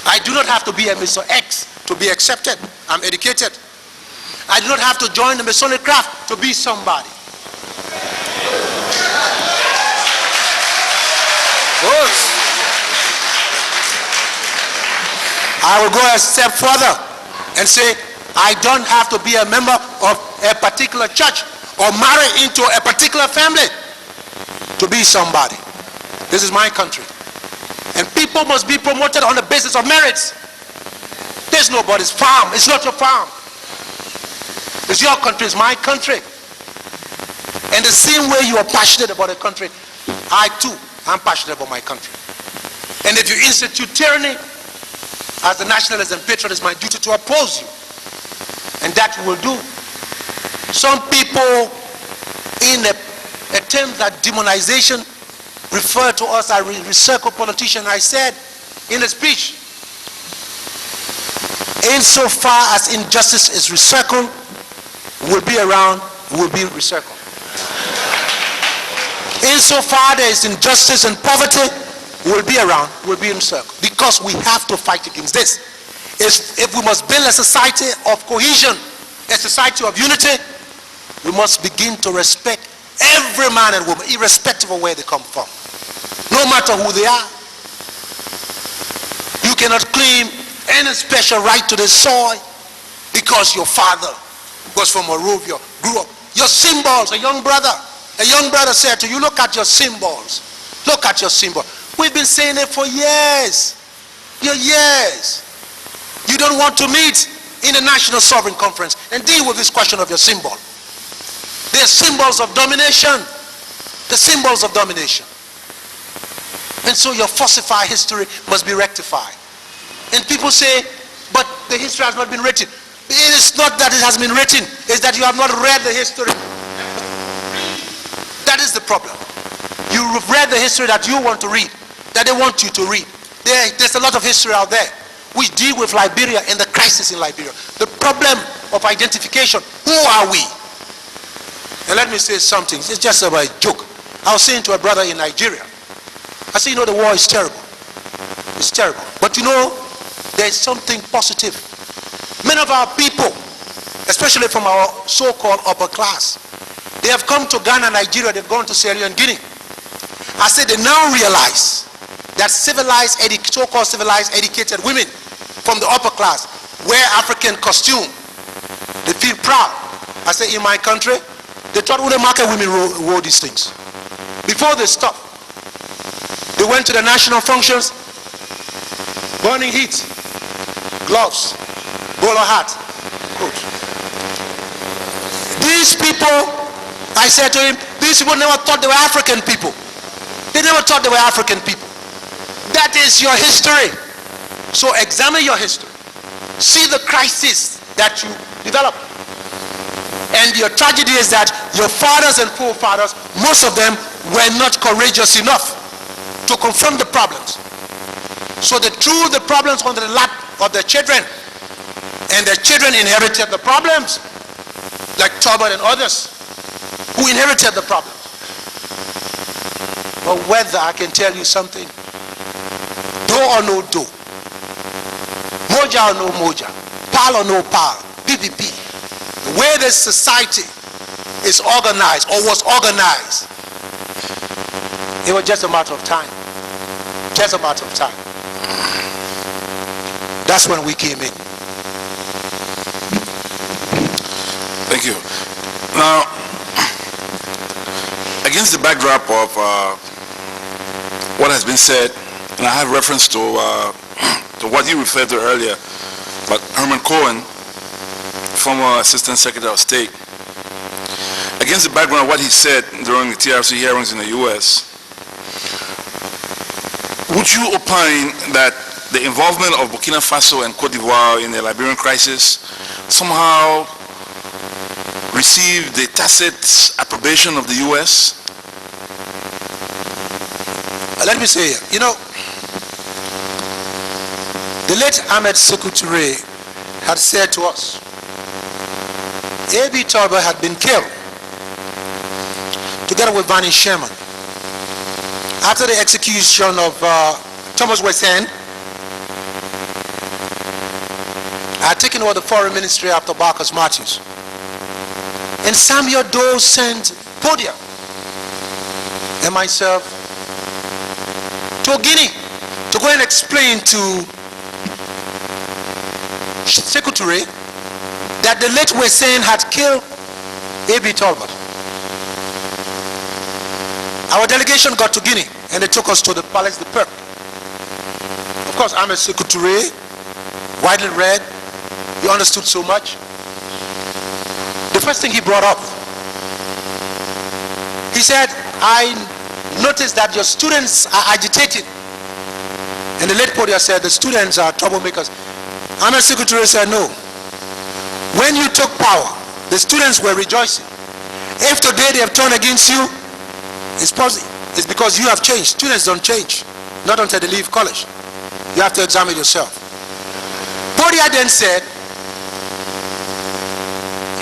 I do not have to be a Mr. X to be accepted. I'm educated. I do not have to join the Masonic craft to be somebody. I will go a step further and say, I don't have to be a member of a particular church or marry into a particular family to be somebody. This is my country. And people must be promoted on the basis of merits. There's nobody's farm. It's not your farm. It's your country. It's my country. And the same way you are passionate about a country, I too am passionate about my country. And if you institute tyranny as the nationalist and patriot, it's my duty to oppose you. And that we will do. Some people in a term that demonization refer to us as recircle politician. I said in a speech, insofar as injustice is recircled, will be around, will be recircled. Insofar there is injustice and poverty, will be around, will be encircled. Because we have to fight against this. If we must build a society of cohesion, a society of unity, we must begin to respect every man and woman, irrespective of where they come from. No matter who they are. You cannot claim any special right to the soil because your father was from Morovia, grew up. Your symbols, a young brother said to you, look at your symbols. Look at your symbol. We've been saying it for years. Years. You don't want to meet in the National Sovereign Conference and deal with this question of your symbol. They're symbols of domination. The symbols of domination. And so your falsified history must be rectified. And people say, but the history has not been written. It is not that it has been written. It's that you have not read the history. That is the problem. You've read the history that you want to read, that they want you to read. There's a lot of history out there. We deal with Liberia and the crisis in Liberia. The problem of identification. Who are we? And let me say something. It's just about a joke. I was saying to a brother in Nigeria, I said, the war is terrible. It's terrible. But there is something positive. Many of our people, especially from our so-called upper class, they have come to Ghana, Nigeria, they've gone to Sierra Leone, Guinea. I said they now realize that so-called civilized, educated women from the upper class wear African costume. They feel proud. I said, in my country, they thought only market women wore these things. Before they stopped, they went to the national functions, burning heat, gloves, bowler hat, coat. These people, I said to him, these people never thought they were African people. They never thought they were African people. That is your history. So examine your history. See the crisis that you developed. And your tragedy is that your fathers and forefathers, most of them were not courageous enough to confront the problems. So they threw the problems onto the lap of their children. And their children inherited the problems, like Tobin and others, who inherited the problems. But whether, I can tell you something, do or no do, Moja or no Moja, Pal or no Pal, PPP, the way this society is organized or was organized, it was just a matter of time. Just a matter of time. That's when we came in. Thank you. Now, against the backdrop of what has been said, and I have reference to what you referred to earlier, but Herman Cohen, former Assistant Secretary of State, against the background of what he said during the TRC hearings in the U.S., would you opine that the involvement of Burkina Faso and Cote d'Ivoire in the Liberian crisis somehow received the tacit approbation of the U.S.? Let me say, the late Ahmed Sékou Touré had said to us, A.B. Tolba had been killed together with Vani Sherman after the execution of Thomas West End. I had taken over the foreign ministry after Barcus Matthews. And Samuel Doe sent Podia and myself to Guinea to go and explain to Secretary that the late Hussein had killed A.B. Talbot. Our delegation got to Guinea and they took us to the Palace de Perk. Of course, I'm a secretary, widely read. He understood so much. The first thing he brought up, he said, I noticed that your students are agitated. And the late Podia said, the students are troublemakers. I'm a secretary, said, no. When you took power, the students were rejoicing. If today they have turned against you, it's because you have changed. Students don't change, not until they leave college. You have to examine yourself. Podia then said,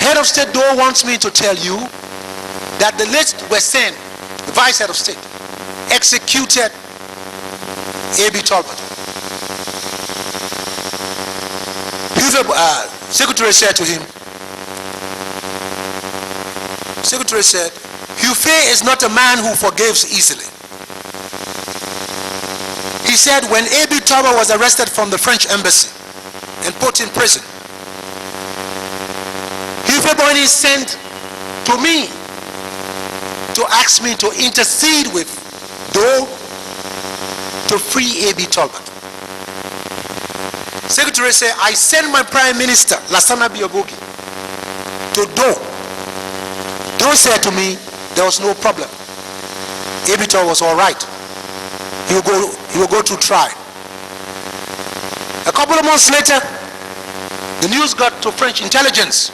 Head of State Doe wants me to tell you that the late Hussein, the Vice Head of State, executed A.B. Talbot. Secretary said to him, Secretary said, Hufei is not a man who forgives easily. He said when A.B. Talbot was arrested from the French embassy and put in prison, Hufei Boini sent to me to ask me to intercede with Doe to free A.B. Talbot. Secretary said, I sent my Prime Minister, Lassana Biogogi, to Doe. Doe said to me, there was no problem. A.B. Talbot was all right. He will go to trial. A couple of months later, the news got to French intelligence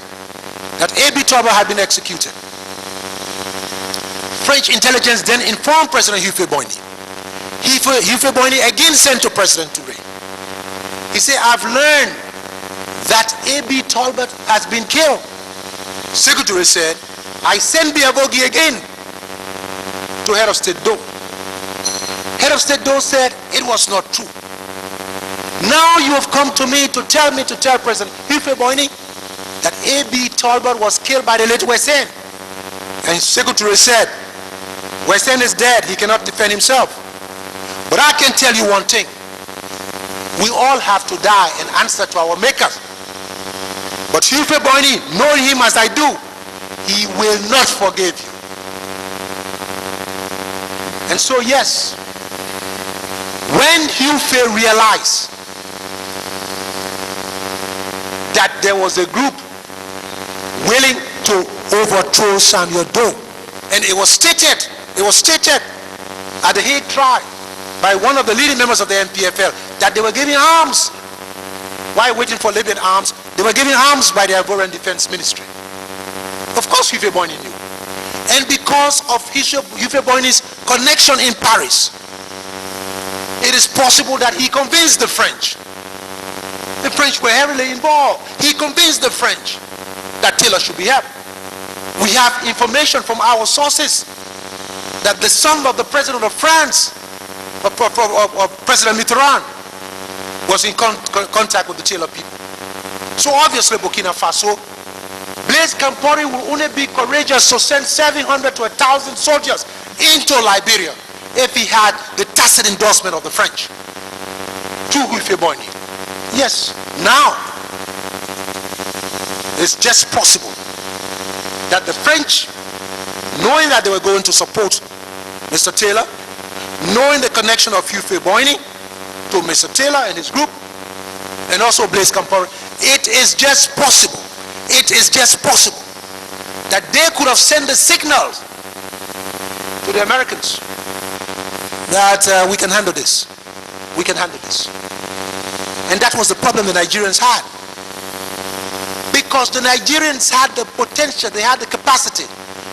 that A.B. Talbot had been executed. French intelligence then informed President Hufei Boini. Hufei Boini again sent to President Touré. He said, I've learned that A.B. Talbot has been killed. Secretary said, I sent Biavogi again to Head of State Doe. Head of State Doe said, it was not true. Now you have come to me to tell President Hufei Boini that A.B. Talbot was killed by the late Hussein. And Secretary said, Hussein is dead, he cannot defend himself. But I can tell you one thing. We all have to die and answer to our maker. But Hufei Boini, knowing him as I do, he will not forgive you. And so yes, when Hufei realized that there was a group willing to overthrow Samuel Doe, and it was stated at the Hague trial by one of the leading members of the NPFL that they were giving arms. While waiting for Libyan arms, they were giving arms by the Ivorian Defense Ministry. Of course Hufei Boini knew. And because of Hufei Boini's connection in Paris, it is possible that he convinced the French. The French were heavily involved. He convinced the French that Taylor should be helped. We have information from our sources that the son of the president of France, of President Mitterrand, was in contact with the Taylor people. So obviously Burkina Faso, Blaise Compaoré will only be courageous to send 700 to 1,000 soldiers into Liberia if he had the tacit endorsement of the French to Hufei Boini. Yes, now it's just possible that the French, knowing that they were going to support Mr. Taylor, knowing the connection of Hufei Boini to Mr. Taylor and his group, and also Blaise Compaoré, it is just possible that they could have sent the signals to the Americans that we can handle this. And that was the problem the Nigerians had. Because the Nigerians had the potential, they had the capacity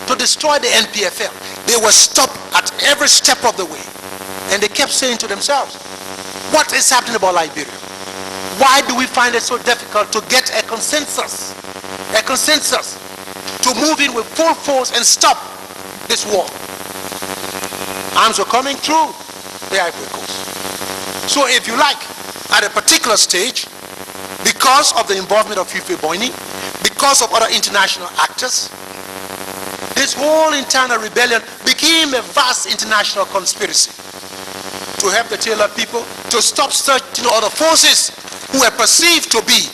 to destroy the NPFL. They were stopped at every step of the way. And they kept saying to themselves, what is happening about Liberia? Why do we find it so difficult to get a consensus to move in with full force and stop this war? Arms were coming through the Ivory Coast. So if you like, at a particular stage, because because of the involvement of Fahnbulleh, because of other international actors, this whole internal rebellion became a vast international conspiracy to help the Taylor people to stop certain other forces who were perceived to be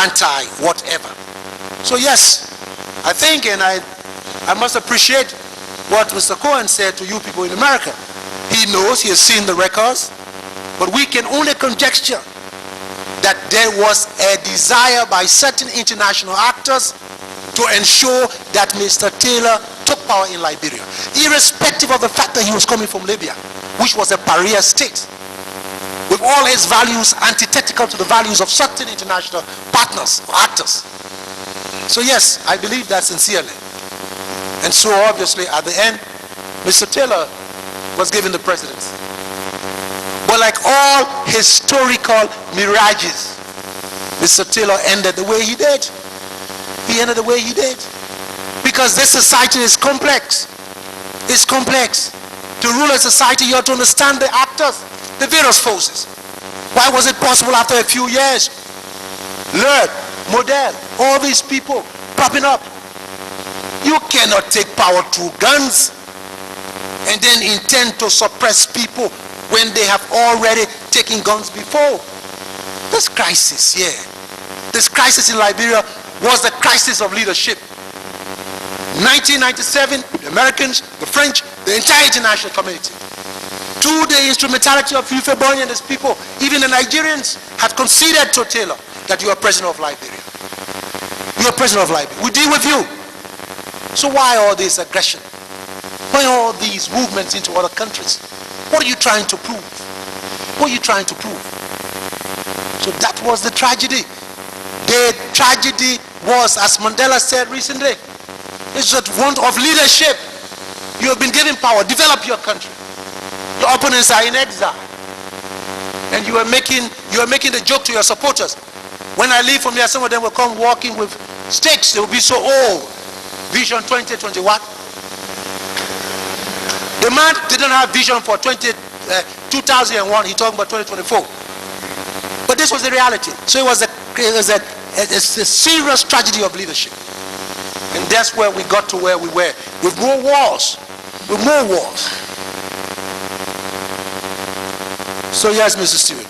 anti-whatever. So yes, I think, and I must appreciate what Mr. Cohen said to you people in America. He knows, he has seen the records, but we can only conjecture that there was a desire by certain international actors to ensure that Mr. Taylor took power in Liberia, irrespective of the fact that he was coming from Libya, which was a pariah state, with all his values antithetical to the values of certain international partners or actors. So yes, I believe that sincerely. And so obviously at the end, Mr. Taylor was given the presidency. But like all historical mirages, Mr. Taylor ended the way he did. He ended the way he did. Because this society is complex. It's complex. To rule a society, you have to understand the actors, the various forces. Why was it possible after a few years? Lurd, Model, all these people popping up. You cannot take power through guns and then intend to suppress people when they have already taken guns before. This crisis here, this crisis in Liberia was the crisis of leadership. 1997, the Americans, the French, the entire international community, through the instrumentality of Fahnbulleh and his people, even the Nigerians had conceded to Taylor that you are president of Liberia. You are president of Liberia. We deal with you. So why all this aggression? Why all these movements into other countries? What are you trying to prove? What are you trying to prove? So that was the tragedy. The tragedy was, as Mandela said recently, it's that want of leadership. You have been given power. Develop your country. Your opponents are in exile. And you are making the joke to your supporters. When I leave from here, some of them will come walking with sticks. They will be so old. Vision 2021. The man didn't have vision for 2001. He talked about 2024. But this was the reality. So it was a serious tragedy of leadership. And that's where we got to where we were. With more wars. With more wars. So yes, Mr. Stewart.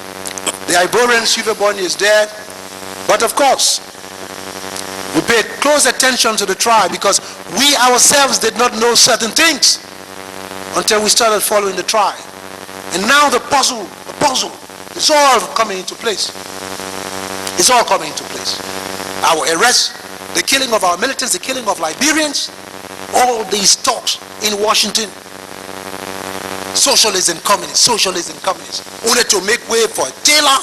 The Ivorian Fahnbulleh is dead. But of course, we paid close attention to the trial because we ourselves did not know certain things until we started following the trial. And now the puzzle is all coming into place. It's all coming into place. Our arrest, the killing of our militants, the killing of Liberians, all these talks in Washington, socialism, communism, only to make way for Taylor.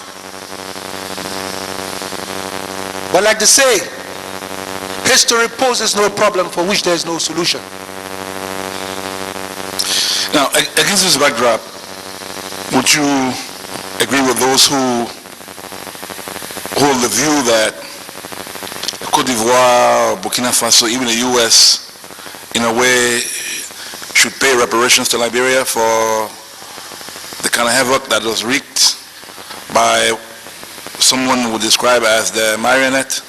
But like they say, history poses no problem for which there is no solution. Now, against this backdrop, would you agree with those who hold the view that Cote d'Ivoire, Burkina Faso, even the U.S., in a way, should pay reparations to Liberia for the kind of havoc that was wreaked by someone who would describe as the marionette?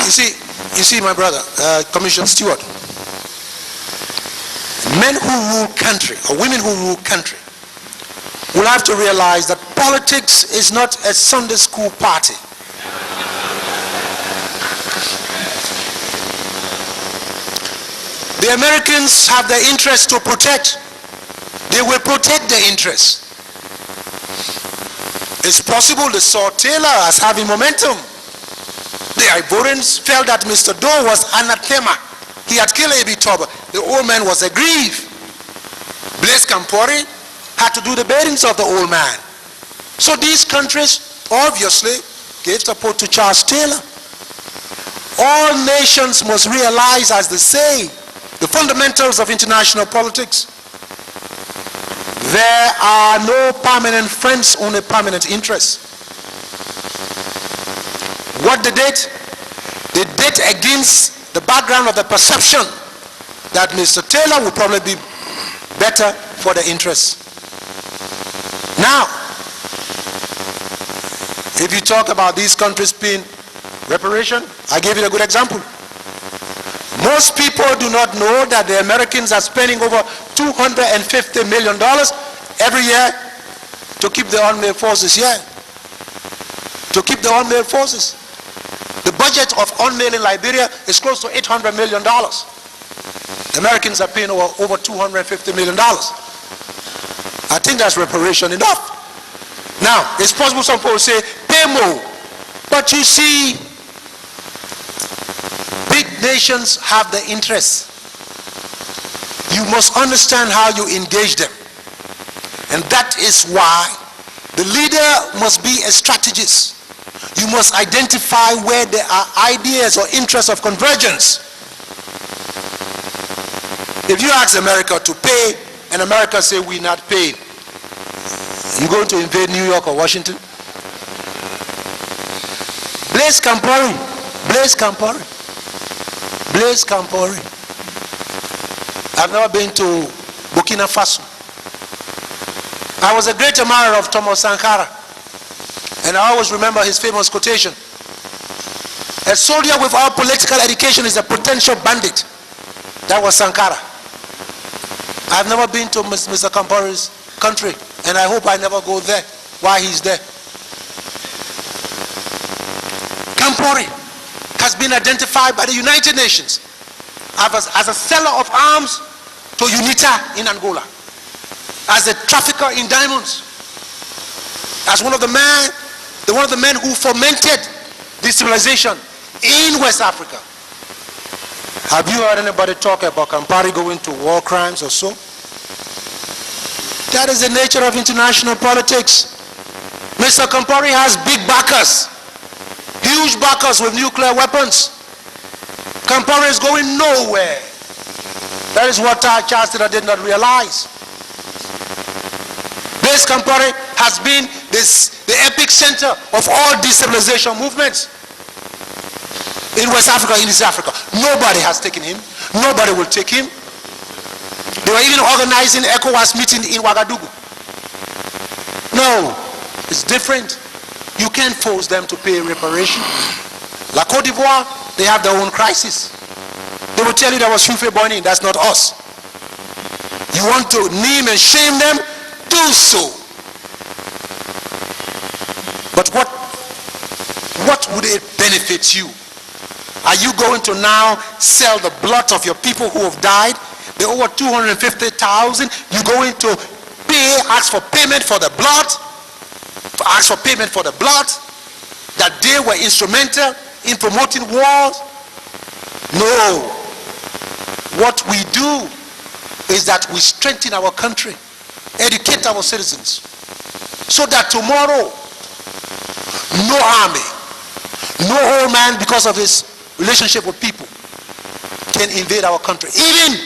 You see, my brother, Commissioner Stewart, men who rule country, or women who rule country, will have to realize that politics is not a Sunday school party. The Americans have their interests to protect. They will protect their interests. It's possible they saw Taylor as having momentum. The Ivorians felt that Mr. Doe was anathema. He had killed A.B. Toba. The old man was aggrieved. Blaise Compaoré had to do the biddings of the old man. So these countries obviously gave support to Charles Taylor. All nations must realize, as they say, the fundamentals of international politics. There are no permanent friends, only permanent interests. What they did against the background of the perception that Mr. Taylor would probably be better for the interests. Now, If you talk about these countries paying reparation, I gave you a good example. Most people do not know that the Americans are spending over $250 million every year to keep the unmanned forces here. To keep the unmanned forces. The budget of unmanned in Liberia is close to $800 million. The Americans are paying over $250 million. I think that's reparation enough. Now, it's possible some people say, pay more. But you see, big nations have the interests. You must understand how you engage them. And that is why the leader must be a strategist. You must identify where there are ideas or interests of convergence. If you ask America to pay, and America say we not pay, you going to invade New York or Washington? Blaise Compaoré. I've never been to Burkina Faso. I was a great admirer of Thomas Sankara, and I always remember his famous quotation: a soldier without political education is a potential bandit. That was Sankara. I've never been to Mr. Compaoré's country, and I hope I never go there while he's there. Compaoré has been identified by the United Nations as a seller of arms to UNITA in Angola, as a trafficker in diamonds, as one of the men who fomented destabilization in West Africa. Have you heard anybody talk about Compaoré going to war crimes or so? That is the nature of international politics. Mr. Compaoré has big backers, huge backers with nuclear weapons. Compaoré is going nowhere. That is what Charles Taylor did not realize. Blaise Compaoré has been the epic center of all destabilization movements in West Africa, in East Africa. Nobody has taken him. Nobody will take him. They were even organizing ECOWAS meeting in Ouagadougou. No, it's different. You can't force them to pay reparation. La Côte d'Ivoire, they have their own crisis. They will tell you that was Houphouët Boigny. That's not us. You want to name and shame them? Do so. But what would it benefit you? Are you going to now sell the blood of your people who have died? There are over 250,000. You're going to ask for payment for the blood? Ask for payment for the blood? That they were instrumental in promoting wars? No. What we do is that we strengthen our country, educate our citizens, so that tomorrow, no army, no old man, because of his relationship with people, can invade our country, even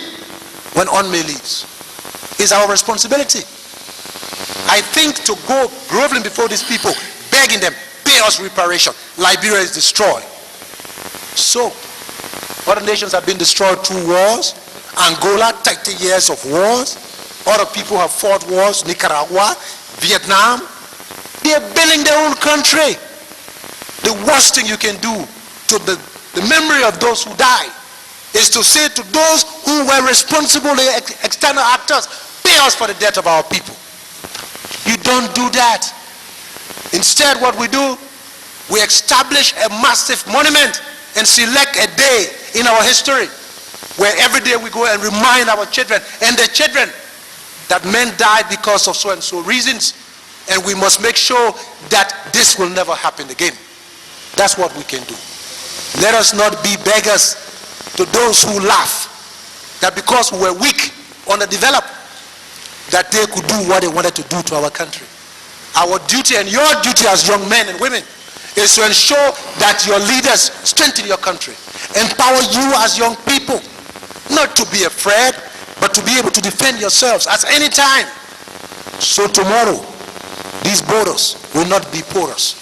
when UNME leaves. It's our responsibility. I think to go groveling before these people, begging them, pay us reparation. Liberia is destroyed. So, other nations have been destroyed through wars. Angola, 30 years of wars. Other people have fought wars. Nicaragua, Vietnam. They are building their own country. The worst thing you can do to the memory of those who died is to say to those who were responsible, the external actors, pay us for the death of our people. You don't do that. Instead, what we do, we establish a massive monument and select a day in our history where every day we go and remind our children and their children that men died because of so and so reasons, and we must make sure that this will never happen again. That's what we can do. Let us not be beggars to those who laugh that because we were weak, underdeveloped, that they could do what they wanted to do to our country. Our duty and your duty as young men and women is to ensure that your leaders strengthen your country, empower you as young people, not to be afraid, but to be able to defend yourselves at any time. So tomorrow, these borders will not be porous.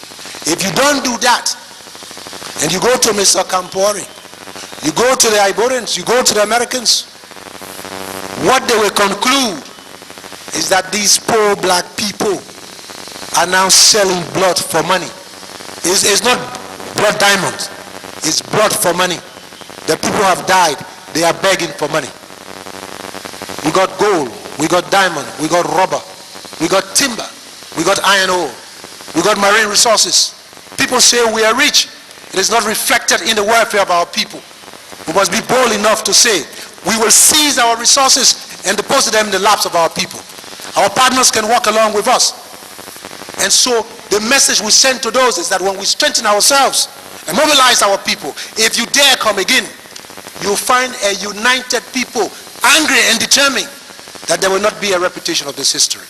If you don't do that, and you go to Mr. Compaoré, you go to the Ivorians, you go to the Americans, what they will conclude is that these poor black people are now selling blood for money. It's not blood diamonds. It's blood for money. The people have died. They are begging for money. We got gold. We got diamond. We got rubber. We got timber. We got iron ore. We got marine resources. People say we are rich. It is not reflected in the welfare of our people. We must be bold enough to say we will seize our resources and deposit them in the laps of our people. Our partners can walk along with us. And so the message we send to those is that when we strengthen ourselves and mobilize our people, if you dare come again, you'll find a united people, angry and determined that there will not be a repetition of this history.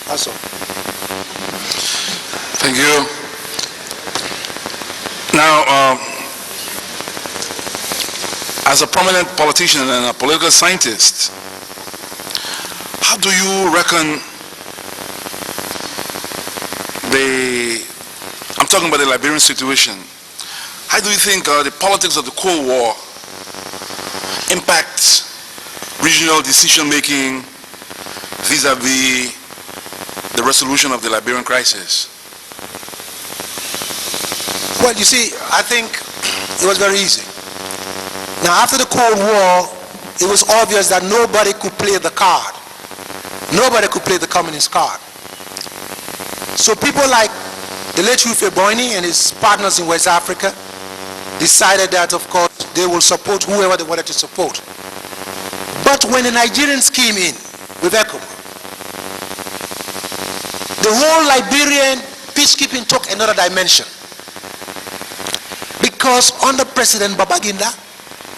That's all. Thank you. Now, as a prominent politician and a political scientist, how do you reckon I'm talking about the Liberian situation. How do you think the politics of the Cold War impacts regional decision-making vis-a-vis the resolution of the Liberian crisis? Well, you see, I think it was very easy. Now, after the Cold War, it was obvious that nobody could play the card. Nobody could play the communist card. So people like the late Boima and his partners in West Africa decided that, of course, they will support whoever they wanted to support. But when the Nigerians came in with ECOWAS, the whole Liberian peacekeeping took another dimension. Because under President Babangida,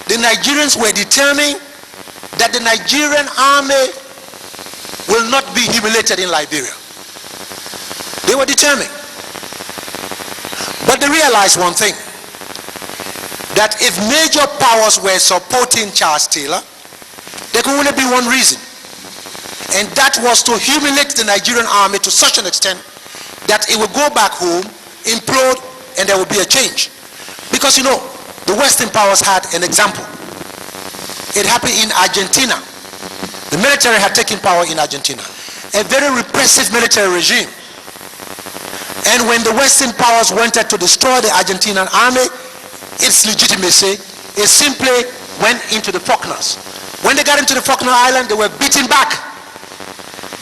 the Nigerians were determined that the Nigerian army will not be humiliated in Liberia. They were determined. But they realized one thing, that if major powers were supporting Charles Taylor, there could only be one reason, and that was to humiliate the Nigerian army to such an extent that it would go back home, implode, and there would be a change. Because you know, the Western powers had an example. It happened in Argentina. The military had taken power in Argentina, a very repressive military regime. And when the Western powers wanted to destroy the Argentinian army, its legitimacy, it simply went into the Falklands. When they got into the Falkland Island, they were beaten back.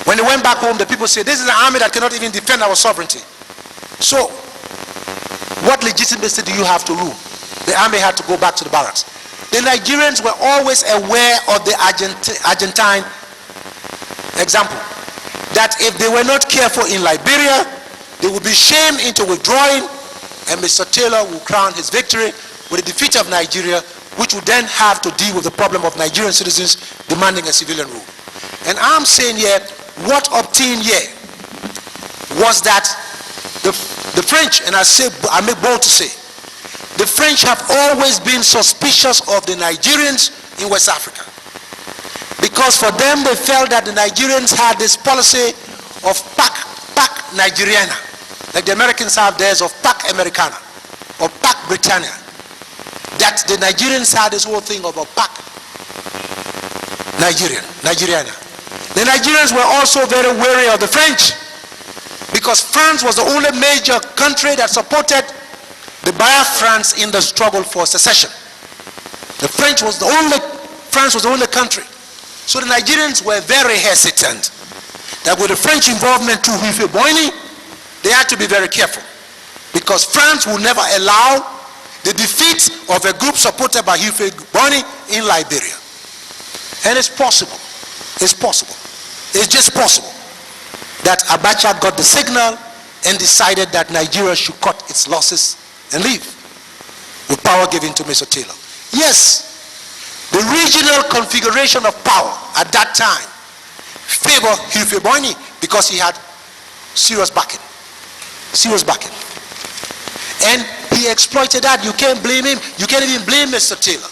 When they went back home, the people said, this is an army that cannot even defend our sovereignty. So, what legitimacy do you have to rule? The army had to go back to the barracks. The Nigerians were always aware of the Argentine example, that if they were not careful in Liberia, they would be shamed into withdrawing, and Mr. Taylor will crown his victory with the defeat of Nigeria, which would then have to deal with the problem of Nigerian citizens demanding a civilian rule. And I'm saying here, what obtained here was that the French, and I make bold to say, the French have always been suspicious of the Nigerians in West Africa. Because for them, they felt that the Nigerians had this policy of Pac Nigeriana, like the Americans have theirs of Pac Americana, or Pac Britannia. That the Nigerians had this whole thing of a Pac Nigeriana. The Nigerians were also very wary of the French, because France was the only major country that supported the Biafrans in the struggle for secession. France was the only country. So the Nigerians were very hesitant that with the French involvement through Boima, they had to be very careful, because France would never allow the defeat of a group supported by Boima in Liberia. And it's possible. It's possible. It's just possible that Abacha got the signal and decided that Nigeria should cut its losses and leave, with power given to Mr. Taylor. Yes, the regional configuration of power at that time favored Boima because he had serious backing. And he exploited that. You can't blame him. You can't even blame Mr. Taylor.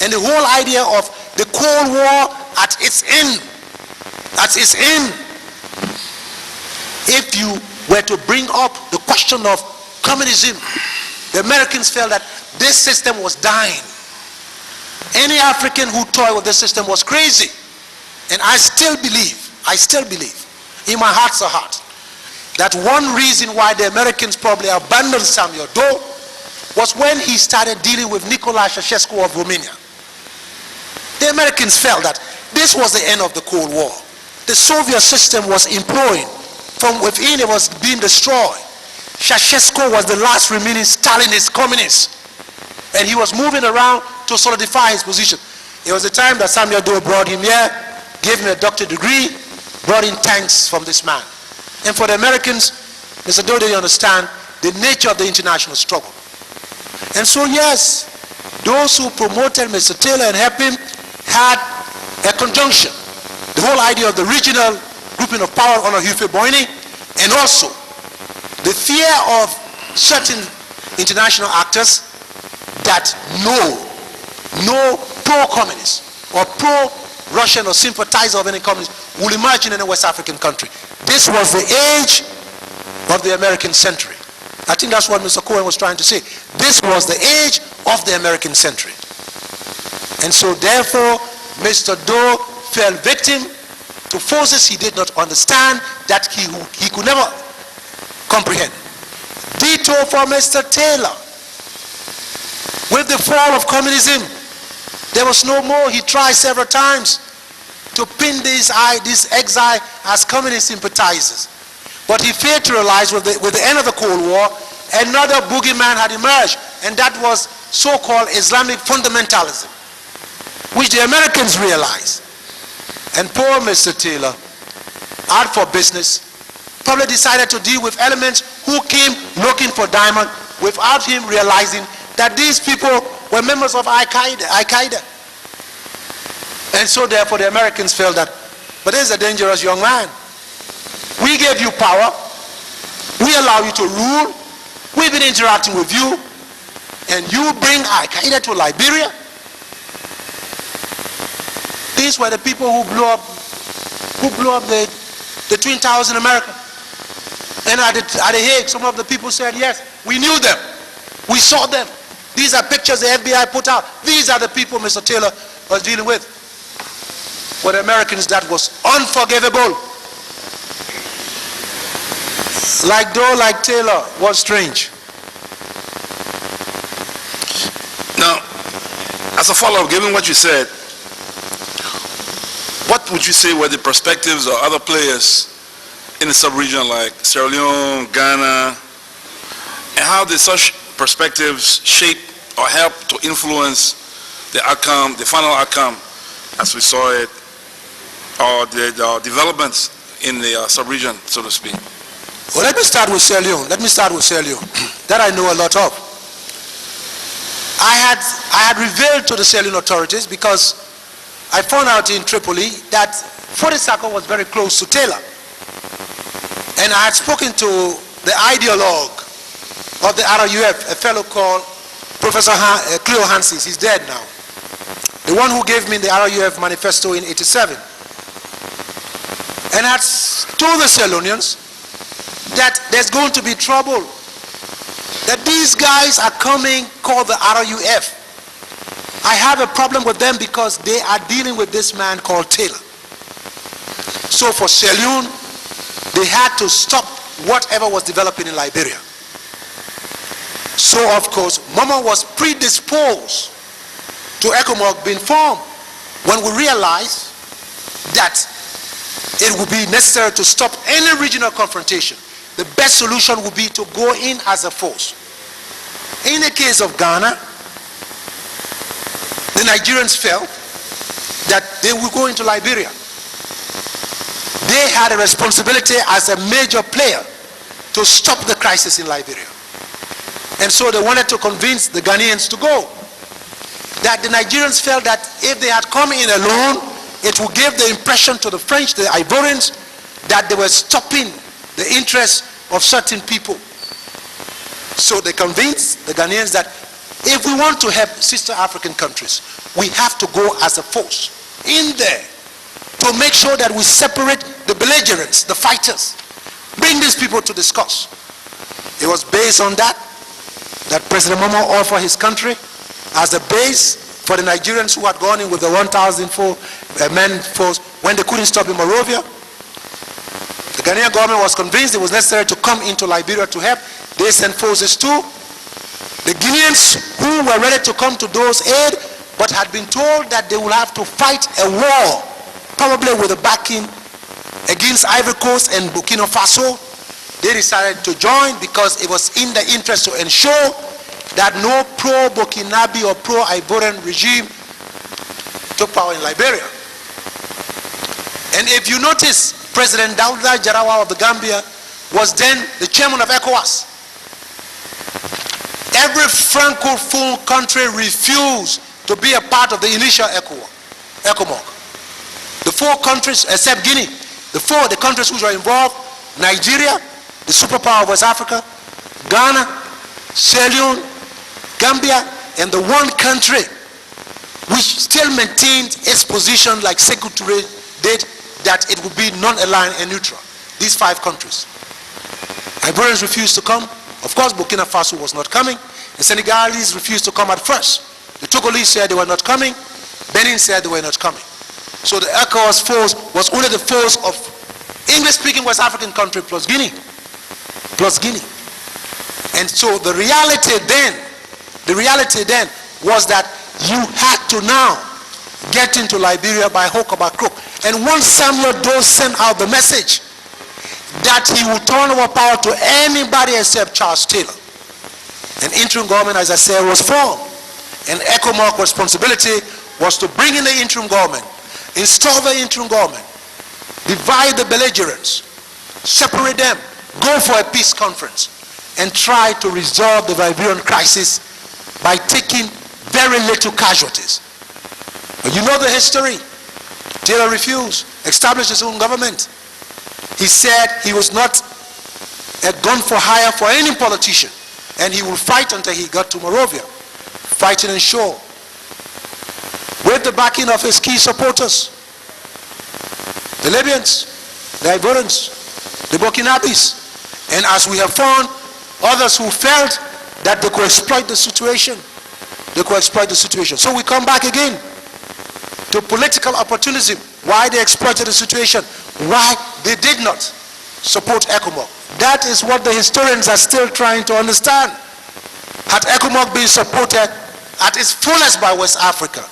And the whole idea of the Cold War at its end, if you were to bring up the question of communism, the Americans felt that this system was dying. Any African who toyed with this system was crazy. And I still believe, in my heart's a heart, that one reason why the Americans probably abandoned Samuel Doe was when he started dealing with Nicolae Ceausescu of Romania. The Americans felt that this was the end of the Cold War. The Soviet system was imploding. From within, it was being destroyed. Ceausescu was the last remaining Stalinist communist, and he was moving around to solidify his position. It was the time that Samuel Doe brought him here, gave him a doctorate degree, brought in tanks from this man. And for the Americans, Mr. Doe didn't understand the nature of the international struggle. And so yes, those who promoted Mr. Taylor and helped him had a conjunction. The whole idea of the regional grouping of power under Hufe Boini, and also the fear of certain international actors that no pro-communist or pro-Russian or sympathizer of any communist will emerge in any West African country. This was the age of the American century. I think that's what Mr. Cohen was trying to say. This was the age of the American century. And so therefore, Mr. Doe fell victim to forces he did not understand, that he could never comprehend. Ditto for Mr. Taylor. With the fall of communism, there was no more. He tried several times to pin this exile as communist sympathizers. But he failed to realize with the end of the Cold War, another boogeyman had emerged, and that was so-called Islamic fundamentalism, which the Americans realized. And poor Mr. Taylor, out for business, probably decided to deal with elements who came looking for diamond without him realizing that these people were members of Al-Qaeda. And so therefore the Americans felt that, but this is a dangerous young man. We gave you power. We allow you to rule. We've been interacting with you. And you bring Al-Qaeda to Liberia? These were the people who blew up the Twin Towers in America. And at the Hague, some of the people said, yes, we knew them. We saw them. These are pictures the FBI put out. These are the people Mr. Taylor was dealing with. For the Americans, that was unforgivable. Like Doe, like Taylor, was strange. Now, as a follow-up, given what you said, what would you say were the perspectives of other players in the sub-region like Sierra Leone, Ghana, and how did such perspectives shape or help to influence the outcome, the final outcome, as we saw it, or the developments in the sub-region, so to speak? Well, let me start with Sierra Leone. That I know a lot of. I had revealed to the Sierra Leone authorities, because I found out in Tripoli that Fode Sako was very close to Taylor. And I had spoken to the ideologue of the RUF, a fellow called Professor Cleo Hansis. He's dead now. The one who gave me the RUF manifesto in '87. And I had told the Sierra Leoneans that there's going to be trouble. That these guys are coming called the RUF. I have a problem with them because they are dealing with this man called Taylor. So for Sierra Leone, they had to stop whatever was developing in Liberia. So of course, Mama was predisposed to ECOMOG being formed when we realized that it would be necessary to stop any regional confrontation. The best solution would be to go in as a force. In the case of Ghana, the Nigerians felt that they would go into Liberia. They had a responsibility as a major player to stop the crisis in Liberia. And so they wanted to convince the Ghanaians to go. That the Nigerians felt that if they had come in alone, it would give the impression to the French, the Ivorians, that they were stopping the interests of certain people. So they convinced the Ghanaians that if we want to help sister African countries, we have to go as a force in there to make sure that we separate the belligerents, the fighters, bring these people to discuss. It was based on that President Momo offered his country as a base for the Nigerians who had gone in with the 1,004 men force when they couldn't stop in Monrovia. The The Ghanaian government was convinced it was necessary to come into Liberia to help. They sent forces too. The Guineans who were ready to come to those aid, but had been told that they would have to fight a war, probably with a backing against Ivory Coast and Burkina Faso, they decided to join because it was in their interest to ensure that no pro-Burkinabe or pro-Ivorian regime took power in Liberia. And if you notice, President Dawda Jarawa of the Gambia was then the chairman of ECOWAS. Every Francophone country refused to be a part of the initial ECOMOG. The 4 countries, except Guinea, the countries which were involved, Nigeria, the superpower of West Africa, Ghana, Sierra Leone, Gambia, and the one country which still maintained its position like Secretary did, that it would be non-aligned and neutral. These 5 countries. Ivorians refused to come. Of course, Burkina Faso was not coming. The Senegalese refused to come at first. The Togolese said they were not coming. Benin said they were not coming. So the ECOWAS force was only the force of English-speaking West African country plus Guinea. And so the reality then was that you had to now get into Liberia by hook or by crook. And once Samuel Doe sent out the message that he would turn over power to anybody except Charles Taylor, an interim government, as I said, was formed. And ECOMOG responsibility was to bring in the interim government, install the interim government, divide the belligerents, separate them, go for a peace conference, and try to resolve the Liberian crisis by taking very little casualties. But you know the history. Taylor refused, established his own government. He said he was not a gun for hire for any politician, and he would fight until he got to Monrovia, fighting in shore, with the backing of his key supporters, the Libyans, the Ivorians, the Burkinabes, and as we have found, others who felt that they could exploit the situation. So we come back again to political opportunism, why they exploited the situation, why they did not support ECOMOG. That is what the historians are still trying to understand. Had ECOMOG been supported at its fullest by West Africa,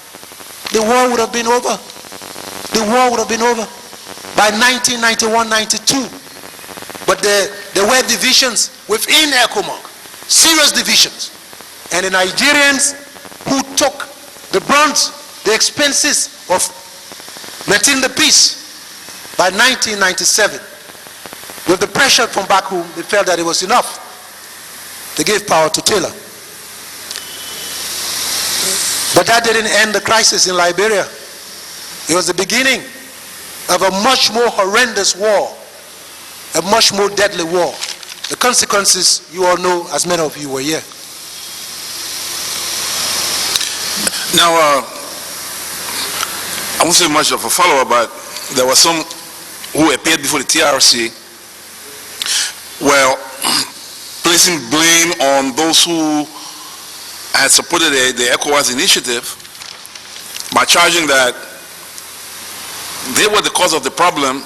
the war would have been over. By 1991-92. But there were divisions within ECOMOG, serious divisions. And the Nigerians who took the brunt, the expenses of maintaining the peace, by 1997, with the pressure from back home, they felt that it was enough. They gave power to Taylor. But that didn't end the crisis in Liberia. It was the beginning of a much more horrendous war, a much more deadly war. The consequences you all know, as many of you were here. Now, I won't say much of a follow-up, but there were some who appeared before the TRC, well, placing blame on those who had supported the ECOWAS initiative by charging that they were the cause of the problem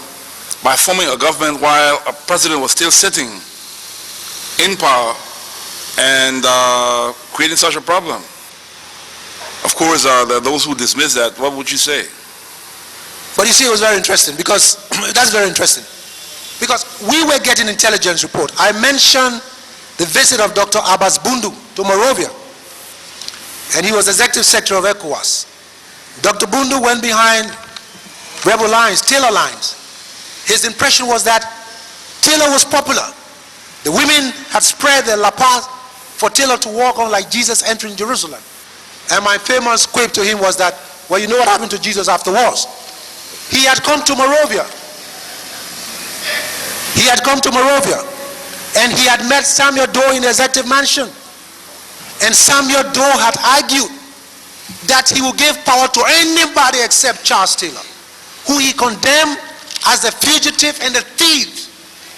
by forming a government while a president was still sitting in power and creating such a problem. Of course, there are those who dismiss that. What would you say? But you see, it was very interesting because that's very interesting. Because we were getting intelligence report. I mentioned the visit of Dr. Abbas Bundu to Monrovia, and he was executive secretary of ECOWAS. Dr. Bundu went behind rebel lines, Taylor lines. His impression was that Taylor was popular. The women had spread their lapas for Taylor to walk on like Jesus entering Jerusalem. And my famous quip to him was that, well, you know what happened to Jesus afterwards? He had come to Monrovia. And he had met Samuel Doe in the executive mansion. And Samuel Doe had argued that he would give power to anybody except Charles Taylor, who he condemned as a fugitive and a thief.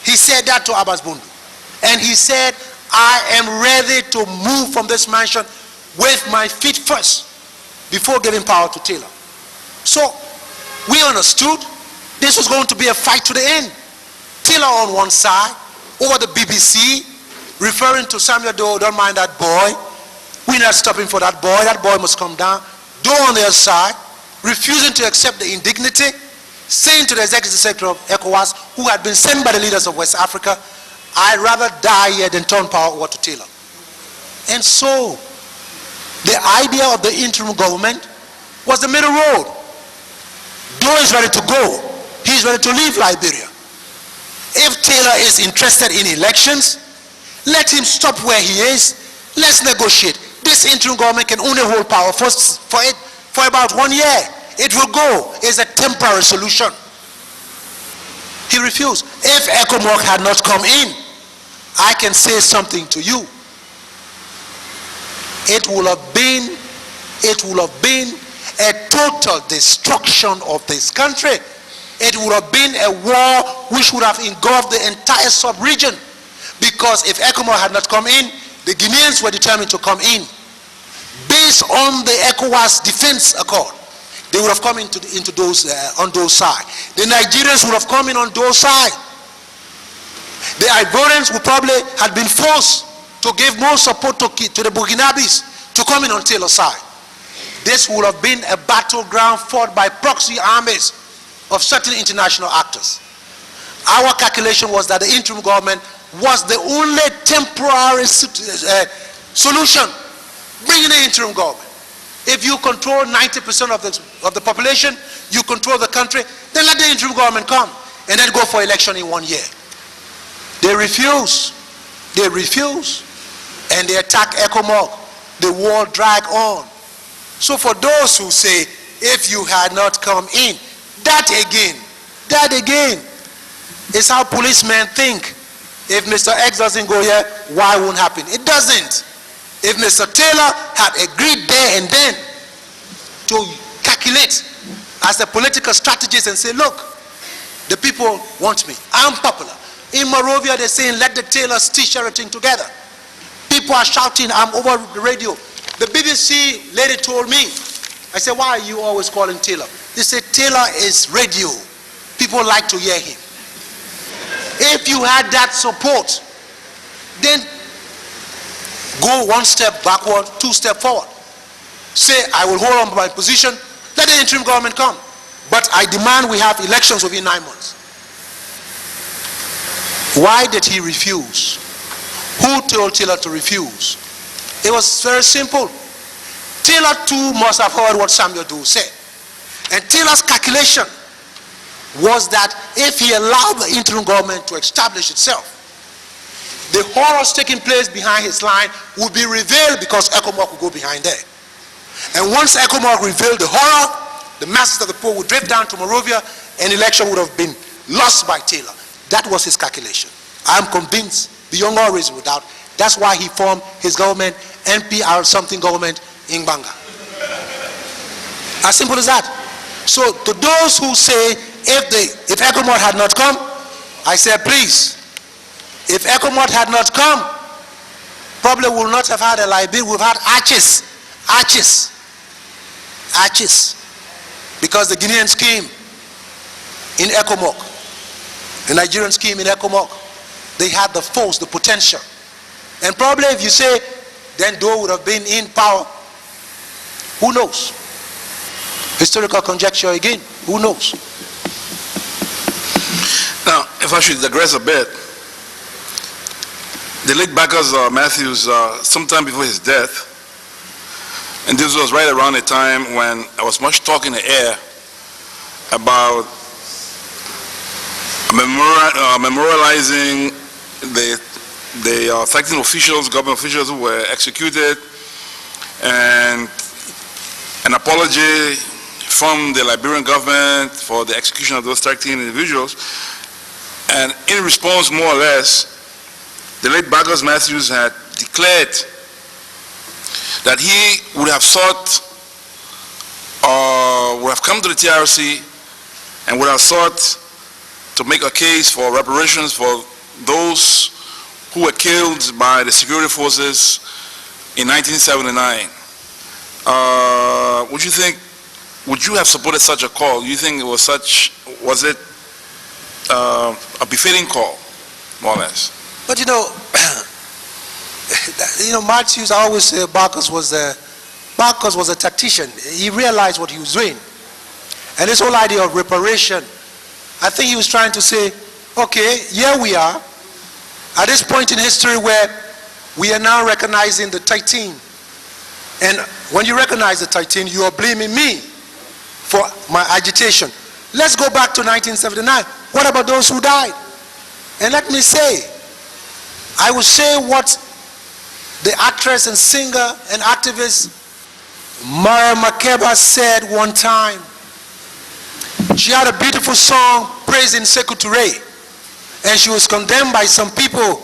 He said that to Abbas Bundu. And he said, I am ready to move from this mansion with my feet first before giving power to Taylor. So we understood this was going to be a fight to the end. Taylor on one side, over the BBC, referring to Samuel Doe, don't mind that boy. We're not stopping for that boy must come down. Doe on the other side, refusing to accept the indignity, saying to the executive secretary of ECOWAS, who had been sent by the leaders of West Africa, I'd rather die here than turn power over to Taylor. And so, the idea of the interim government was the middle road. Doe is ready to go. He's ready to leave Liberia. If Taylor is interested in elections, let him stop where he is. Let's negotiate. This interim government can only hold power for about 1 year. It will go. It's a temporary solution. He refused. If ECOMOG had not come in, I can say something to you. It will have been a total destruction of this country. It would have been a war which would have engulfed the entire sub-region. Because if ECOMOG had not come in, the Guineans were determined to come in. Based on the ECOWAS Defense Accord, they would have come into those on those side. The Nigerians would have come in on those side. The Ivorians would probably have been forced to give more support to the Burkinabes to come in on Taylor's side. This would have been a battleground fought by proxy armies of certain international actors. Our calculation was that the interim government was the only temporary solution. Bring in the interim government. If you control 90% of the population, you control the country, then let the interim government come and then go for election in 1 year. They refuse. They refuse. And they attack ECOMOG. The war dragged on. So for those who say, if you had not come in, that again is how policemen think. If Mr. X doesn't go here, why won't happen? It doesn't. If Mr. Taylor had agreed there and then to calculate as a political strategist and say, look, the people want me. I'm popular. In Monrovia, they're saying, let the Taylors stitch everything together. People are shouting, I'm over the radio. The BBC lady told me, I said, why are you always calling Taylor? They said, Taylor is radio. People like to hear him. If you had that support, then go 1 step backward, 2 steps forward. Say, I will hold on to my position. Let the interim government come. But I demand we have elections within 9 months. Why did he refuse? Who told Taylor to refuse? It was very simple. Taylor too must have heard what Samuel Doe said. And Taylor's calculation was that if he allowed the interim government to establish itself, the horrors taking place behind his line would be revealed because ECOMOG would go behind there. And once ECOMOG revealed the horror, the masses of the poor would drift down to Monrovia and election would have been lost by Taylor. That was his calculation. I'm convinced, beyond all reasonable doubt, that's why he formed his government, NPR something government in Banga. As simple as that. So to those who say, if ECOMOG had not come, I said, please, if ECOMOG had not come, probably we would not have had a Liberia. We've had arches. Because the Guineans came in ECOMOG. The Nigerians came in ECOMOG. They had the force, the potential. And probably if you say, then Doe would have been in power. Who knows? Historical conjecture again. Who knows? Now, if I should digress a bit, the late Bacchus Matthews, sometime before his death, and this was right around the time when I was much talk in the air about memorializing the affecting officials, government officials who were executed, and an apology from the Liberian government for the execution of those 13 individuals. And in response, more or less, the late Bacchus Matthews had declared that he would have sought, or would have come to the TRC and would have sought to make a case for reparations for those who were killed by the security forces in 1979. Would you have supported such a call? Do you think it was such, was it a befitting call, more or less. But Matthews, I always say Barcus was a tactician. He realized what he was doing. And this whole idea of reparation, I think he was trying to say, okay, here we are, at this point in history where we are now recognizing the 13. And when you recognize the 13, you are blaming me for my agitation. Let's go back to 1979. What about those who died? And let me say, I will say what the actress and singer and activist Mara Makeba said one time. She had a beautiful song praising Sekou Touré, and she was condemned by some people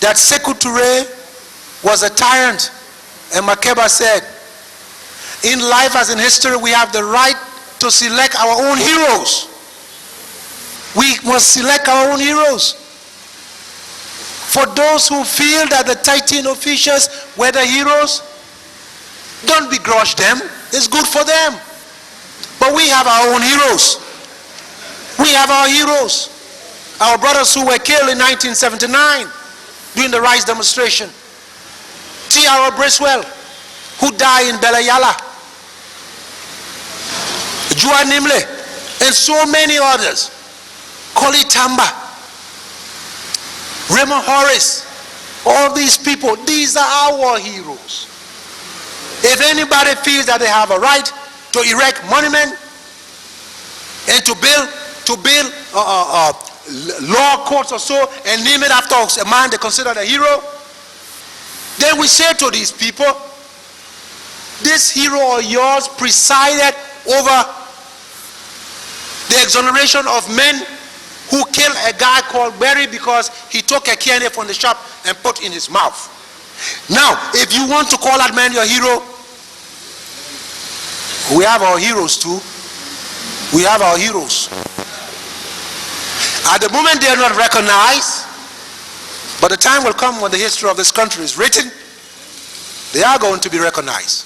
that Sekou Touré was a tyrant. And Makeba said, in life as in history, we have the right to select our own heroes. We must select our own heroes. For those who feel that the 13 officials were the heroes, don't begrudge them. It's good for them. But we have our own heroes. We have our heroes. Our brothers who were killed in 1979 during the rights demonstration. T.R. Bracewell, who died in Belayala. Jua Nimle, and so many others. Koli Tamba, Raymond Horace, all these people, these are our heroes. If anybody feels that they have a right to erect monument and to build law courts or so and name it after a man they consider a hero, then we say to these people, this hero of yours presided over the exoneration of men who killed a guy called Berry because he took a kidney from the shop and put in his mouth. Now, if you want to call that man your hero, we have our heroes too. We have our heroes. At the moment they are not recognized, but the time will come when the history of this country is written, they are going to be recognized.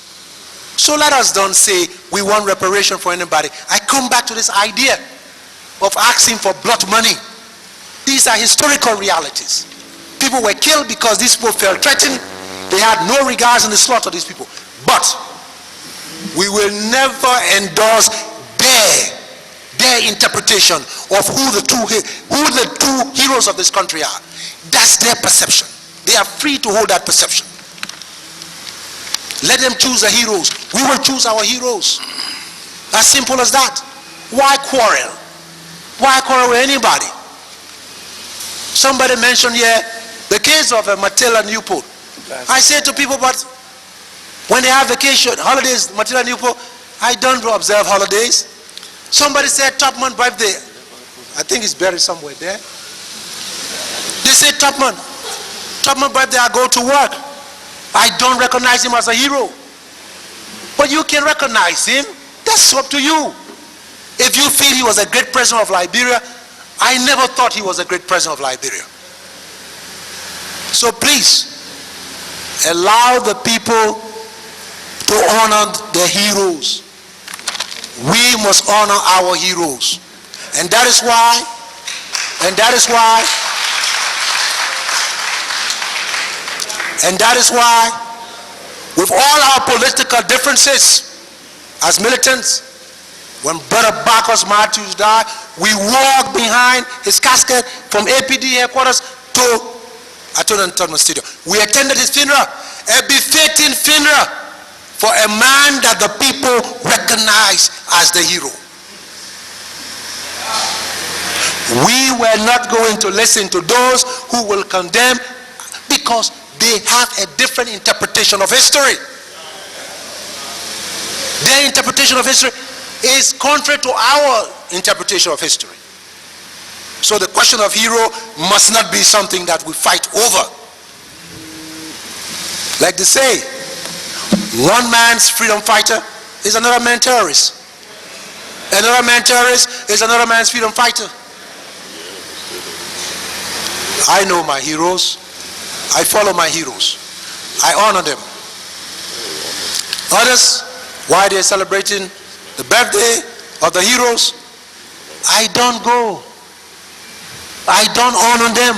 So let us don't say we want reparation for anybody. I come back to this idea of asking for blood money. These are historical realities. People were killed because these people felt threatened. They had no regards in the slaughter of these people. But we will never endorse their interpretation of who the two heroes of this country are. That's their perception. They are free to hold that perception. Let them choose the heroes. We will choose our heroes. As simple as that. Why quarrel? Why quarrel with anybody? Somebody mentioned here the case of Matilda Newport. I say to people, but when they have vacation, holidays, Matilda Newport, I don't observe holidays. Somebody said Topman birthday. I think it's buried somewhere there. They say Topman birthday, I go to work. I don't recognize him as a hero. But you can recognize him. That's up to you. If you feel he was a great president of Liberia, I never thought he was a great president of Liberia. So please, allow the people to honor their heroes. We must honor our heroes. And that is why, with all our political differences as militants, when Brother Barcus Matthews died, we walked behind his casket from APD headquarters to Attorney Studio. We attended his funeral, a befitting funeral for a man that the people recognize as the hero. We were not going to listen to those who will condemn because they have a different interpretation of history. Their interpretation of history is contrary to our interpretation of history. So the question of hero must not be something that we fight over. Like they say, one man's freedom fighter is another man's terrorist. Another man's terrorist is another man's freedom fighter. I know my heroes. I follow my heroes. I honor them. Others, while they're celebrating the birthday of the heroes, I don't go. I don't honor them.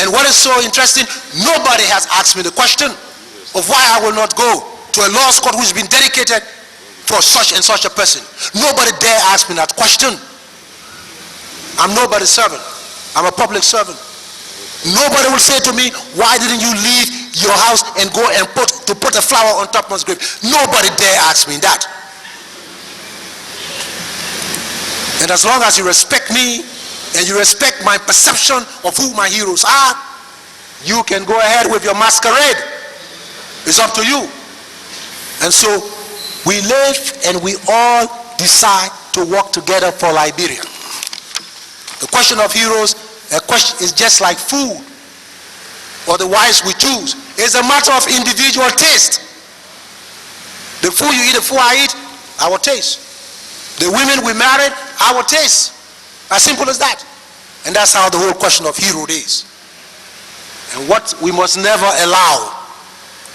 And what is so interesting, nobody has asked me the question of why I will not go to a law school which has been dedicated for such and such a person. Nobody dare ask me that question. I'm nobody's servant. I'm a public servant. Nobody will say to me, why didn't you leave your house and go and put a flower on top of my grave? Nobody dare ask me that. And as long as you respect me and you respect my perception of who my heroes are, you can go ahead with your masquerade. It's up to you. And so we live and we all decide to work together for Liberia. The question of heroes, a question is just like food or the wives we choose. It's a matter of individual taste. The food you eat, the food I eat, our taste. The women we married, our taste. As simple as that. And that's how the whole question of hero is. And what we must never allow,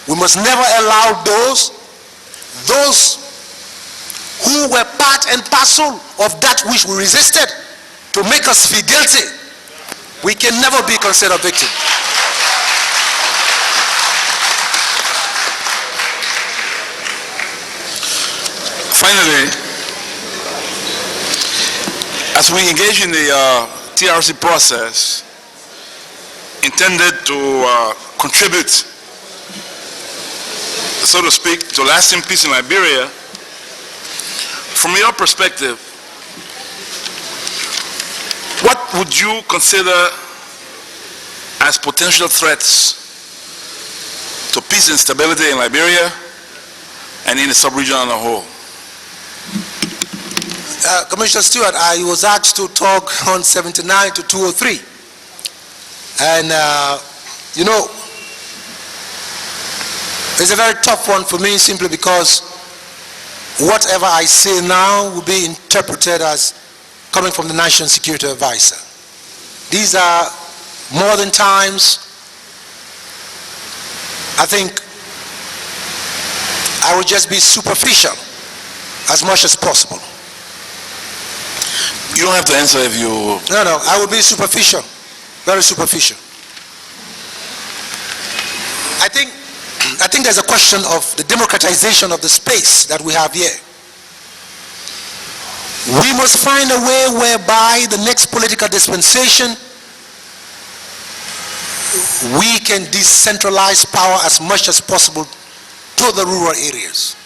we must never allow those who were part and parcel of that which we resisted to make us feel guilty. We can never be considered victims. Finally, as we engage in the TRC process intended to contribute, so to speak, to lasting peace in Liberia, from your perspective, what would you consider as potential threats to peace and stability in Liberia and in the sub-region on the whole? Commissioner Stewart, I was asked to talk on 79 to 203. And, you know, it's a very tough one for me simply because whatever I say now will be interpreted as coming from the National Security Advisor. These are modern times. I think I will just be superficial as much as possible. You don't have to answer if you... No, I will be superficial, very superficial. I think there's a question of the democratization of the space that we have here. We must find a way whereby the next political dispensation we can decentralize power as much as possible to the rural areas.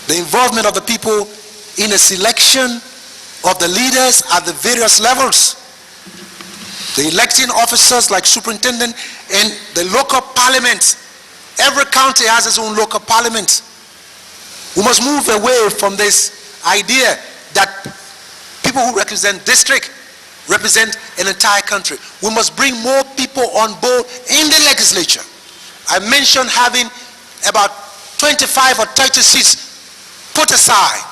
The involvement of the people in the selection of the leaders at the various levels, the electing officers like superintendent and the local parliament. Every county has its own local parliament. We must move away from this idea that people who represent district represent an entire country. We must bring more people on board in the legislature. I mentioned having about 25 or 30 seats put aside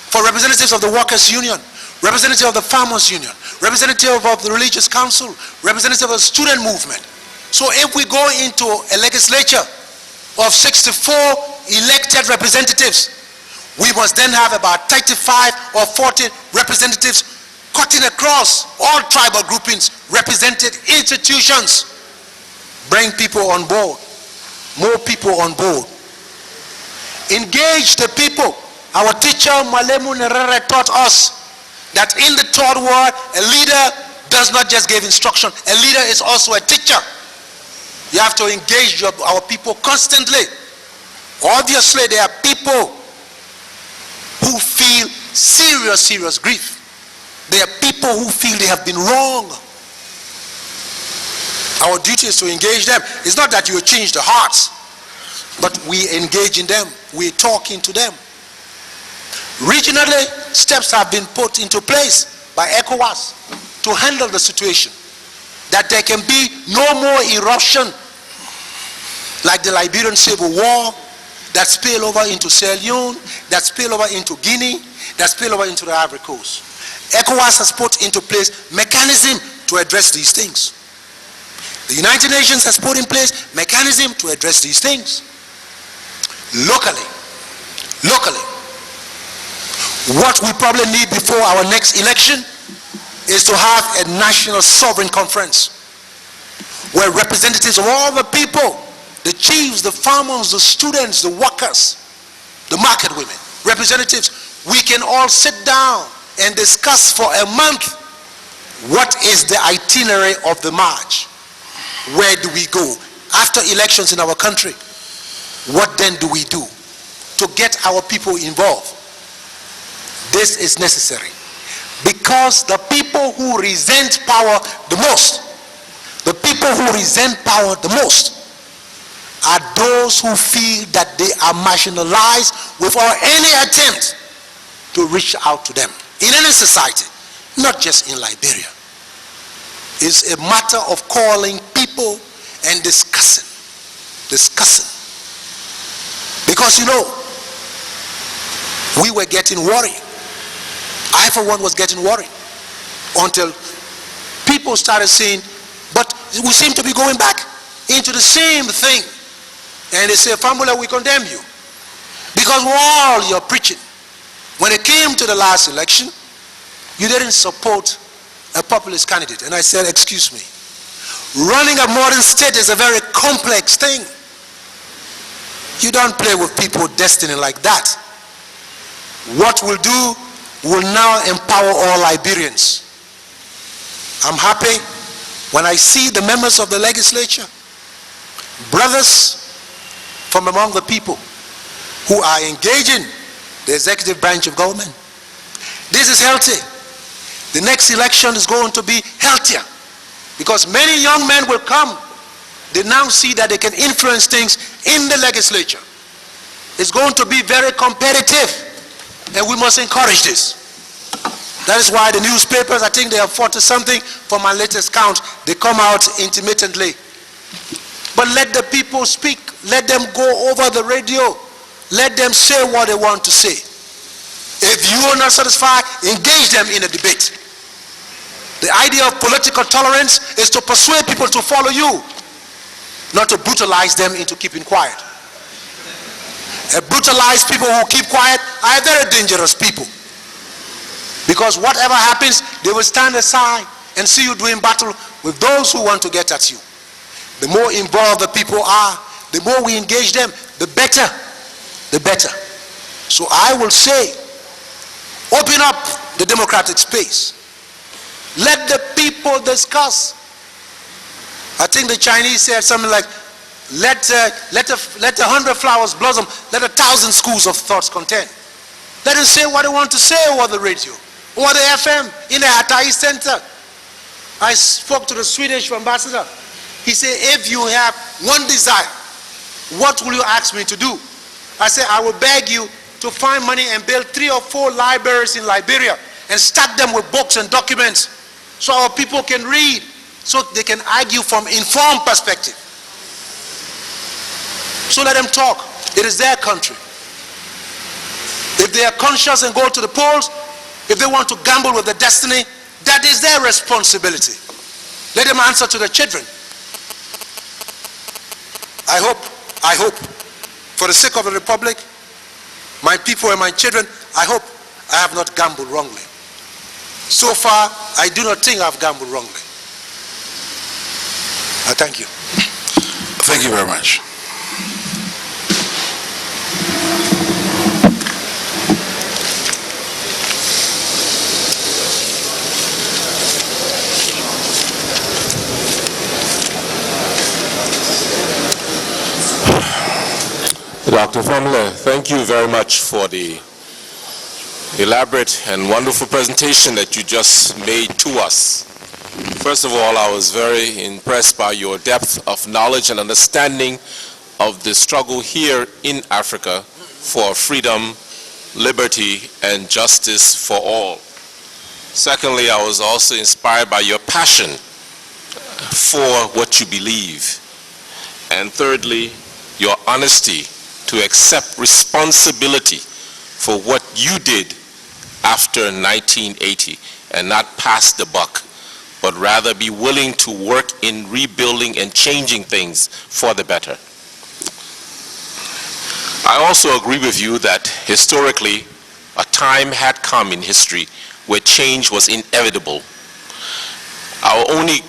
for representatives of the workers' union, representative of the farmers' union, representative of the religious council, representative of the student movement. So if we go into a legislature of 64 elected representatives, we must then have about 35 or 40 representatives cutting across all tribal groupings, represented institutions. Bring people on board, more people on board. Engage the people. Our teacher Malemu Nerere taught us that in the third world, a leader does not just give instruction. A leader is also a teacher. You have to engage our people constantly. Obviously, there are people who feel serious grief. There are people who feel they have been wrong. Our duty is to engage them. It's not that you change the hearts, but we engage in them. We talk into them. Regionally, steps have been put into place by ECOWAS to handle the situation, that there can be no more eruption like the Liberian Civil War that spill over into Sierra Leone, that spill over into Guinea, that spill over into the Ivory Coast. ECOWAS has put into place mechanism to address these things. The United Nations has put in place mechanism to address these things. Locally, what we probably need before our next election is to have a national sovereign conference where representatives of all the people, the chiefs, the farmers, the students, the workers, the market women, representatives, we can all sit down and discuss for a month what is the itinerary of the march. Where do we go? After elections in our country, what then do we do to get our people involved? This is necessary because the people who resent power the most, the people who resent power the most are those who feel that they are marginalized without any attempt to reach out to them. In any society, not just in Liberia. It's a matter of calling people and discussing. Because we were getting worried. I for one was getting worried until people started saying, but we seem to be going back into the same thing. And they say, Fahnbulleh, we condemn you. Because while you're preaching, when it came to the last election, you didn't support a populist candidate. And I said, excuse me, running a modern state is a very complex thing. You don't play with people's destiny like that. What we'll do will now empower all Liberians. I'm happy when I see the members of the legislature, brothers from among the people who are engaging the executive branch of government. This is healthy. The next election is going to be healthier because many young men will come. They now see that they can influence things in the legislature. It's going to be very competitive and we must encourage this. That is why the newspapers, I think they have 40 something for my latest count, they come out intermittently. But let the people speak. Let them go over the radio. Let them say what they want to say. If you are not satisfied, engage them in a debate. The idea of political tolerance is to persuade people to follow you, not to brutalize them into keeping quiet. Brutalized people who keep quiet are very dangerous people. Because whatever happens, they will stand aside and see you doing battle with those who want to get at you. The more involved the people are, the more we engage them, the better. The better. So I will say, open up the democratic space. Let the people discuss. I think the Chinese said something like, let 100 flowers blossom, let 1,000 schools of thoughts contend. Let them say what they want to say over the radio, over the FM, in the Hatay Center. I spoke to the Swedish ambassador. He said, if you have one desire, what will you ask me to do? I said, I will beg you to find money and build 3 or 4 libraries in Liberia and stack them with books and documents so our people can read, so they can argue from informed perspective. So let them talk. It is their country. If they are conscious and go to the polls, if they want to gamble with their destiny, that is their responsibility. Let them answer to their children. I hope, for the sake of the Republic, my people and my children, I hope I have not gambled wrongly. So far, I do not think I've gambled wrongly. I thank you. Thank you very much. Dr. Fahnbulleh, thank you very much for the elaborate and wonderful presentation that you just made to us. First of all, I was very impressed by your depth of knowledge and understanding of the struggle here in Africa for freedom, liberty, and justice for all. Secondly, I was also inspired by your passion for what you believe. And thirdly, your honesty to accept responsibility for what you did after 1980 and not pass the buck, but rather be willing to work in rebuilding and changing things for the better. I also agree with you that historically a time had come in history where change was inevitable Our only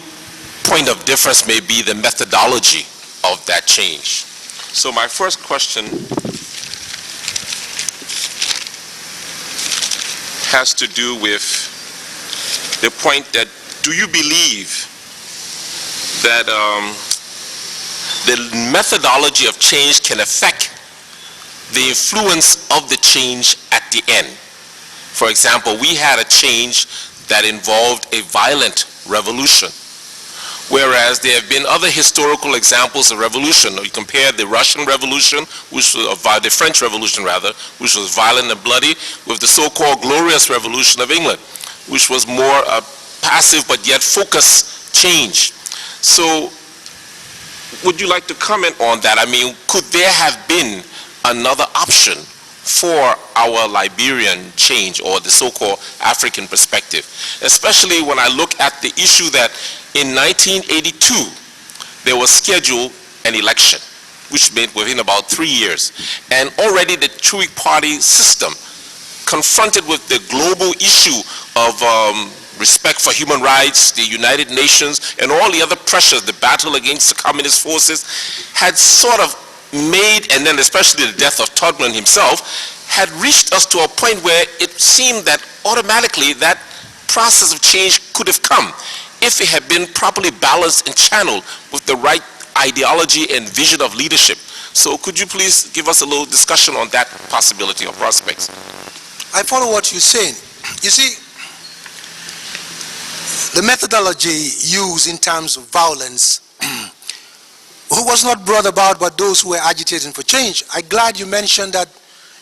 point of difference may be the methodology of that change. So my first question has to do with the point that, do you believe that the methodology of change can affect the influence of the change at the end? For example, we had a change that involved a violent revolution, whereas there have been other historical examples of revolution. You compare the Russian Revolution, which was the French Revolution rather, which was violent and bloody, with the so-called Glorious Revolution of England, which was more a passive but yet focused change. So, would you like to comment on that? I mean, could there have been another option for our Liberian change, or the so-called African perspective? Especially when I look at the issue that in 1982, there was scheduled an election, which made within about 3 years. And already the Chui Party system, confronted with the global issue of respect for human rights, the United Nations, and all the other pressures, the battle against the communist forces, had sort of made, and then especially the death of Todman himself, had reached us to a point where it seemed that automatically that process of change could have come if it had been properly balanced and channeled with the right ideology and vision of leadership. So could you please give us a little discussion on that possibility or prospects? I follow what you're saying. You see, the methodology used in terms of violence who was not brought about by those who were agitating for change. I'm glad you mentioned that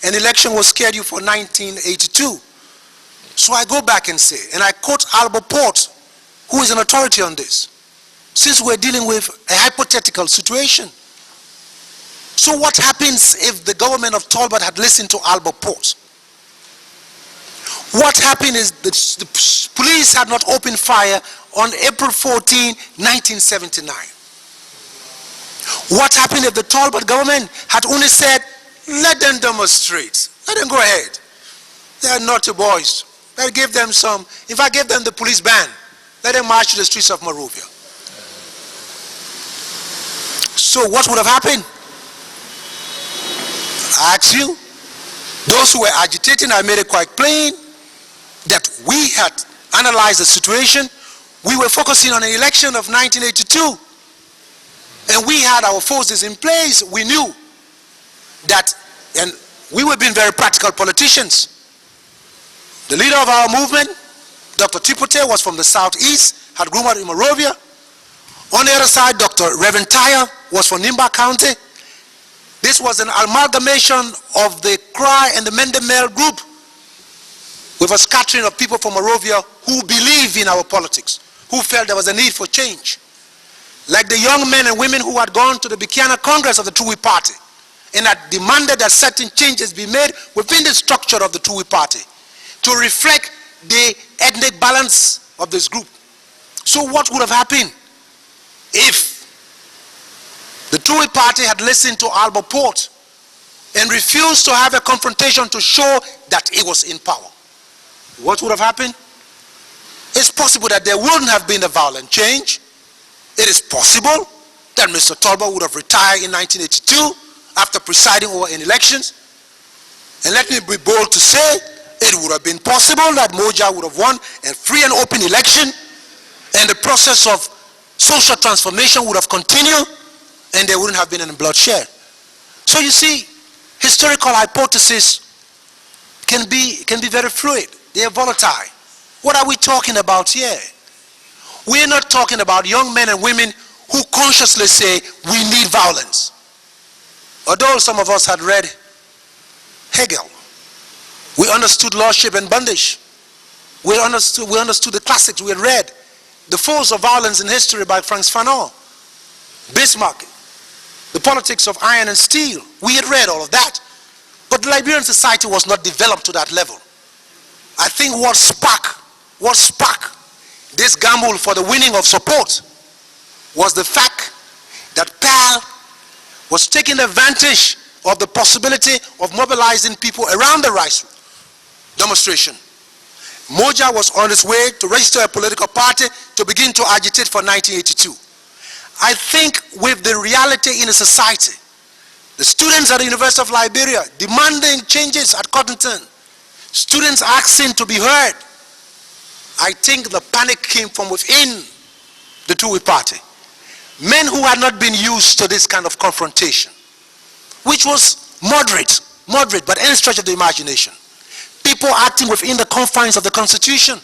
an election was scheduled for 1982. So I go back and say, and I quote Albert Port, who is an authority on this, since we're dealing with a hypothetical situation. So what happens if the government of Talbot had listened to Albert Port? What happened is the police had not opened fire on April 14, 1979. What happened if the Talbot government had only said, let them demonstrate, let them go ahead. They are naughty boys. Let's give them some, if I give them the police ban, let them march to the streets of Monrovia. So what would have happened? I ask you, those who were agitating, I made it quite plain that we had analyzed the situation. We were focusing on an election of 1982. And we had our forces in place. We knew that, and we were being very practical politicians. The leader of our movement, Dr. Tipote, was from the southeast, had grown up in Monrovia. On the other side, Dr. Reverend Tyre was from Nimba County. This was an amalgamation of the Cry and the Mendemel group, with a scattering of people from Monrovia who believe in our politics, who felt there was a need for change. Like the young men and women who had gone to the Bikiana Congress of the Tui Party and had demanded that certain changes be made within the structure of the Tui Party to reflect the ethnic balance of this group. So what would have happened if the Tui Party had listened to Albert Port and refused to have a confrontation to show that it was in power? What would have happened? It's possible that there wouldn't have been a violent change. It is possible that Mr. Talbot would have retired in 1982 after presiding over in elections. And let me be bold to say, it would have been possible that Moja would have won a free and open election, and the process of social transformation would have continued, and there wouldn't have been any bloodshed. So you see, historical hypotheses can be very fluid. They are volatile. What are we talking about here? We're not talking about young men and women who consciously say we need violence. Although some of us had read Hegel, we understood lordship and bondage. We understood the classics. We had read The Force of Violence in History by Frantz Fanon, Bismarck, The Politics of Iron and Steel. We had read all of that. But the Liberian society was not developed to that level. I think what sparked this gamble for the winning of support was the fact that PAL was taking advantage of the possibility of mobilizing people around the rice demonstration Moja was on his way to register a political party to begin to agitate for 1982. I think with the reality in a society, the students at the University of Liberia demanding changes at Cottonton, students asking to be heard, I think the panic came from within the Tuwi party. Men who had not been used to this kind of confrontation, which was moderate, but any stretch of the imagination. People acting within the confines of the Constitution.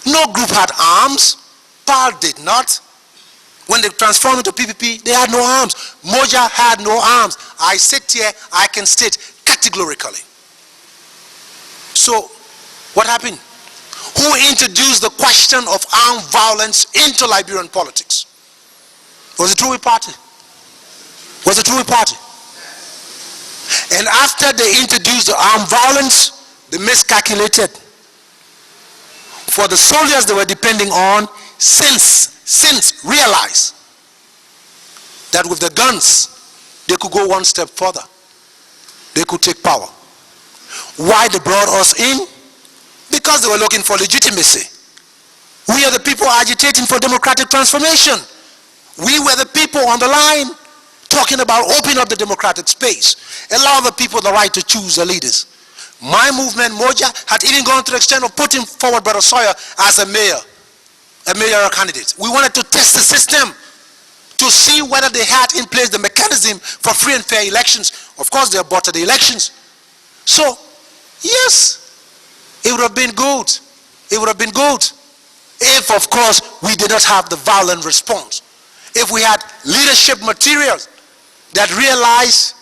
No group had arms. PAL did not. When they transformed into PPP, they had no arms. Moja had no arms. I sit here, I can state categorically. So, what happened? Who introduced the question of armed violence into Liberian politics? Was the Tuwi party. Was the Tuwi party. And after they introduced the armed violence, they miscalculated. For the soldiers they were depending on, since realized that with the guns, they could go one step further. They could take power. Why they brought us in? Because they were looking for legitimacy. We are the people agitating for democratic transformation. We were the people on the line talking about opening up the democratic space, allow the people the right to choose their leaders. My movement, Moja, had even gone to the extent of putting forward Brother Sawyer as a mayoral candidate. We wanted to test the system to see whether they had in place the mechanism for free and fair elections. Of course, they aborted the elections. So, yes, it would have been good. It would have been good if, of course, we did not have the violent response. If we had leadership materials that realize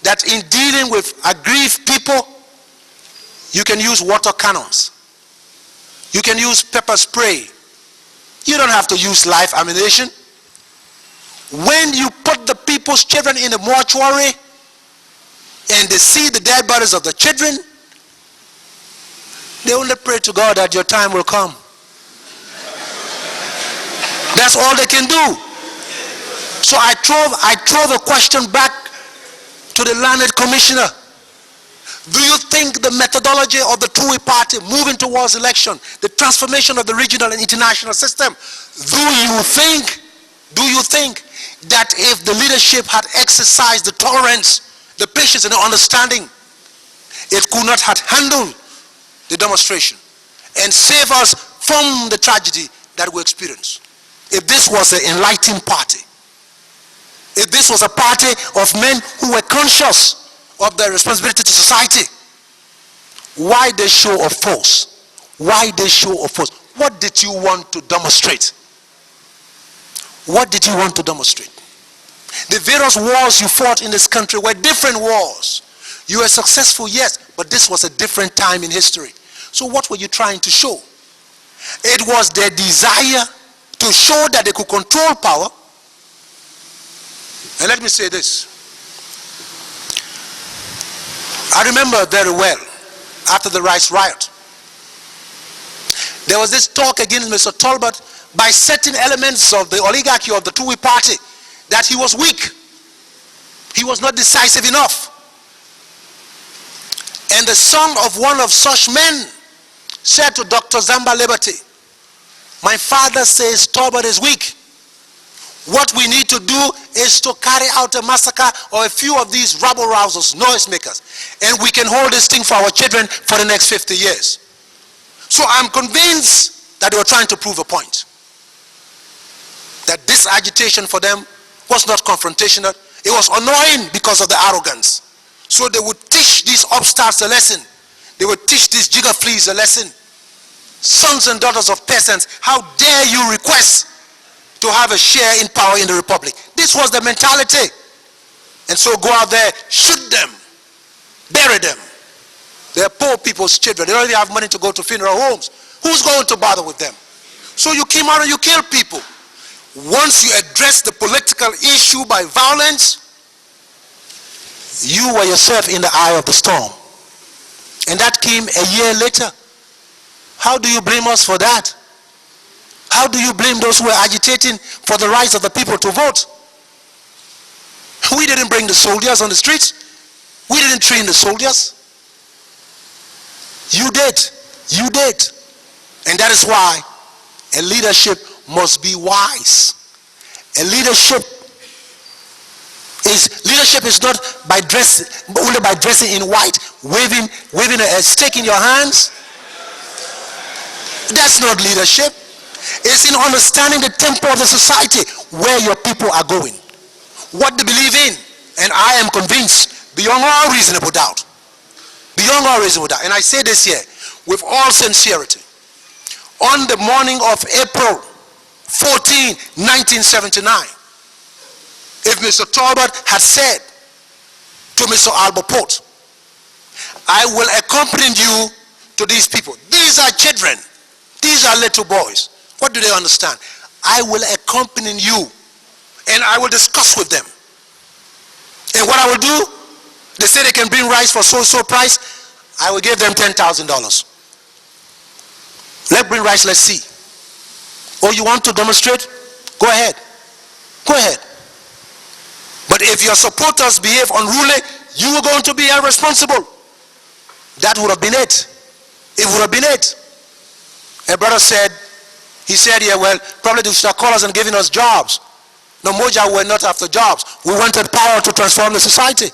that in dealing with aggrieved people, you can use water cannons. You can use pepper spray. You don't have to use live ammunition. When you put the people's children in a mortuary and they see the dead bodies of the children, they only pray to God that your time will come. That's all they can do. So I throw the question back to the learned commissioner. Do you think the methodology of the Tuwi party moving towards election, the transformation of the regional and international system, do you think that if the leadership had exercised the tolerance, the patience and the understanding, it could not have handled the demonstration and save us from the tragedy that we experienced? If this was an enlightened party, if this was a party of men who were conscious of their responsibility to society, why the show of force? Why the show of force? What did you want to demonstrate? What did you want to demonstrate? The various wars you fought in this country were different wars. You were successful, yes, but this was a different time in history. So what were you trying to show? It was their desire to show that they could control power. And let me say this. I remember very well, after the rice riot, there was this talk against Mr. Talbot by certain elements of the oligarchy of the Tuwi party that he was weak. He was not decisive enough. And the son of one of such men said to Dr. Zamba Liberty, my father says Talbot is weak. What we need to do is to carry out a massacre or a few of these rabble-rousers, noisemakers, and we can hold this thing for our children for the next 50 years. So I'm convinced that they were trying to prove a point. That this agitation for them was not confrontational. It was annoying because of the arrogance. So they would teach these upstarts a lesson. They would teach these jigger-fleas a lesson. Sons and daughters of peasants, how dare you request to have a share in power in the republic? This was the mentality. And so go out there, shoot them, bury them. They're poor people's children. They don't even have money to go to funeral homes. Who's going to bother with them? So you came out and you killed people. Once you address the political issue by violence, you were yourself in the eye of the storm. And that came a year later. How do you blame us for that? How do you blame those who are agitating for the rights of the people to vote? We didn't bring the soldiers on the streets. We didn't train the soldiers. You did. You did. And that is why a leadership must be wise. A leadership is not by only by dressing in white, waving a stick in your hands. That's not leadership. It's in understanding the tempo of the society, where your people are going, what they believe in. And I am convinced, beyond all reasonable doubt, and I say this here with all sincerity, on the morning of April 14, 1979, if Mr. Talbot had said to Mr. Albert, I will accompany you to these people. These are children. These are little boys. What do they understand? I will accompany you and I will discuss with them. And what I will do, they say they can bring rice for so price, I will give them $10,000. Let's bring rice, let's see. Oh, you want to demonstrate? Go ahead. Go ahead. But if your supporters behave unruly, you are going to be irresponsible. That would have been it. It would have been it. A brother said, yeah, well, probably they should have called us and given us jobs. No, Moja were not after jobs. We wanted power to transform the society.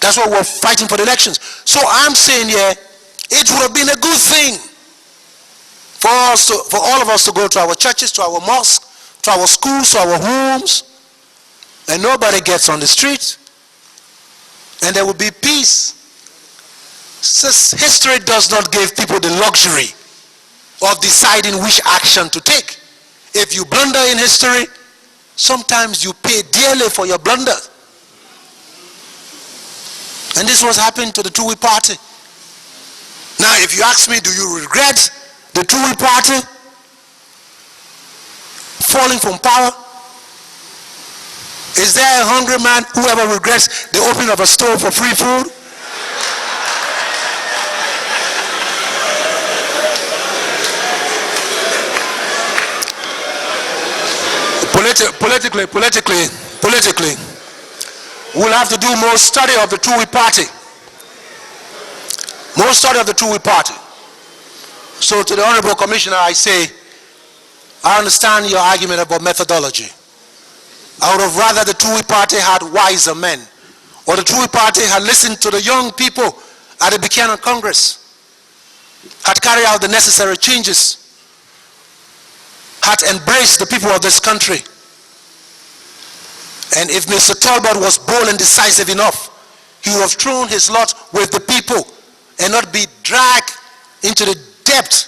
That's why we're fighting for the elections. So I'm saying here, it would have been a good thing for all of us to go to our churches, to our mosques, to our schools, to our homes, and nobody gets on the street, and there will be peace. History does not give people the luxury of deciding which action to take. If you blunder in history, sometimes you pay dearly for your blunder. And this was happening to the Tuwi party. Now, if you ask me, do you regret the Tuwi party falling from power? Is there a hungry man who ever regrets the opening of a store for free food? Politically, we'll have to do more study of the Tuwi party. More study of the Tuwi party. So to the Honorable Commissioner, I say, I understand your argument about methodology. I would have rather the Tuwi party had wiser men, or the Tuwi party had listened to the young people at the Buchanan Congress, had carried out the necessary changes, had embraced the people of this country. And if Mr. Talbot was bold and decisive enough, he would have thrown his lot with the people and not be dragged into the depth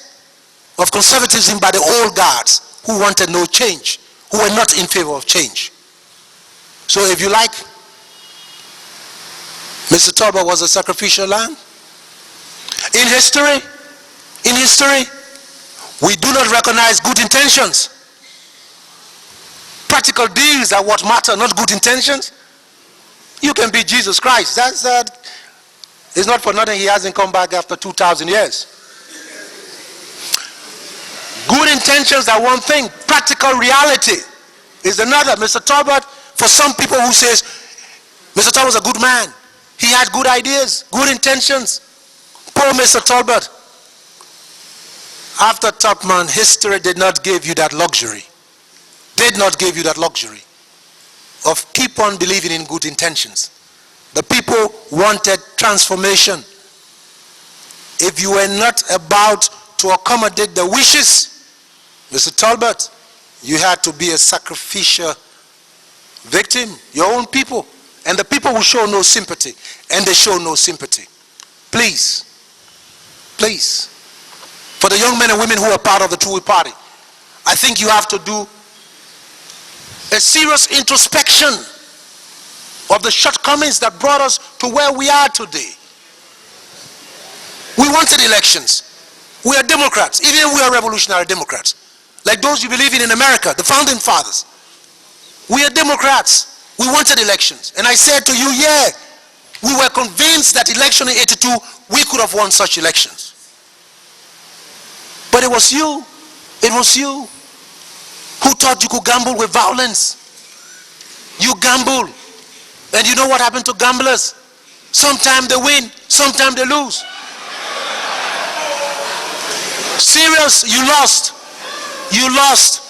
of conservatism by the old guards who wanted no change, who were not in favor of change. So if you like, Mr. Talbot was a sacrificial lamb. In history, we do not recognize good intentions. Practical deals are what matter, not good intentions. You can be Jesus Christ. It's not for nothing he hasn't come back after 2,000 years. Good intentions are one thing. Practical reality is another. Mr. Talbot, for some people who says, Mr. Talbot was a good man. He had good ideas, good intentions. Poor Mr. Talbot. After Topman, history did not give you that luxury. Did not give you that luxury of keep on believing in good intentions. The people wanted transformation. If you were not about to accommodate the wishes, Mr. Talbot, you had to be a sacrificial victim, your own people. And the people will show no sympathy, and they show no sympathy. Please, for the young men and women who are part of the Tuwi party, I think you have to do a serious introspection of the shortcomings that brought us to where we are today. We wanted elections. We are Democrats. Even we are revolutionary Democrats. Like those you believe in America, the founding fathers. We are Democrats. We wanted elections. And I said to you, yeah, we were convinced that election in 82, we could have won such elections. But it was you who thought you could gamble with violence. You gamble. And you know what happened to gamblers? Sometimes they win, sometimes they lose. Serious, you lost. You lost.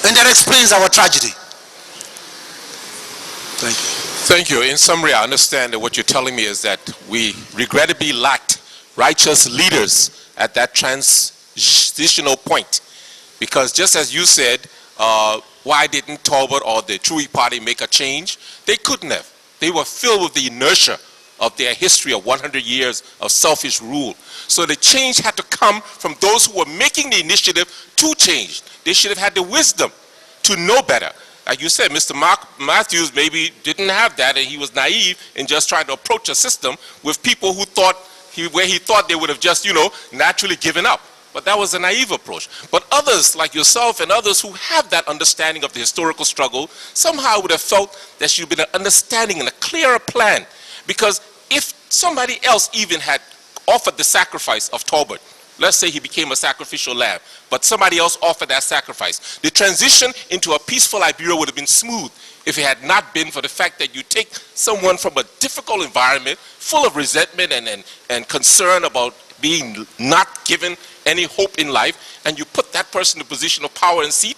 And that explains our tragedy. Thank you. Thank you. In summary, I understand that what you're telling me is that we regrettably lacked righteous leaders at that transitional point. Because just as you said, why didn't Talbot or the Chui party make a change? They couldn't have. They were filled with the inertia of their history of 100 years of selfish rule. So the change had to come from those who were making the initiative to change. They should have had the wisdom to know better. Like you said, Mr. Matthews maybe didn't have that, and he was naive in just trying to approach a system with people who thought, where he thought they would have just, naturally given up. But that was a naive approach. But others, like yourself and others who have that understanding of the historical struggle, somehow would have felt there should have been an understanding and a clearer plan. Because if somebody else even had offered the sacrifice of Talbot, let's say he became a sacrificial lamb, but somebody else offered that sacrifice, the transition into a peaceful Liberia would have been smooth if it had not been for the fact that you take someone from a difficult environment, full of resentment and concern about being not given any hope in life, and you put that person in a position of power and seat.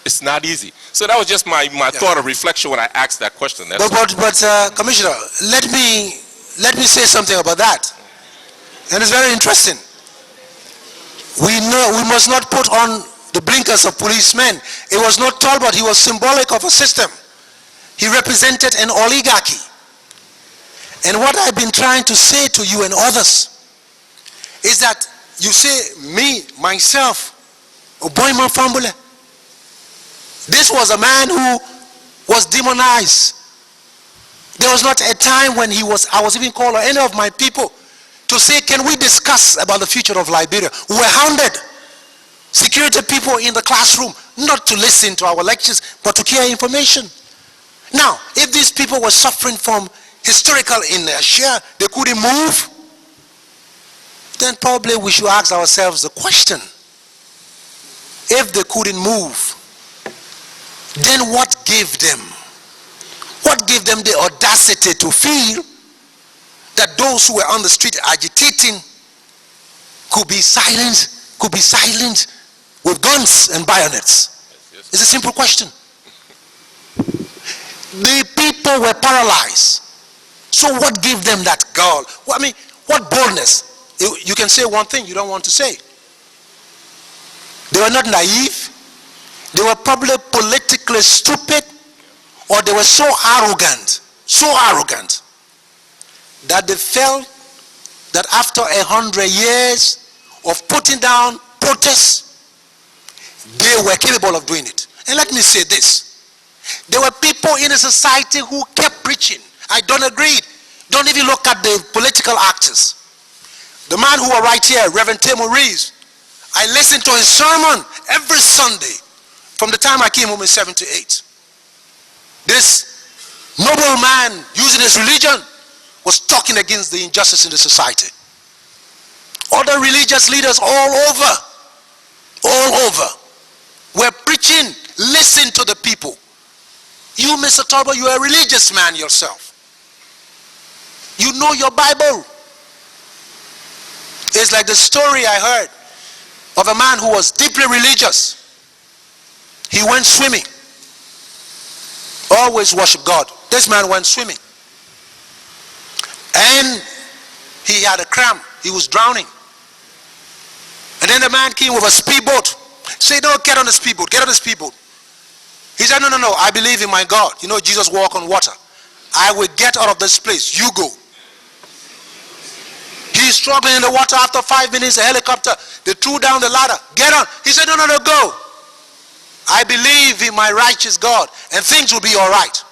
It's not easy. So that was just my thought of reflection when I asked that question. But Commissioner, let me say something about that. And it's very interesting. We must not put on the blinkers of policemen. It was not Talbot, he was symbolic of a system. He represented an oligarchy. And what I've been trying to say to you and others is that you say, me, myself, Boima Fahnbulleh. This was a man who was demonized. There was not a time when I was even called, or any of my people, to say, can we discuss about the future of Liberia? We were hounded. Security people in the classroom, not to listen to our lectures, but to hear information. Now, if these people were suffering from historical inertia, they couldn't move, then probably we should ask ourselves the question. If they couldn't move, then what gave them? What gave them the audacity to feel that those who were on the street agitating could be silent with guns and bayonets? It's a simple question. The people were paralyzed. So what gave them that gall? What boldness? You can say one thing you don't want to say. They were not naive. They were probably politically stupid, or they were so arrogant that they felt that after 100 years of putting down protests, they were capable of doing it. And let me say this. There were people in a society who kept preaching. I don't agree. Don't even look at the political actors. The man who was right here, Reverend Temo Reeves, I listened to his sermon every Sunday from the time I came home in 78. This noble man, using his religion, was talking against the injustice in the society. Other religious leaders all over, were preaching, listen to the people. You, Mr. Talbot, you are a religious man yourself. You know your Bible. It's like the story I heard of a man who was deeply religious. He went swimming. Always worship God. This man went swimming. And he had a cramp. He was drowning. And then the man came with a speedboat. Said, no, get on the speedboat. Get on the speedboat. He said, no, I believe in my God. You know, Jesus walked on water. I will get out of this place. You go. He's struggling in the water. After 5 minutes, a helicopter, they threw down the ladder. Get on. He said, no, go. I believe in my righteous God, and things will be all right.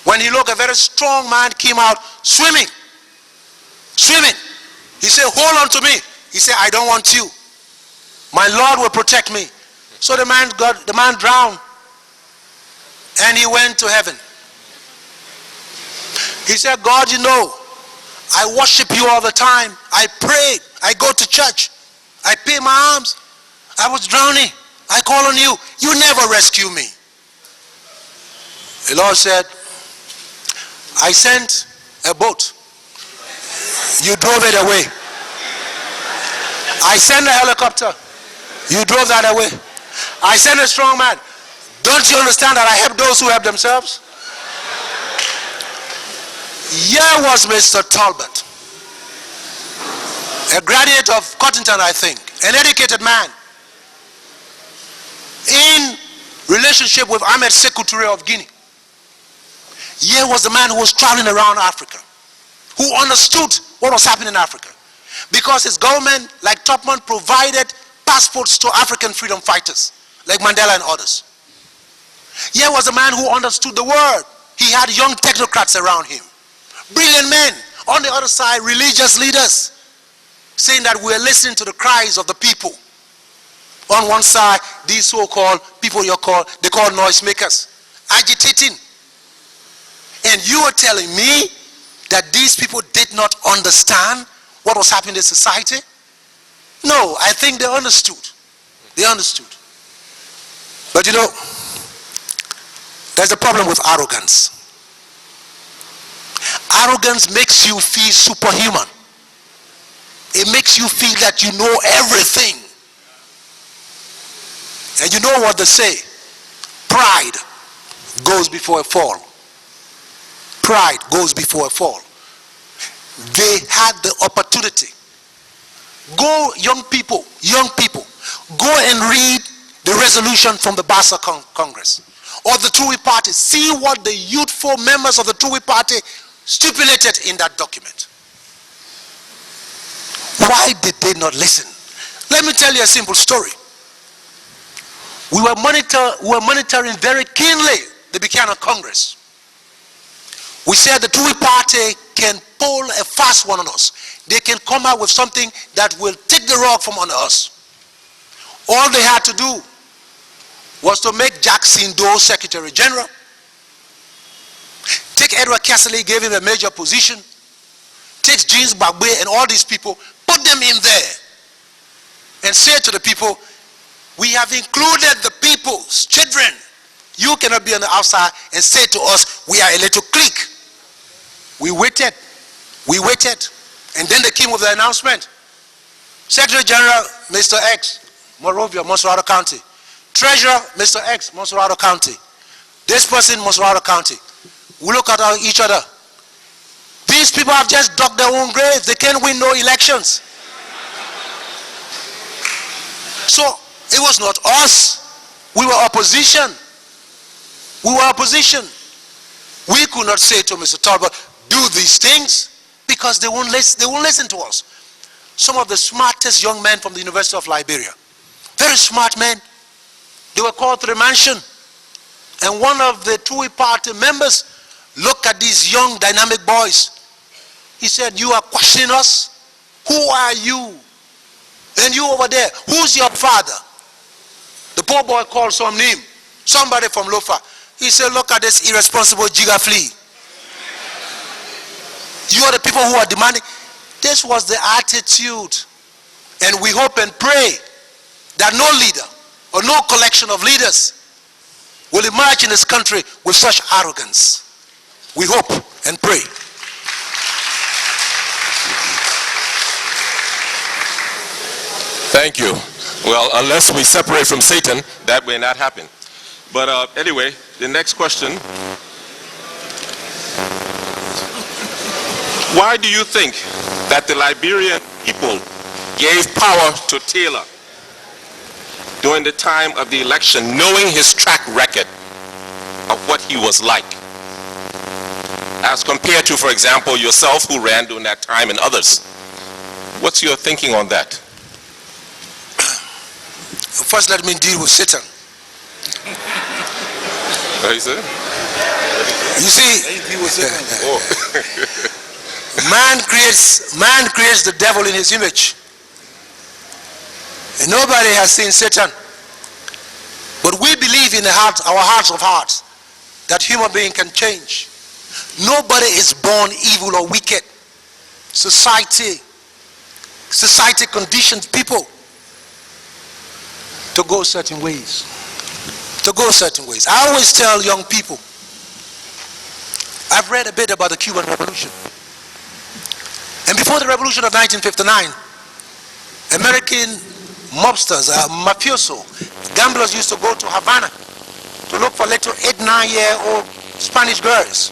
When he looked, a very strong man came out swimming. He said, hold on to me. He said, I don't want you. My Lord will protect me. So the man drowned, and he went to heaven. He said, God, you know, I worship you all the time. I pray. I go to church. I pay my alms. I was drowning. I call on you. You never rescue me. The Lord said, I sent a boat. You drove it away. I sent a helicopter. You drove that away. I sent a strong man. Don't you understand that I help those who help themselves? Here was Mr. Talbot, a graduate of Cottington, I think, an educated man, in relationship with Ahmed Sékou Touré of Guinea. Here was the man who was traveling around Africa, who understood what was happening in Africa, because his government, like Topman, provided passports to African freedom fighters, like Mandela and others. Here was a man who understood the word. He had young technocrats around him, brilliant men. On the other side, religious leaders, saying that we're listening to the cries of the people. On one side, these so-called people they call noisemakers, agitating. And you are telling me that these people did not understand what was happening in society? No, I think they understood. They understood. But you know, there's a problem with arrogance. Arrogance makes you feel superhuman. It makes you feel that you know everything. And you know what they say? Pride goes before a fall. Pride goes before a fall. They had the opportunity. Go, young people, go and read the resolution from the Bassa Congress or the Tui Party. See what the youthful members of the Tui Party stipulated in that document. Why did they not listen? Let me tell you a simple story. We were monitoring very keenly the Buchanan Congress. We said the Tui Party can pull a fast one on us. They can come out with something that will take the rug from under us. All they had to do was to make Jackson Doe Secretary General, take Edward Casserly, gave him a major position, take James Bagbe and all these people, put them in there, and say to the people, we have included the people's children. You cannot be on the outside and say to us, we are a little clique. We waited, and then they came with the announcement. Secretary General, Mr. X, Monrovia, Monserrato County. Treasurer, Mr. X, Monserrato County. This person, Monserrato County. We look at each other. These people have just dug their own grave. They can't win no elections. So, it was not us. We were opposition. We could not say to Mr. Talbot, do these things, because they won't listen to us. Some of the smartest young men from the University of Liberia, very smart men, they were called to the mansion. And one of the Tui Party members looked at these young dynamic boys. He said, you are questioning us? Who are you? And you over there, who's your father? The poor boy called some name, somebody from Lofa. He said, look at this irresponsible jigger flea. You are the people who are demanding. This was the attitude. And we hope and pray that no leader or no collection of leaders will emerge in this country with such arrogance. We hope and pray. Thank you. Well, unless we separate from Satan, that may not happen. But anyway, the next question. Why do you think that the Liberian people gave power to Taylor during the time of the election, knowing his track record of what he was like, as compared to, for example, yourself who ran during that time and others? What's your thinking on that? First, let me deal with Satan. What you say? You see, man creates the devil in his image. And nobody has seen Satan. But we believe in our hearts of hearts that human being can change. Nobody is born evil or wicked. Society conditions people to go certain ways. I always tell young people, I've read a bit about the Cuban Revolution. And before the revolution of 1959, American mobsters, mafioso, gamblers used to go to Havana to look for little 8, 9-year-old Spanish girls.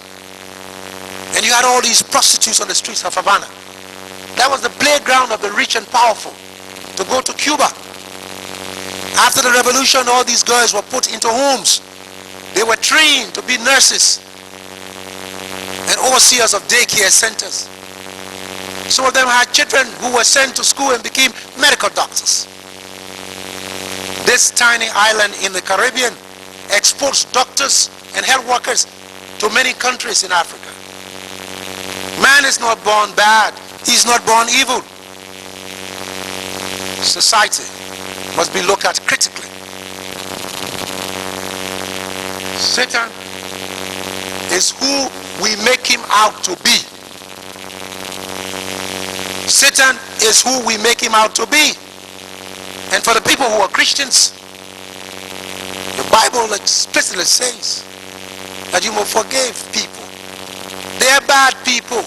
And you had all these prostitutes on the streets of Havana. That was the playground of the rich and powerful to go to Cuba. After the revolution, all these girls were put into homes. They were trained to be nurses and overseers of daycare centers. Some of them had children who were sent to school and became medical doctors. This tiny island in the Caribbean exports doctors and health workers to many countries in Africa. Man is not born bad. He's not born evil. Society must be looked at critically. Satan is who we make him out to be. Satan is who we make him out to be. And for the people who are Christians, the Bible explicitly says that you must forgive people. They are bad people.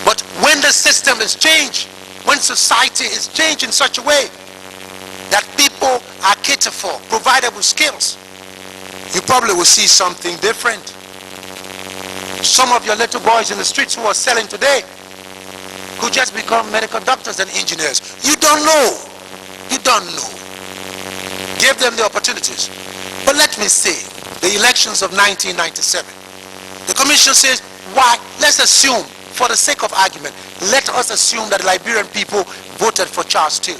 But when the system is changed, when society is changed in such a way that people are catered for, provided with skills, you probably will see something different. Some of your little boys in the streets who are selling today could just become medical doctors and engineers. You don't know. You don't know. Give them the opportunities. But let me say, the elections of 1997, the commission says, why? Let's assume, for the sake of argument, let us assume that the Liberian people voted for Charles Taylor.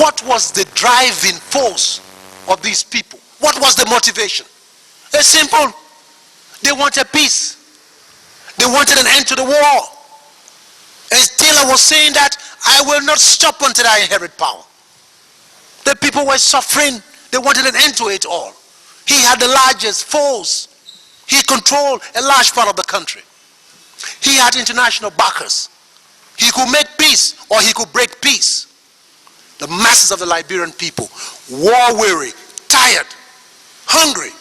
What was the driving force of these people? What was the motivation? It's simple. They wanted peace. They wanted an end to the war. As Taylor was saying that, I will not stop until I inherit power. The people were suffering. They wanted an end to it all. He had the largest force. He controlled a large part of the country. He had international backers. He could make peace or he could break peace. The masses of the Liberian people, war-weary, tired, hungry,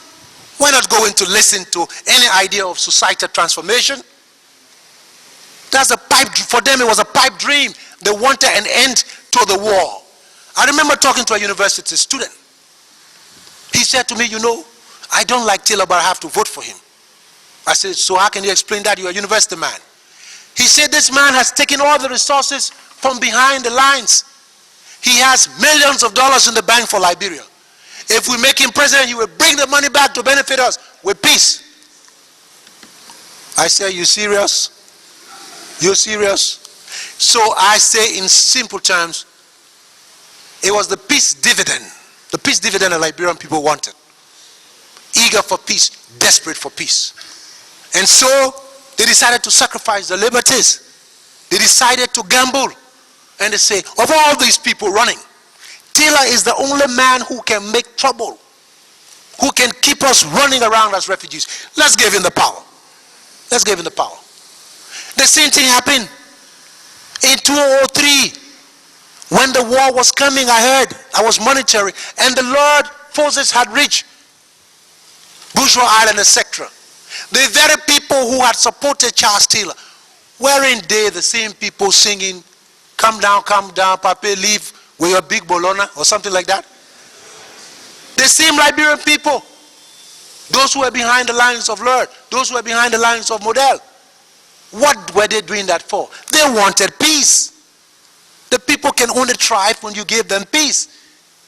were not going to listen to any idea of societal transformation. That's a pipe, for them it was a pipe dream. They wanted an end to the war. I remember talking to a university student. He said to me, you know, I don't like Taylor, but I have to vote for him. I said, so how can you explain that? You're a university man. He said, this man has taken all the resources from behind the lines. He has millions of dollars in the bank for Liberia. If we make him president, he will bring the money back to benefit us with peace. I say, you serious? You serious? So I say in simple terms, it was the peace dividend the Liberian people wanted. Eager for peace, desperate for peace. And so they decided to sacrifice their liberties. They decided to gamble. And they say, of all these people running, Taylor is the only man who can make trouble, who can keep us running around as refugees. Let's give him the power. Let's give him the power. The same thing happened in 2003. When the war was coming, I was monitoring, and the Lord forces had reached Bourgeois Island, etc. The very people who had supported Charles Taylor, weren't they the same people singing, come down, Pape, leave with your big bologna, or something like that? The same Liberian people, those who were behind the lines of Lord, those who were behind the lines of Model, what were they doing that for? They wanted peace. The people can only thrive when you give them peace.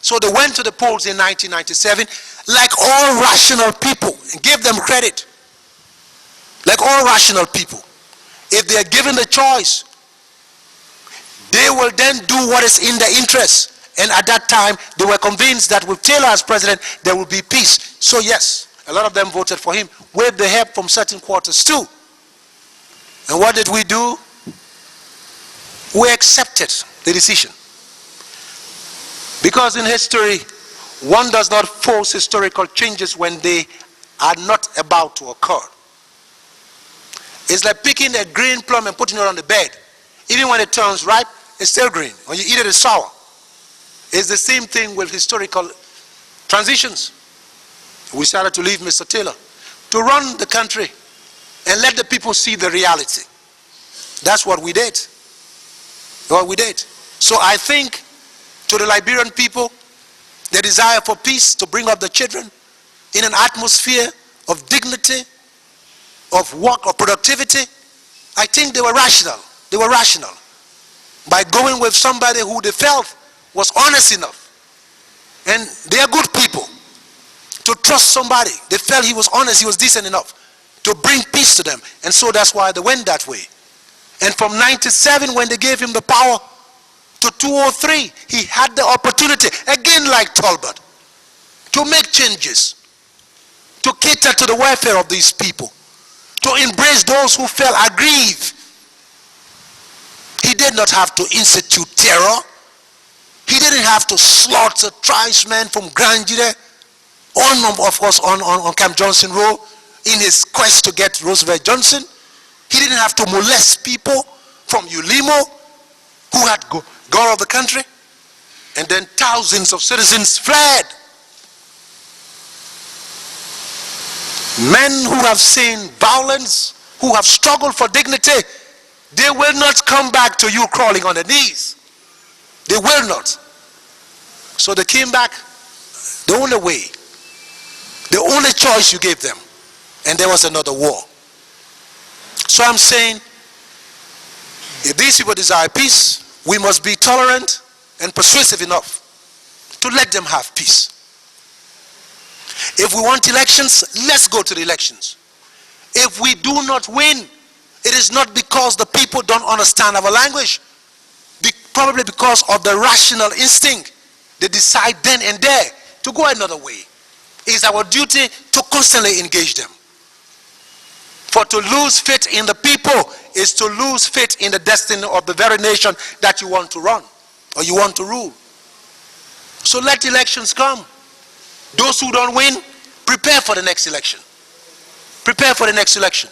So they went to the polls in 1997 like all rational people, and give them credit. Like all rational people. If they are given the choice, they will then do what is in their interest. And at that time, they were convinced that with Taylor as president, there will be peace. So yes, a lot of them voted for him, with the help from certain quarters too. And what did we do? We accepted the decision. Because in history, one does not force historical changes when they are not about to occur. It's like picking a green plum and putting it on the bed. Even when it turns ripe, it's still green. When you eat it, it's sour. It's the same thing with historical transitions. We started to leave Mr. Taylor to run the country and let the people see the reality. That's what we did. Well, we did. So I think to the Liberian people, the desire for peace, to bring up the children in an atmosphere of dignity, of work, of productivity, I think they were rational. They were rational. By going with somebody who they felt was honest enough. And they are good people. To trust somebody, they felt he was honest, he was decent enough to bring peace to them. And so that's why they went that way. And from 97, when they gave him the power, to 2003, he had the opportunity, again like Talbot, to make changes, to cater to the welfare of these people, to embrace those who felt aggrieved. He did not have to institute terror. He didn't have to slaughter tribesmen from Grandjire, of course, on Camp Johnson Road, in his quest to get Roosevelt Johnson. He didn't have to molest people from Ulimo who had gone out of the country, and then thousands of citizens fled. Men who have seen violence, who have struggled for dignity, they will not come back to you crawling on their knees. They will not. So they came back the only way, the only choice you gave them, and there was another war. So I'm saying, if these people desire peace, we must be tolerant and persuasive enough to let them have peace. If we want elections, let's go to the elections. If we do not win, it is not because the people don't understand our language, probably because of the rational instinct. They decide then and there to go another way. It is our duty to constantly engage them. For to lose faith in the people is to lose faith in the destiny of the very nation that you want to run or you want to rule. So let elections come. Those who don't win, prepare for the next election. Prepare for the next election.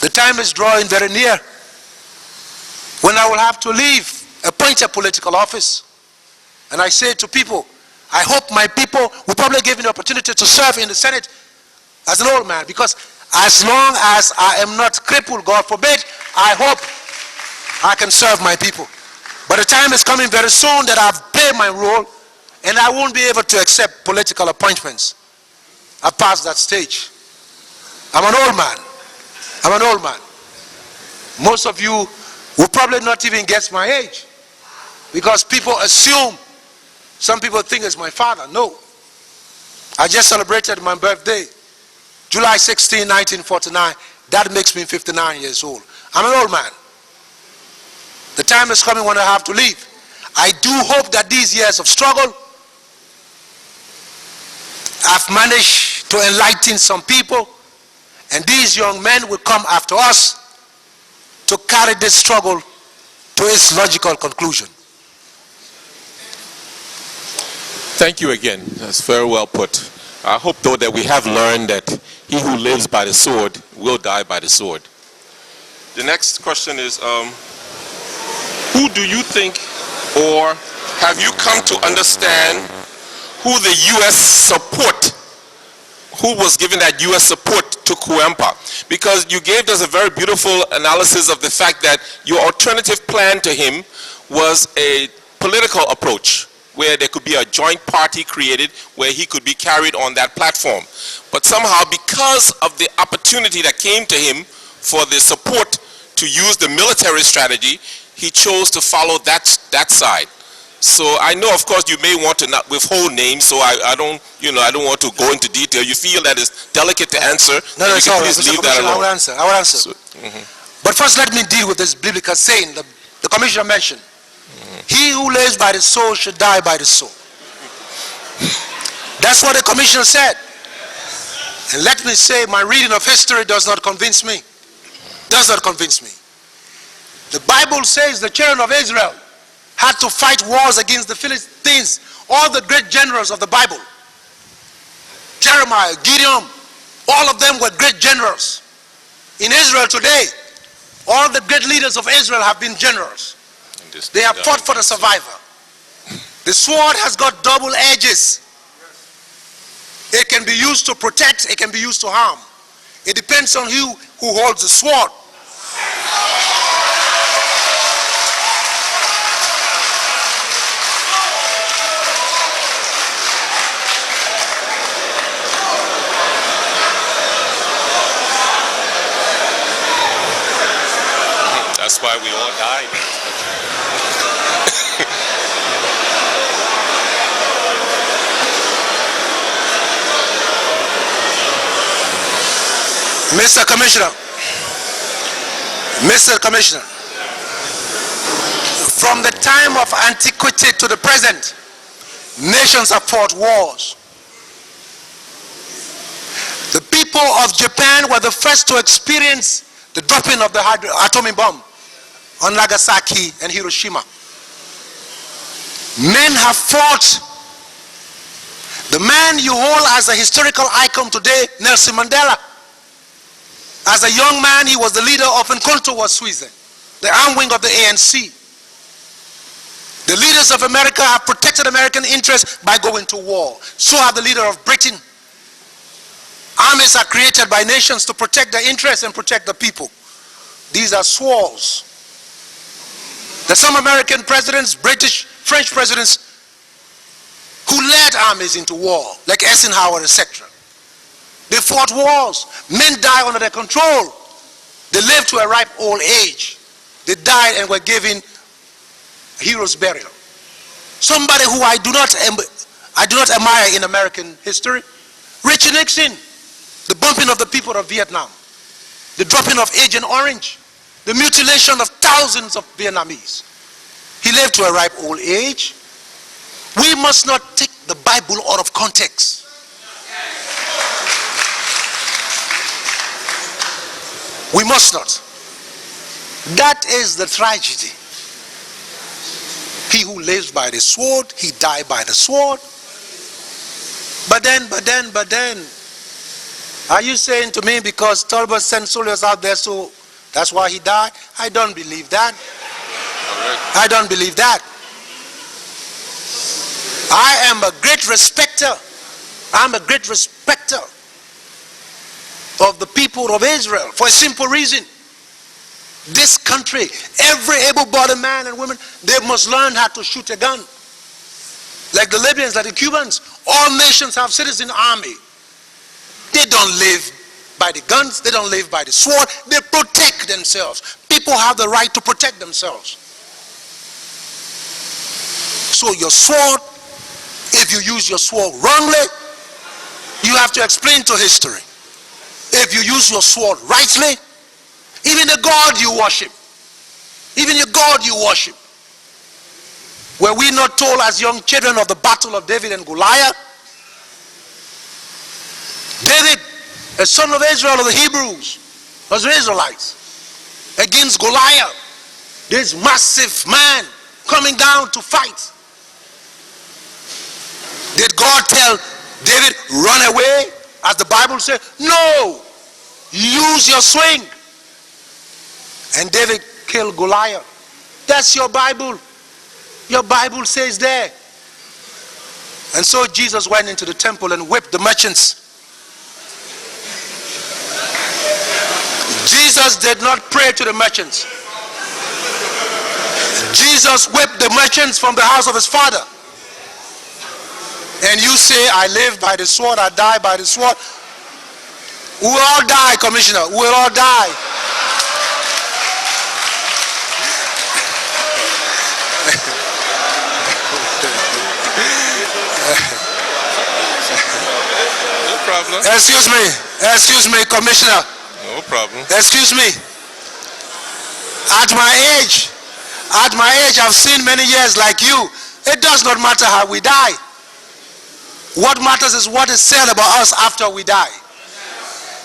The time is drawing very near when I will have to leave, appoint a political office. And I say to people, I hope my people will probably give me the opportunity to serve in the Senate as an old man, because as long as I am not crippled, God forbid, I hope I can serve my people. But the time is coming very soon that I've played my role and I won't be able to accept political appointments. I've passed that stage. I'm an old man. I'm an old man. Most of you will probably not even guess my age, because people assume, some people think it's my father. No. I just celebrated my birthday, July 16, 1949. That makes me 59 years old. I'm an old man. The time is coming when I have to leave. I do hope that these years of struggle, I've managed to enlighten some people, and these young men will come after us to carry this struggle to its logical conclusion. Thank you again. That's very well put. I hope, though, that we have learned that he who lives by the sword will die by the sword. The next question is, who do you think, or have you come to understand who the U.S. support, who was given that U.S. support to Kuempa? Because you gave us a very beautiful analysis of the fact that your alternative plan to him was a political approach, where there could be a joint party created where he could be carried on that platform. But somehow, because of the opportunity that came to him for the support to use the military strategy, he chose to follow that side. So I know, of course, you may want to not withhold names, so I don't want to go into detail. You feel that it's delicate to answer? No, you can please leave that alone. I will answer. So, But first, let me deal with this biblical saying the commissioner mentioned. He who lives by the sword should die by the sword. That's what the commissioner said. And let me say, my reading of history does not convince me. Does not convince me. The Bible says the children of Israel had to fight wars against the Philistines. All the great generals of the Bible, Jeremiah, Gideon, all of them were great generals. In Israel today, all the great leaders of Israel have been generals. They have fought for the survivor. The sword has got double edges. It can be used to protect, it can be used to harm. It depends on who holds the sword. That's why we all died. Mr. Commissioner, from the time of antiquity to the present, nations have fought wars. The people of Japan were the first to experience the dropping of the atomic bomb on Nagasaki and Hiroshima. Men have fought. The man you hold as a historical icon today, Nelson Mandela. As a young man, he was the leader of Nkonto Waswize, the arm wing of the ANC. The leaders of America have protected American interests by going to war. So have the leader of Britain. Armies are created by nations to protect their interests and protect the people. These are swords. There are some American presidents, British, French presidents, who led armies into war, like Eisenhower, etc. They fought wars. Men died under their control. They lived to a ripe old age. They died and were given hero's burial. Somebody who I do not admire in American history, Richard Nixon, the bumping of the people of Vietnam, the dropping of Agent Orange, the mutilation of thousands of Vietnamese. He lived to a ripe old age. We must not take the Bible out of context. We must not. That is the tragedy. He who lives by the sword, he died by the sword. But then, are you saying to me because Talbot sent soldiers out there, so that's why he died? I don't believe that. I don't believe that. I am a great respecter. I'm a great respecter of the people of Israel for a simple reason. This country, every able-bodied man and woman, they must learn how to shoot a gun. Like the Libyans, like the Cubans, all nations have citizen army. They don't live by the guns, they don't live by the sword, they protect themselves. People have the right to protect themselves. So your sword, if you use your sword wrongly, you have to explain to history. If you use your sword rightly, even the God you worship, even your God you worship, were we not told as young children of the battle of David and Goliath? David, a son of Israel of the Hebrews, was Israelites, against Goliath, this massive man coming down to fight. Did God tell David, run away, as the Bible says? No, use your swing. And David killed Goliath. That's your Bible. Your Bible says there. And so Jesus went into the temple and whipped the merchants. Jesus did not pray to the merchants. Jesus whipped the merchants from the house of his father. And you say, I live by the sword, I die by the sword. We will all die, Commissioner. We will all die. No problem. Excuse me, Commissioner. No problem. Excuse me. At my age, I've seen many years like you. It does not matter how we die. What matters is what is said about us after we die.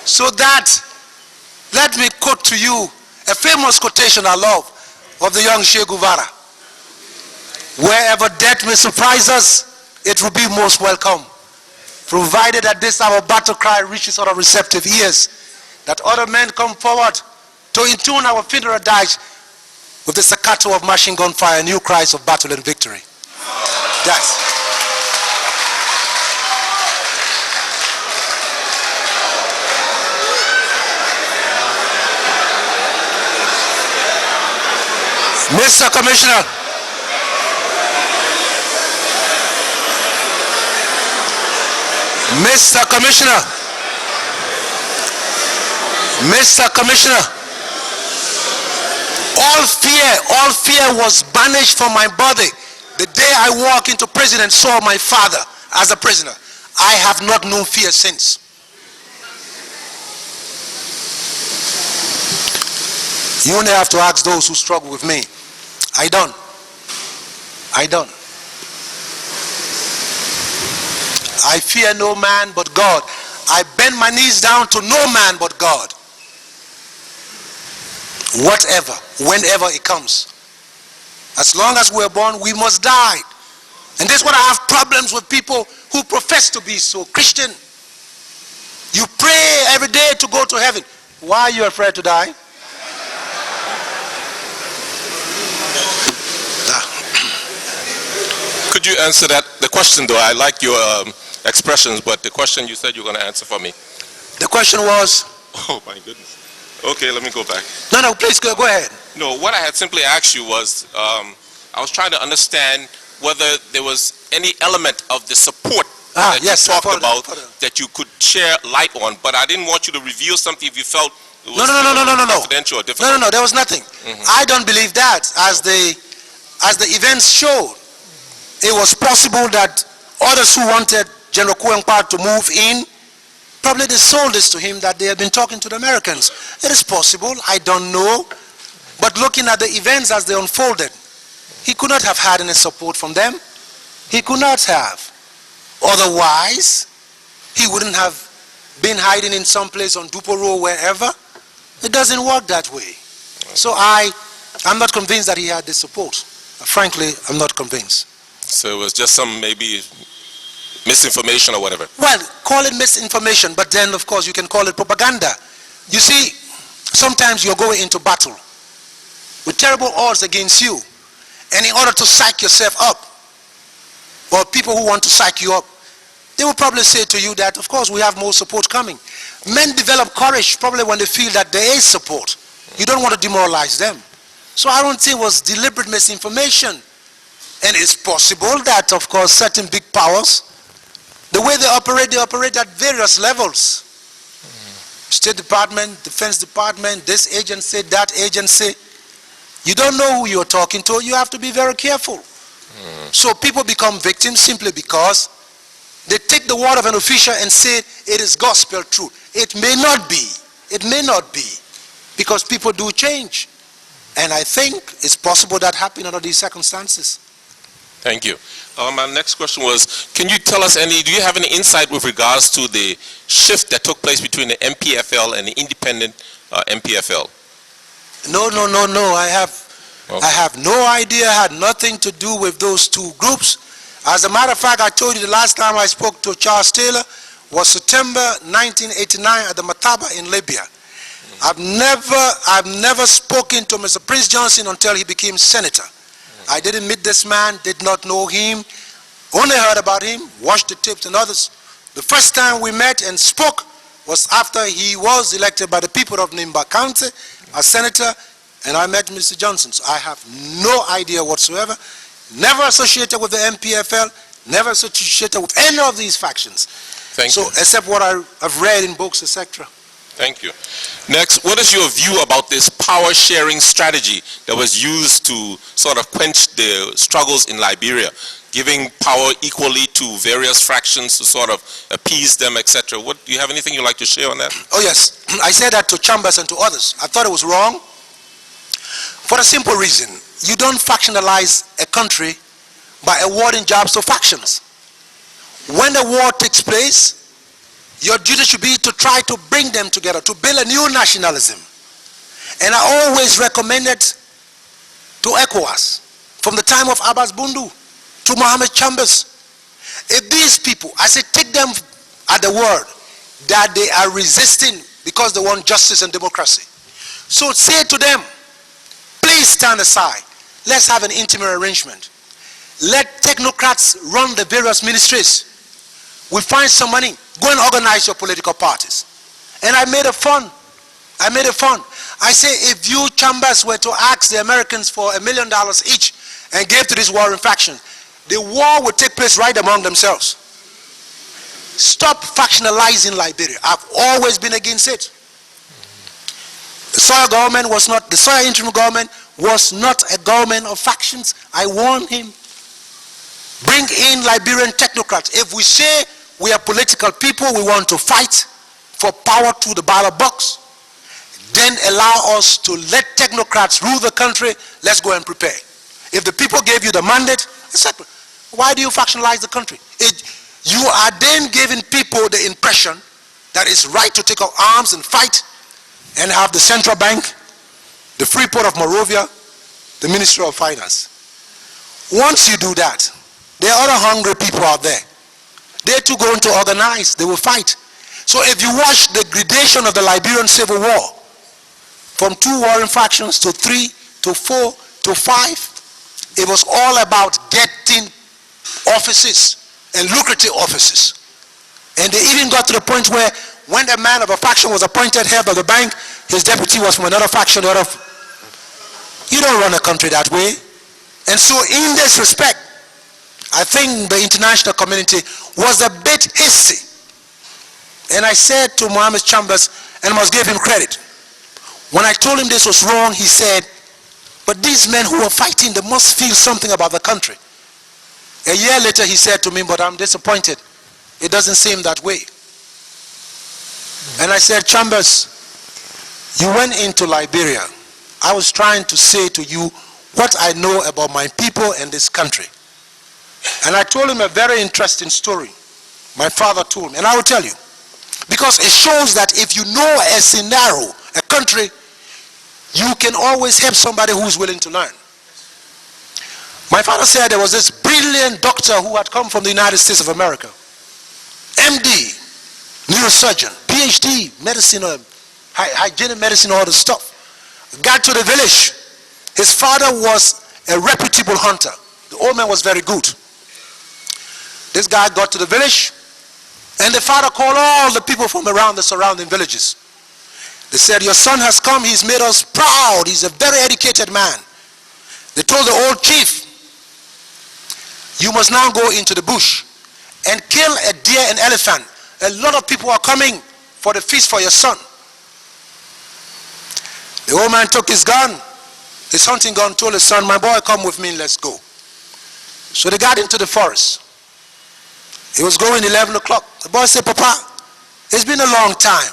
So that, let me quote to you a famous quotation I love of the young Che Guevara. Wherever death may surprise us, it will be most welcome, provided that this our battle cry reaches other receptive ears, that other men come forward to intune our funeral dirge with the staccato of machine gun fire and new cries of battle and victory. Yes. Mr. Commissioner, All fear was banished from my body. The day I walked into prison and saw my father as a prisoner, I have not known fear since. You only have to ask those who struggle with me. I don't. I fear no man but God. I bend my knees down to no man but God. Whatever, whenever it comes. As long as we're born, we must die. And this is what I have problems with people who profess to be so Christian. You pray every day to go to heaven. Why are you afraid to die? Could you answer that? The question though, I like your expressions, but the question you said you were going to answer for me. The question was? Oh my goodness. Okay, let me go back. No, please go ahead. No, what I had simply asked you was, I was trying to understand whether there was any element of the support that you talked about that you could share light on, but I didn't want you to reveal something if you felt it was confidential or difficult. No, there was nothing. I don't believe that. As the events showed, it was possible that others who wanted General Kuengpa to move in, probably they sold this to him that they had been talking to the Americans. It is possible, I don't know. But looking at the events as they unfolded, he could not have had any support from them. He could not have. Otherwise, he wouldn't have been hiding in some place on Dupo Road, wherever. It doesn't work that way. So I'm not convinced that he had the support. Frankly, I'm not convinced. So it was just some maybe misinformation or whatever. Well, call it misinformation, but then of course you can call it propaganda. You see, sometimes you're going into battle with terrible odds against you, and in order to psych yourself up, or people who want to psych you up, they will probably say to you that, of course, we have more support coming. Men develop courage probably when they feel that there is support. You don't want to demoralize them. So I don't think it was deliberate misinformation. And it's possible that, of course, certain big powers, the way they operate at various levels. State Department, Defense Department, this agency, that agency. You don't know who you're talking to. You have to be very careful. So people become victims simply because they take the word of an official and say it is gospel truth. It may not be. It may not be. Because people do change. And I think it's possible that happened under these circumstances. Thank you. My next question was, can you tell us do you have any insight with regards to the shift that took place between the MPFL and the independent MPFL? No. I have no idea. Had nothing to do with those two groups. As a matter of fact, I told you the last time I spoke to Charles Taylor was September 1989 at the Mataba in Libya. I've never spoken to Mr. Prince Johnson until he became senator. I didn't meet this man, did not know him, only heard about him, watched the tapes and others. The first time we met and spoke was after he was elected by the people of Nimba County as senator, and I met Mr. Johnson. So I have no idea whatsoever, never associated with the MPFL, never associated with any of these factions. Thank you. Except what I've read in books, etc. Thank you. Next, what is your view about this power sharing strategy that was used to sort of quench the struggles in Liberia, giving power equally to various fractions to sort of appease them, etc.? Do you have anything you'd like to share on that? Oh yes, I said that to Chambers and to others. I thought it was wrong for a simple reason. You don't factionalize a country by awarding jobs to factions. When a war takes place, your duty should be to try to bring them together, to build a new nationalism. And I always recommended to ECOWAS, from the time of Abbas Bundu to Mohammed Chambers, if these people, I say take them at the word that they are resisting because they want justice and democracy. So say to them, please stand aside. Let's have an intimate arrangement. Let technocrats run the various ministries. We find some money. Go and organize your political parties. And I made it fun. I say if you Chambers were to ask the Americans for $1 million each and gave to this warring faction, the war would take place right among themselves. Stop factionalizing Liberia. I've always been against it. The Soya government was not, the Soya interim government was not a government of factions. I warned him. Bring in Liberian technocrats. If we say we are political people, we want to fight for power through the ballot box, then allow us to let technocrats rule the country. Let's go and prepare. If the people gave you the mandate, etc., why do you factionalize the country? You are then giving people the impression that it's right to take up arms and fight and have the central bank, the free port of Monrovia, the Ministry of Finance. Once you do that, there are other hungry people out there. They're too going to organize. They will fight. So if you watch the gradation of the Liberian Civil War, from 2 warring factions to 3 to 4 to 5, it was all about getting offices and lucrative offices. And they even got to the point where when the man of a faction was appointed head of the bank, his deputy was from another faction. You don't run a country that way. And so in this respect, I think the international community was a bit hasty. And I said to Mohammed Chambers, and I must give him credit, when I told him this was wrong, he said, but these men who are fighting, they must feel something about the country. A year later he said to me, but I'm disappointed. It doesn't seem that way. And I said, Chambers, you went into Liberia. I was trying to say to you what I know about my people and this country. And I told him a very interesting story my father told me, and I will tell you. Because it shows that if you know a scenario, a country, you can always help somebody who is willing to learn. My father said there was this brilliant doctor who had come from the United States of America. MD, neurosurgeon, PhD, medicine, hygienic medicine, all the stuff. Got to the village. His father was a reputable hunter. The old man was very good. This guy got to the village, and the father called all the people from around the surrounding villages. They said, your son has come, he's made us proud, he's a very educated man. They told the old chief, you must now go into the bush and kill a deer and elephant. A lot of people are coming for the feast for your son. The old man took his gun, his hunting gun, told his son, my boy, come with me and let's go. So they got into the forest. It was going 11 o'clock. The boy said, Papa, it's been a long time.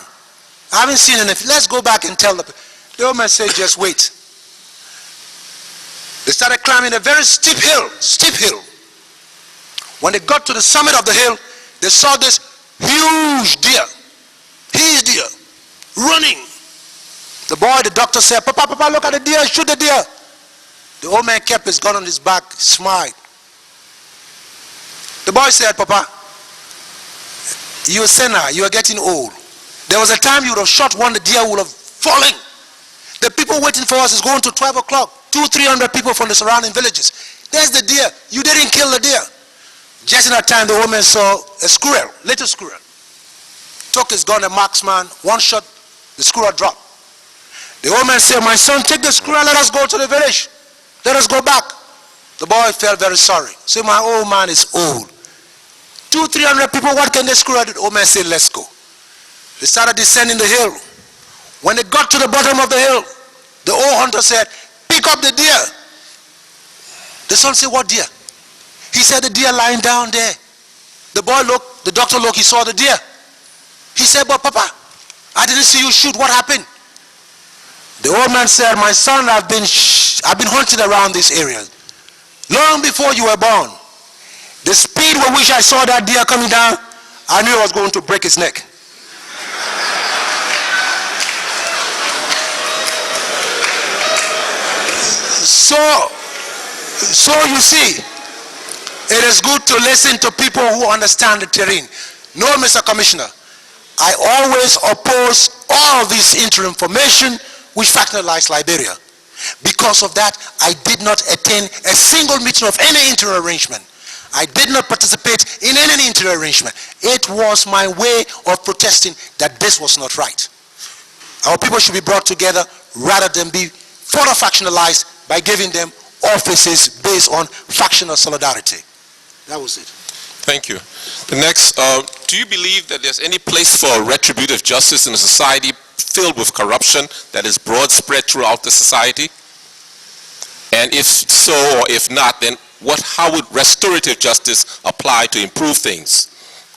I haven't seen anything. Let's go back and tell the people. The old man said, just wait. They started climbing a very steep hill. When they got to the summit of the hill, they saw this huge deer, running. The boy, the doctor said, Papa, look at the deer, shoot the deer. The old man kept his gun on his back, smiled. The boy said, Papa, you're a sinner, you are getting old. There was a time you would have shot one, the deer would have fallen. The people waiting for us is going to 12 o'clock. 200-300 people from the surrounding villages. There's the deer. You didn't kill the deer. Just in that time, the woman saw a squirrel, little squirrel. Took his gun, a marksman, one shot, the squirrel dropped. The old man said, my son, take the squirrel, let us go to the village. Let us go back. The boy felt very sorry. Said, my old man is old. 200-300 people, what can the squirrel do? The old man said, let's go. They started descending the hill. When they got to the bottom of the hill, the old hunter said, pick up the deer. The son said, what deer? He said, the deer lying down there. The boy looked, the doctor looked, he saw the deer. He said, but Papa, I didn't see you shoot. What happened? The old man said, my son, I've been hunting around this area. Long before you were born. The speed with which I saw that deer coming down, I knew I was going to break his neck. So you see, it is good to listen to people who understand the terrain. No, Mr. Commissioner, I always oppose all this interim formation which factionalized Liberia. Because of that, I did not attend a single meeting of any interim arrangement. I did not participate in any interim arrangement. It was my way of protesting that this was not right. Our people should be brought together rather than be further factionalized by giving them offices based on factional solidarity. That was it. Thank you. The next, do you believe that there's any place for retributive justice in a society filled with corruption that is broad spread throughout the society? And if so, or if not, then how would restorative justice apply to improve things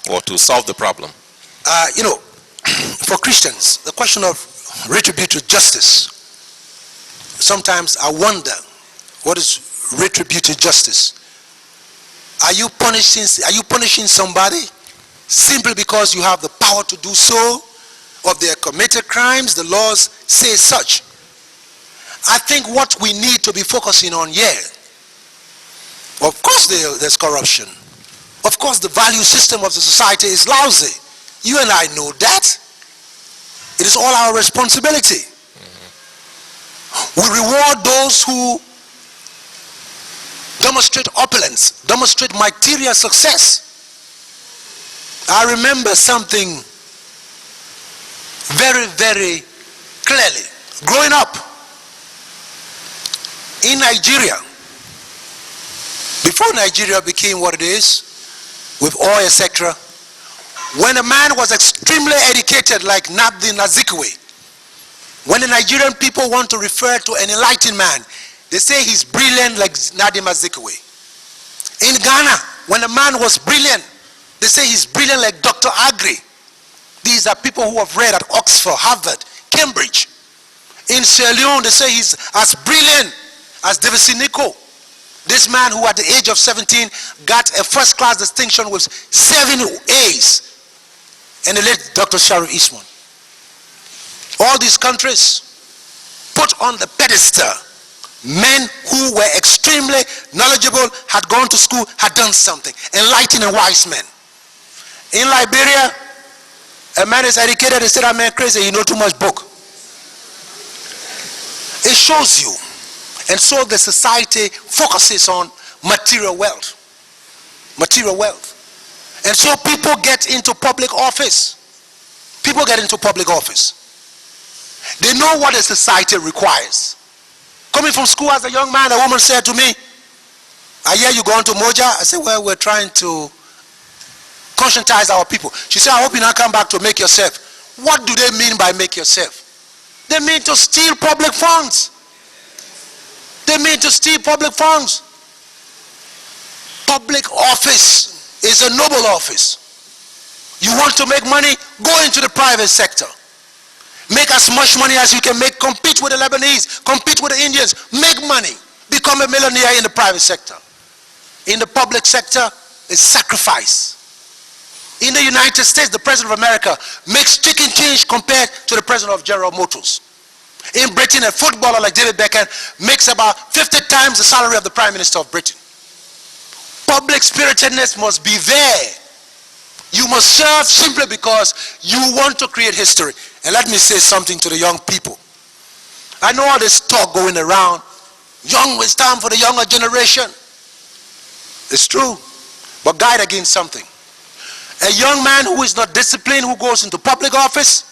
or to solve the problem? For Christians, the question of retributive justice, sometimes I wonder, what is retributive justice? Are you punishing somebody simply because you have the power to do so, or they have committed crimes, the laws say such? I think what we need to be focusing on here, of course there's corruption. Of course the value system of the society is lousy. You and I know that. It is all our responsibility. We reward those who demonstrate opulence, demonstrate material success. I remember something very, very clearly. Growing up in Nigeria, before Nigeria became what it is, with oil, etc., when a man was extremely educated like Nnamdi Azikiwe, when the Nigerian people want to refer to an enlightened man, they say he's brilliant like Nnamdi Azikiwe. In Ghana, when a man was brilliant, they say he's brilliant like Dr. Agri. These are people who have read at Oxford, Harvard, Cambridge. In Sierra Leone, they say he's as brilliant as David Nico. This man who at the age of 17 got a first class distinction with 7 A's. And the late Dr. Sharif Isman. All these countries put on the pedestal men who were extremely knowledgeable, had gone to school, had done something. Enlightened and wise men. In Liberia, a man is educated, they said, "I'm crazy, you know too much book." It shows you. And so the society focuses on material wealth. Material wealth. And so people get into public office. People get into public office. They know what the society requires. Coming from school as a young man, a woman said to me, "I hear you going to Moja." I said, "Well, we're trying to conscientize our people." She said, "I hope you not come back to make yourself." What do they mean by make yourself? They mean to steal public funds. They mean to steal public funds. Public office is a noble office. You want to make money? Go into the private sector. Make as much money as you can make. Compete with the Lebanese. Compete with the Indians. Make money. Become a millionaire in the private sector. In the public sector, it's sacrifice. In the United States, the President of America makes chicken change compared to the President of General Motors. In Britain, a footballer like David Beckham makes about 50 times the salary of the Prime Minister of Britain. Public spiritedness must be there. You must serve simply because you want to create history. And let me say something to the young people. I know all this talk going around. Young, it's time for the younger generation. It's true. But guide against something. A young man who is not disciplined, who goes into public office,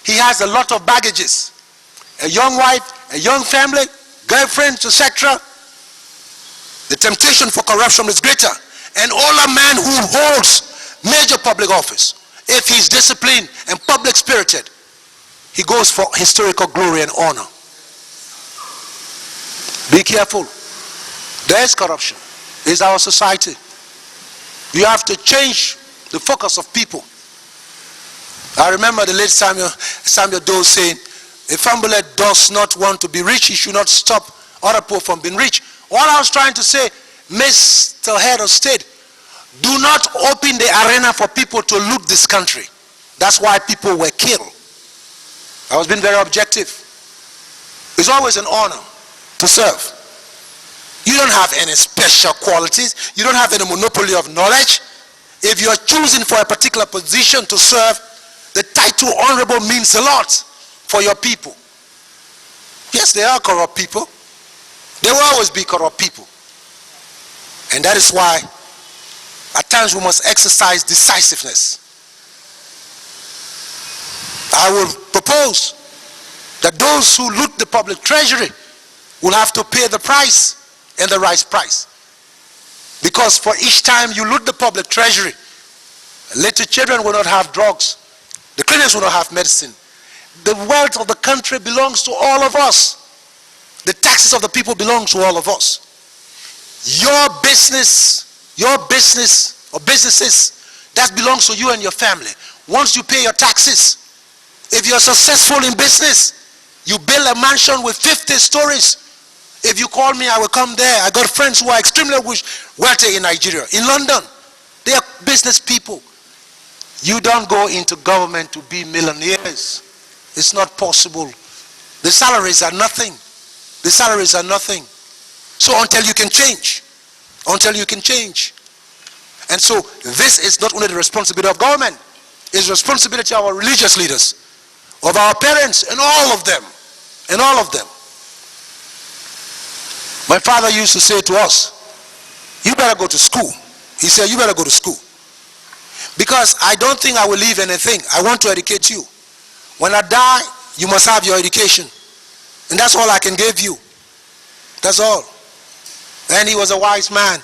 he has a lot of baggages. A young wife, a young family, girlfriends, etc. The temptation for corruption is greater. An older man who holds major public office, if he's disciplined and public spirited, he goes for historical glory and honor. Be careful. There is corruption. It's our society. You have to change the focus of people. I remember the late Samuel Doe saying, if Fahnbulleh does not want to be rich, he should not stop other people from being rich. All I was trying to say, Mr. Head of State, do not open the arena for people to loot this country. That's why people were killed. I was being very objective. It's always an honor to serve. You don't have any special qualities. You don't have any monopoly of knowledge. If you're choosing for a particular position to serve, the title honorable means a lot for your people. Yes, there are corrupt people. There will always be corrupt people. And that is why at times we must exercise decisiveness. I will propose that those who loot the public treasury will have to pay the price, and the right price. Because for each time you loot the public treasury, little children will not have drugs. The clinics will not have medicine. The wealth of the country belongs to all of us. The taxes of the people belong to all of us. Your business or businesses, that belongs to you and your family. Once you pay your taxes, if you're successful in business, you build a mansion with 50 stories. If you call me, I will come there. I got friends who are extremely wealthy in Nigeria, in London. They are business people. You don't go into government to be millionaires. It's not possible. The salaries are nothing. The salaries are nothing. So until you can change. And so this is not only the responsibility of government, it's the responsibility of our religious leaders, of our parents, and all of them. My father used to say to us, you better go to school. He said, you better go to school. Because I don't think I will leave anything. I want to educate you. When I die, you must have your education. And that's all I can give you. That's all. And he was a wise man.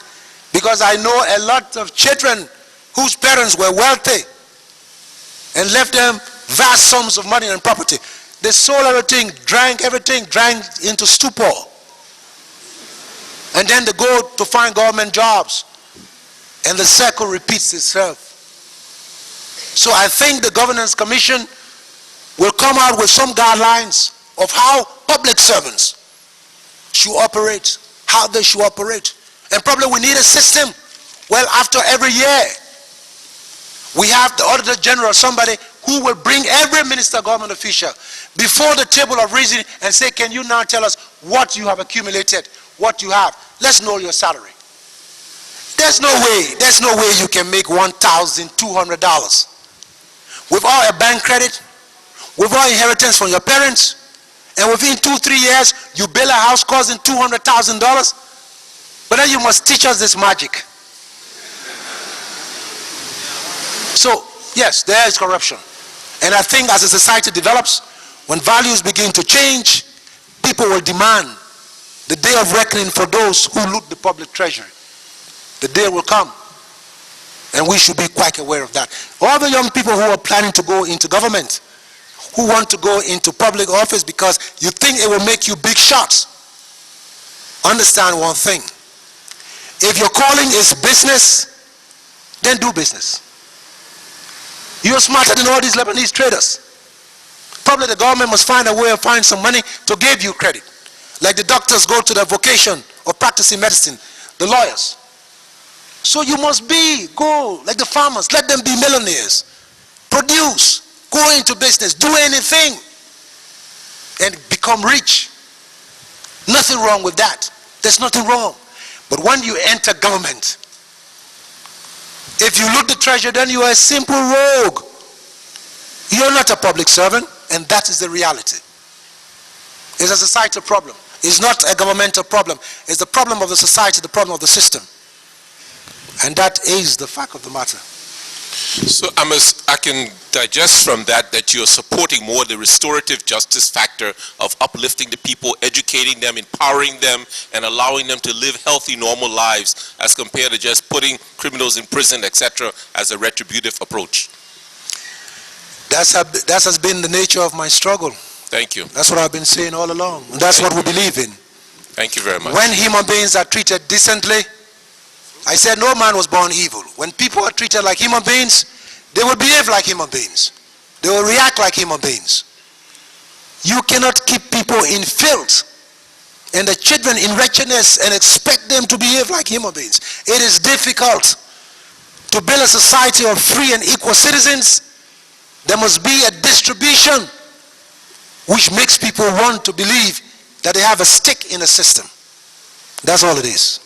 Because I know a lot of children whose parents were wealthy and left them vast sums of money and property. They sold everything, drank into stupor. And then they go to find government jobs. And the circle repeats itself. So I think the Governance Commission will come out with some guidelines of how public servants should operate, how they should operate. And probably we need a system. Well, after every year, we have the Auditor General, somebody who will bring every minister, government official before the table of reasoning and say, can you now tell us what you have accumulated, what you have? Let's know your salary. There's no way you can make $1,200 without a bank credit, without inheritance from your parents, and within 2-3 years you build a house costing $200,000. But then you must teach us this magic. So yes, there is corruption, and I think as a society develops, when values begin to change, people will demand the day of reckoning for those who loot the public treasury. The day will come, and we should be quite aware of that. All the young people who are planning to go into government, who want to go into public office because you think it will make you big shots, understand one thing. If your calling is business, then do business. You're smarter than all these Lebanese traders. Probably the government must find a way of finding some money to give you credit. Like the doctors go to their vocation of practicing medicine, the lawyers. So you must go like the farmers, let them be millionaires. Produce, go into business, do anything, and become rich. Nothing wrong with that. There's nothing wrong. But when you enter government, if you loot the treasure, then you are a simple rogue. You're not a public servant, and that is the reality. It's a societal problem. It's not a governmental problem. It's the problem of the society, the problem of the system. And that is the fact of the matter. So I can digest from that you're supporting more the restorative justice factor of uplifting the people, educating them, empowering them, and allowing them to live healthy, normal lives as compared to just putting criminals in prison, etc., as a retributive approach. That has been the nature of my struggle. Thank you. That's what I've been saying all along. And that's what we believe in. Thank you very much. When human beings are treated decently, I said no man was born evil. When people are treated like human beings, they will behave like human beings. They will react like human beings. You cannot keep people in filth and the children in wretchedness and expect them to behave like human beings. It is difficult to build a society of free and equal citizens. There must be a distribution which makes people want to believe that they have a stake in the system. That's all it is.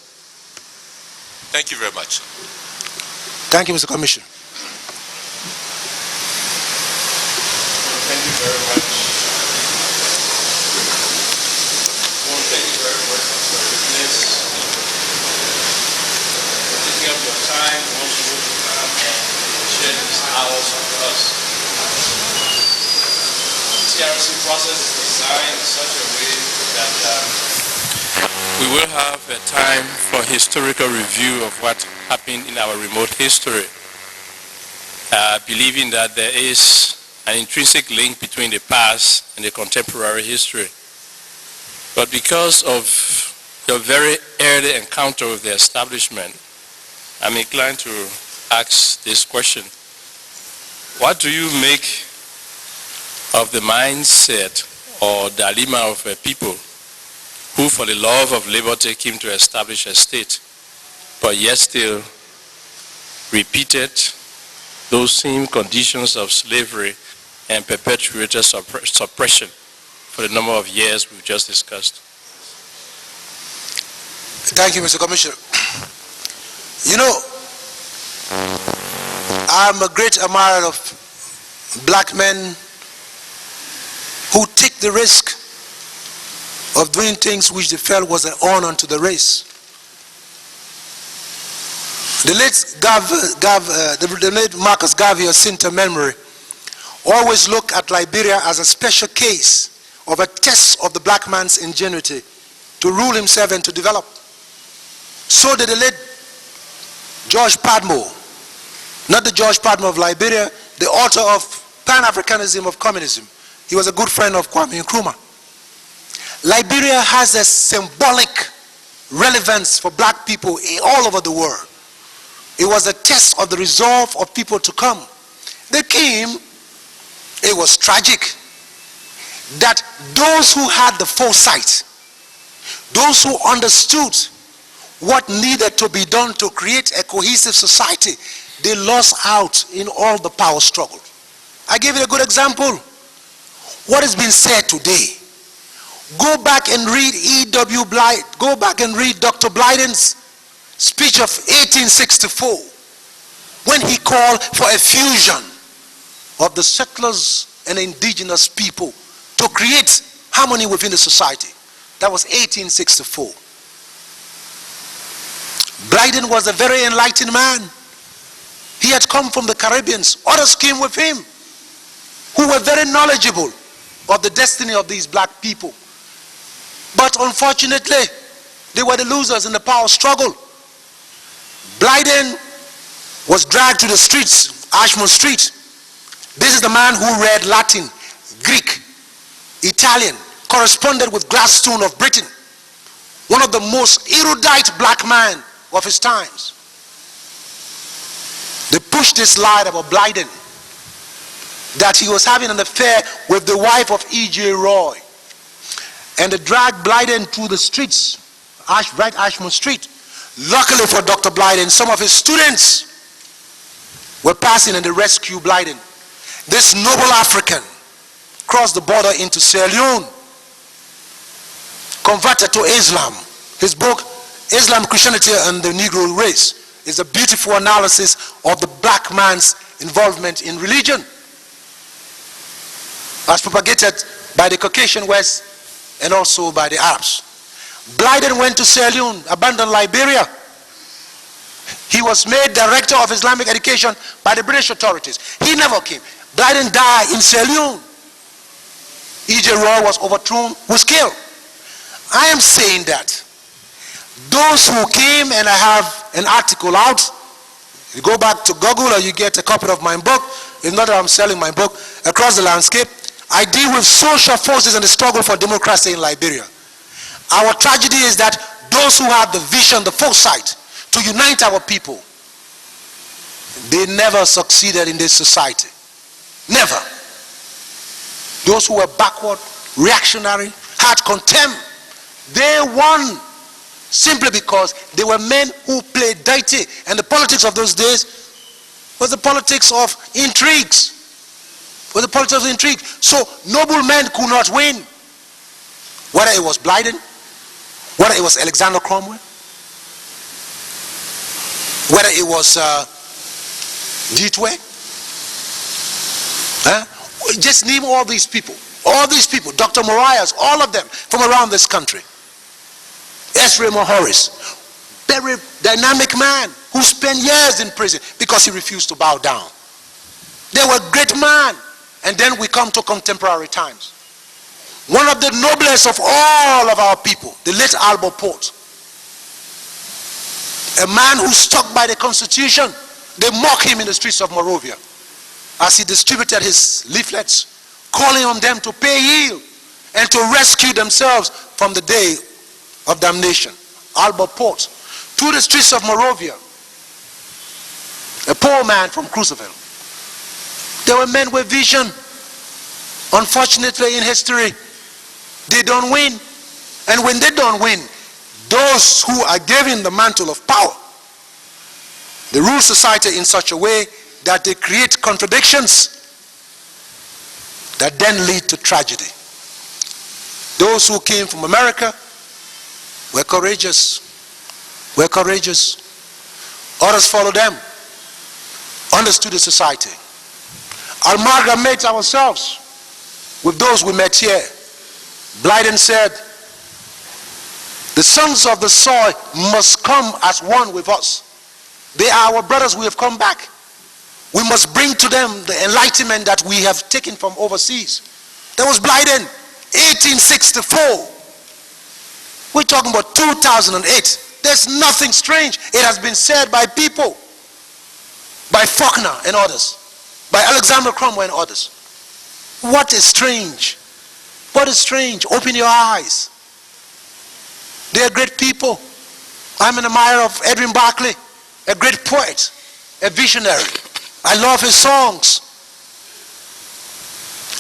Thank you very much. Thank you, Mr. Commissioner. Thank you very much. I want to thank you very much for your witness, for taking up your time, most of your time, and sharing these hours with us. The TRC process is designed in such a way that we will have a time for historical review of what happened in our remote history, believing that there is an intrinsic link between the past and the contemporary history. But because of your very early encounter with the establishment, I'm inclined to ask this question. What do you make of the mindset or dilemma of a people who for the love of liberty came to establish a state, but yet still repeated those same conditions of slavery and perpetuated suppression for the number of years we've just discussed? Thank you, Mr. Commissioner. You know, I'm a great admirer of black men who take the risk of doing things which they felt was an honor to the race. The late Marcus Garvey of Sinter memory always looked at Liberia as a special case of a test of the black man's ingenuity to rule himself and to develop. So did the late George Padmore, not the George Padmore of Liberia, the author of Pan-Africanism of Communism. He was a good friend of Kwame Nkrumah. Liberia has a symbolic relevance for black people all over the world. It was a test of the resolve of people to come. They came. It was tragic that those who had the foresight, those who understood what needed to be done to create a cohesive society, they lost out in all the power struggle. I gave you a good example. What has been said today, go back and read E.W. Blythe, go back and read Dr. Blyden's speech of 1864, when he called for a fusion of the settlers and indigenous people to create harmony within the society. That was 1864. Blyden was a very enlightened man. He had come from the Caribbean. Others came with him who were very knowledgeable of the destiny of these black people. But unfortunately, they were the losers in the power struggle. Blyden was dragged to the streets, Ashmont Street. This is the man who read Latin, Greek, Italian, corresponded with Gladstone of Britain, one of the most erudite black men of his times. They pushed this lie about Blyden, that he was having an affair with the wife of E.J. Roy. And they dragged Blyden through the streets, right Ashmont Street. Luckily for Dr. Blyden, some of his students were passing and they rescued Blyden. This noble African crossed the border into Sierra Leone, converted to Islam. His book, Islam, Christianity, and the Negro Race, is a beautiful analysis of the black man's involvement in religion, as propagated by the Caucasian West and also by the Arabs. Blyden went to Sierra Leone, abandoned Liberia. He was made director of Islamic education by the British authorities. He never came. Blyden died in Sierra Leone. E.J. Roy was overthrown, was killed. I am saying that those who came, and I have an article out, you go back to Google or you get a copy of my book, if not that I'm selling my book, Across the Landscape. I deal with social forces and the struggle for democracy in Liberia. Our tragedy is that those who had the vision, the foresight to unite our people, they never succeeded in this society. Never. Those who were backward, reactionary, had contempt, they won simply because they were men who played dirty. And the politics of those days was the politics of intrigues. Was the politics of intrigue. So noble men could not win. Whether it was Blyden, whether it was Alexander Cromwell, whether it was G2, just name all these people, Dr. Marias, all of them from around this country. S. Raymond Horace, very dynamic man who spent years in prison because he refused to bow down. They were great men. And then we come to contemporary times. One of the noblest of all of our people, the late Albo Port, a man who stuck by the Constitution. They mock him in the streets of Monrovia as he distributed his leaflets, calling on them to pay yield and to rescue themselves from the day of damnation, Albert Port, to the streets of Monrovia, a poor man from Cruiseville. There were men with vision. Unfortunately, in history, they don't win. And when they don't win, those who are given the mantle of power, they rule society in such a way that they create contradictions that then lead to tragedy. Those who came from America were courageous. Others followed them, understood the society. Amalgamate ourselves with those we met here. Blyden said, the sons of the soil must come as one with us. They are our brothers. We have come back. We must bring to them the enlightenment that we have taken from overseas. That was Blyden, 1864. We're talking about 2008. There's nothing strange. It has been said by people, by Faulkner and others, by Alexander Cromwell and others. What is strange? What is strange? Open your eyes. They are great people. I'm an admirer of Edwin Barclay, a great poet, a visionary. I love his songs.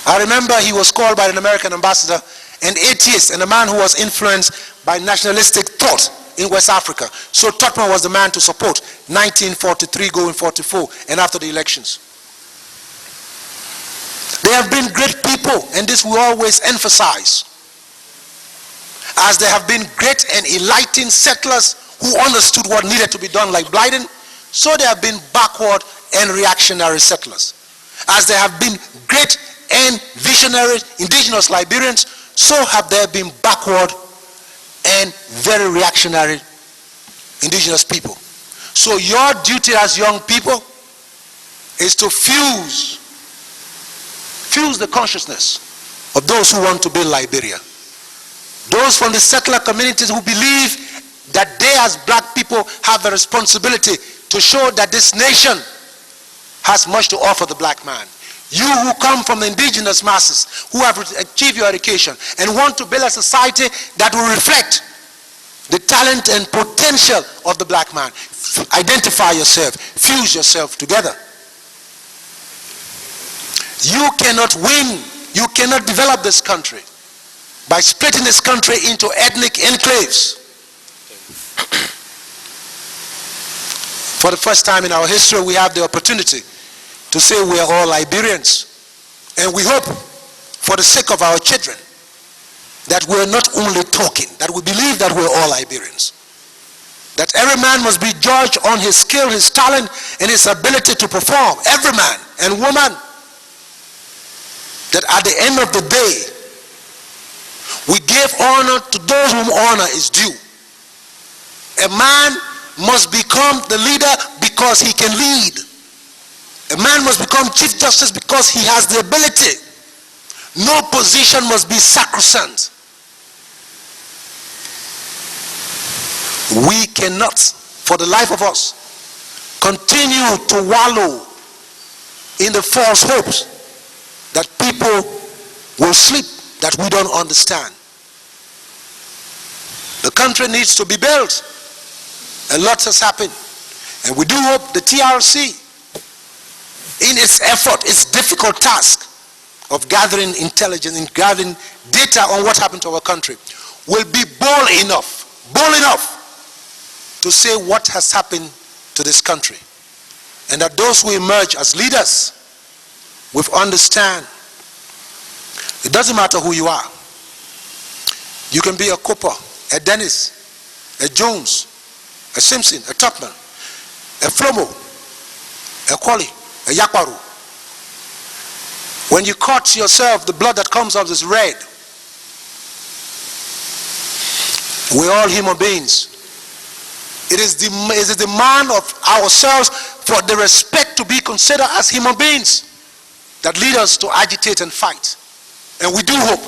I remember he was called by an American ambassador an atheist and a man who was influenced by nationalistic thought in West Africa. So Totman was the man to support 1943 going 44 and after the elections. They have been great people, and this we always emphasize. As there have been great and enlightened settlers who understood what needed to be done like Blyden, so there have been backward and reactionary settlers. As there have been great and visionary indigenous Liberians, so have there been backward and very reactionary indigenous people. So your duty as young people is to fuse the consciousness of those who want to build Liberia. Those from the settler communities who believe that they as black people have a responsibility to show that this nation has much to offer the black man. You who come from the indigenous masses, who have achieved your education and want to build a society that will reflect the talent and potential of the black man. Identify yourself, fuse yourself together. You cannot win, you cannot develop this country by splitting this country into ethnic enclaves. For the first time in our history, we have the opportunity to say we are all Liberians. And we hope, for the sake of our children, that we're not only talking, that we believe that we're all Liberians. That every man must be judged on his skill, his talent, and his ability to perform. Every man and woman. That at the end of the day, we give honor to those whom honor is due. A man must become the leader because he can lead. A man must become Chief Justice because he has the ability. No position must be sacrosanct. We cannot, for the life of us, continue to wallow in the false hopes that people will sleep, that we don't understand. The country needs to be built. A lot has happened. And we do hope the TRC, in its effort, its difficult task of gathering intelligence and gathering data on what happened to our country, will be bold enough to say what has happened to this country. And that those who emerge as leaders will understand. It doesn't matter who you are. You can be a Cooper, a Dennis, a Jones, a Simpson, a Topman, a Flomo, a Kwali, a Yakwaru. When you cut yourself, the blood that comes out is red. We're all human beings. It is the demand of ourselves for the respect to be considered as human beings that lead us to agitate and fight. And we do hope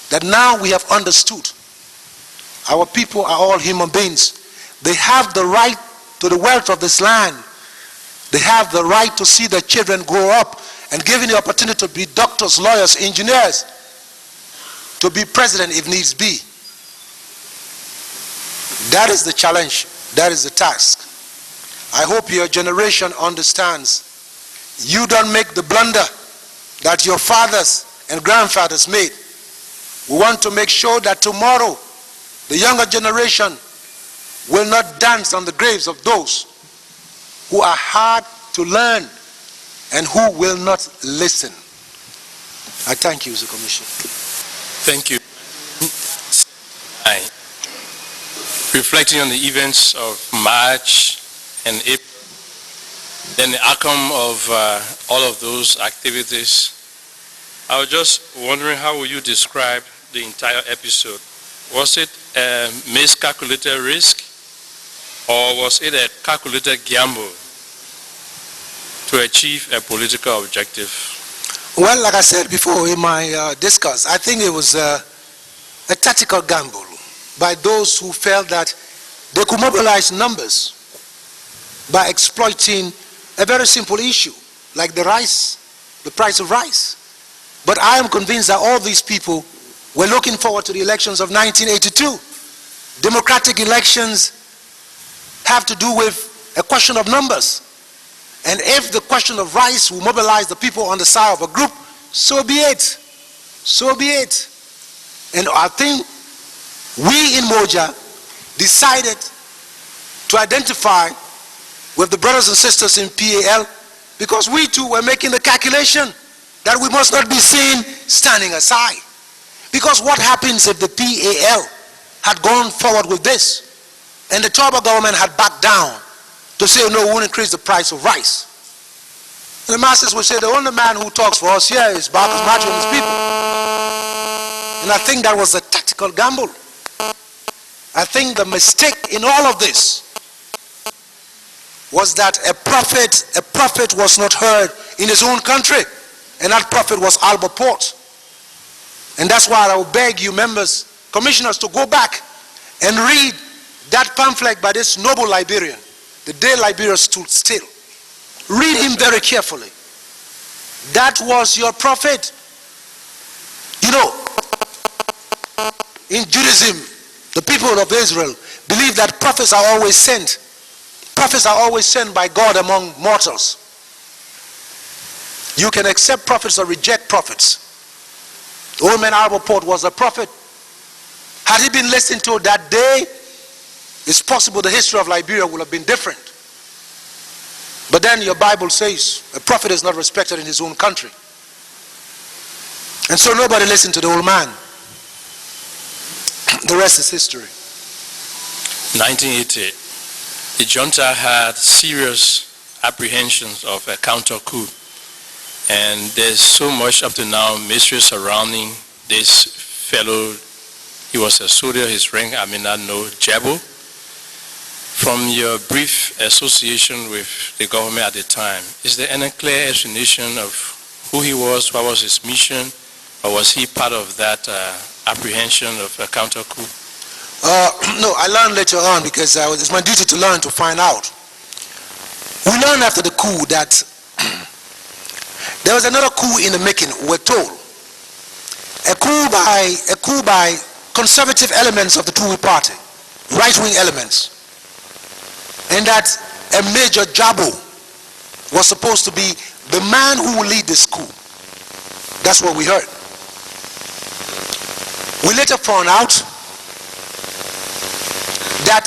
that now we have understood. Our people are all human beings. They have the right to the wealth of this land. They have the right to see their children grow up and given the opportunity to be doctors, lawyers, engineers, to be president if needs be. That is the challenge. That is the task. I hope your generation understands. You don't make the blunder that your fathers and grandfathers made. We want to make sure that tomorrow the younger generation will not dance on the graves of those who are hard to learn and who will not listen. I thank you, Mr. Commissioner. Thank you. Reflecting on the events of March and April, then the outcome of all of those activities, I was just wondering, how would you describe the entire episode? Was it a miscalculated risk, or was it a calculated gamble to achieve a political objective? Well, like I said before in my discourse, I think it was a tactical gamble by those who felt that they could mobilize numbers by exploiting a very simple issue, like the rice, the price of rice. But I am convinced that all these people were looking forward to the elections of 1982. Democratic elections have to do with a question of numbers. And if the question of rice will mobilize the people on the side of a group, so be it. So be it. And I think we in Moja decided to identify with the brothers and sisters in PAL because we too were making the calculation that we must not be seen standing aside. Because what happens if the PAL had gone forward with this and the tribal government had backed down to say, no, we won't increase the price of rice? And the masters would say, the only man who talks for us here is Baptist Matthew and his people. And I think that was a tactical gamble. I think the mistake in all of this was that a prophet was not heard in his own country, and that prophet was Albert Port. And that's why I will beg you members, commissioners, to go back and read that pamphlet by this noble Liberian, The Day Liberia Stood Still. Read him very carefully. That was your prophet. You know, in Judaism, the people of Israel believe that prophets are always sent. Prophets are always sent by God among mortals. You can accept prophets or reject prophets. The old man Albert Port was a prophet. Had he been listened to that day, it's possible the history of Liberia would have been different. But then your Bible says a prophet is not respected in his own country. And so nobody listened to the old man. The rest is history. 1980, the junta had serious apprehensions of a counter coup. And there's so much up to now mystery surrounding this fellow. He was a soldier, his rank I may not know, Jabo. From your brief association with the government at the time, is there any clear explanation of who he was, what was his mission, or was he part of that apprehension of a counter coup? No, I learned later on because it's my duty to learn to find out. We learned after the coup that there was another coup in the making, we're told. A coup by conservative elements of the Tui party, right-wing elements. And that a Major Jabo was supposed to be the man who will lead this coup. That's what we heard. We later found out that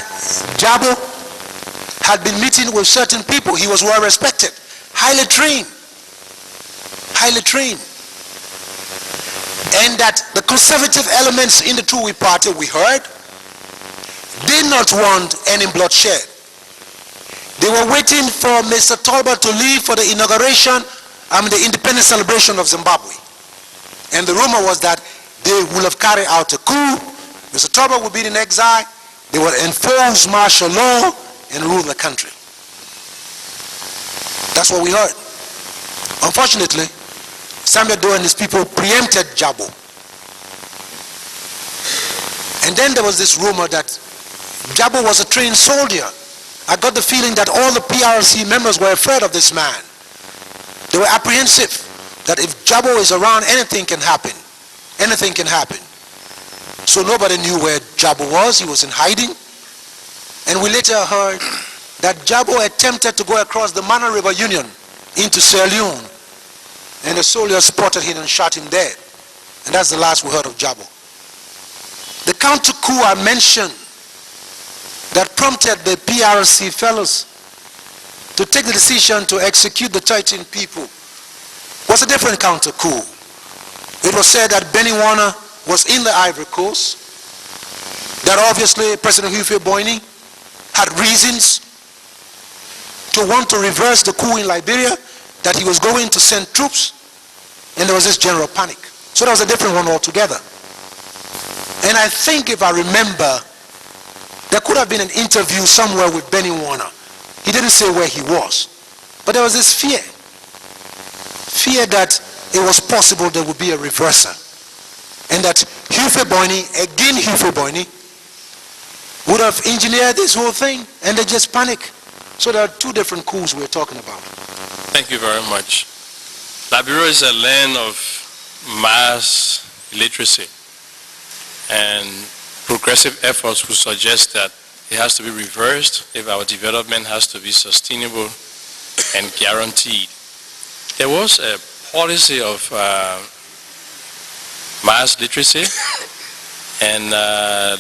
Jabo had been meeting with certain people. He was well respected, highly trained. And that the conservative elements in the Tui party, we heard, did not want any bloodshed. They were waiting for Mr. Talbot to leave for the inauguration, the independence celebration of Zimbabwe. And the rumor was that they would have carried out a coup. Mr. Talbot would be in exile. They would enforce martial law and rule the country. That's what we heard. Unfortunately, Samuel Doe and his people preempted Jabo. And then there was this rumor that Jabo was a trained soldier. I got the feeling that all the PRC members were afraid of this man. They were apprehensive that if Jabo is around, anything can happen. Anything can happen. So nobody knew where Jabo was. He was in hiding. And we later heard that Jabo attempted to go across the Mana River Union into Sierra Leone, and the soldiers spotted him and shot him dead. And that's the last we heard of Jabo. The counter-coup I mentioned that prompted the PRC fellows to take the decision to execute the 13 people was a different counter-coup. It was said that Benny Warner was in the Ivory Coast, that obviously President Boima had reasons to want to reverse the coup in Liberia, that he was going to send troops, and there was this general panic. So that was a different one altogether. And I think, if I remember, there could have been an interview somewhere with Benny Warner. He didn't say where he was, but there was this fear that it was possible there would be a reversal, and that Hufeboini would have engineered this whole thing, and they just panic. So there are two different coups we're talking about. Thank you very much. Liberia is a land of mass illiteracy, and progressive efforts would suggest that it has to be reversed if our development has to be sustainable and guaranteed. There was a policy of mass literacy, and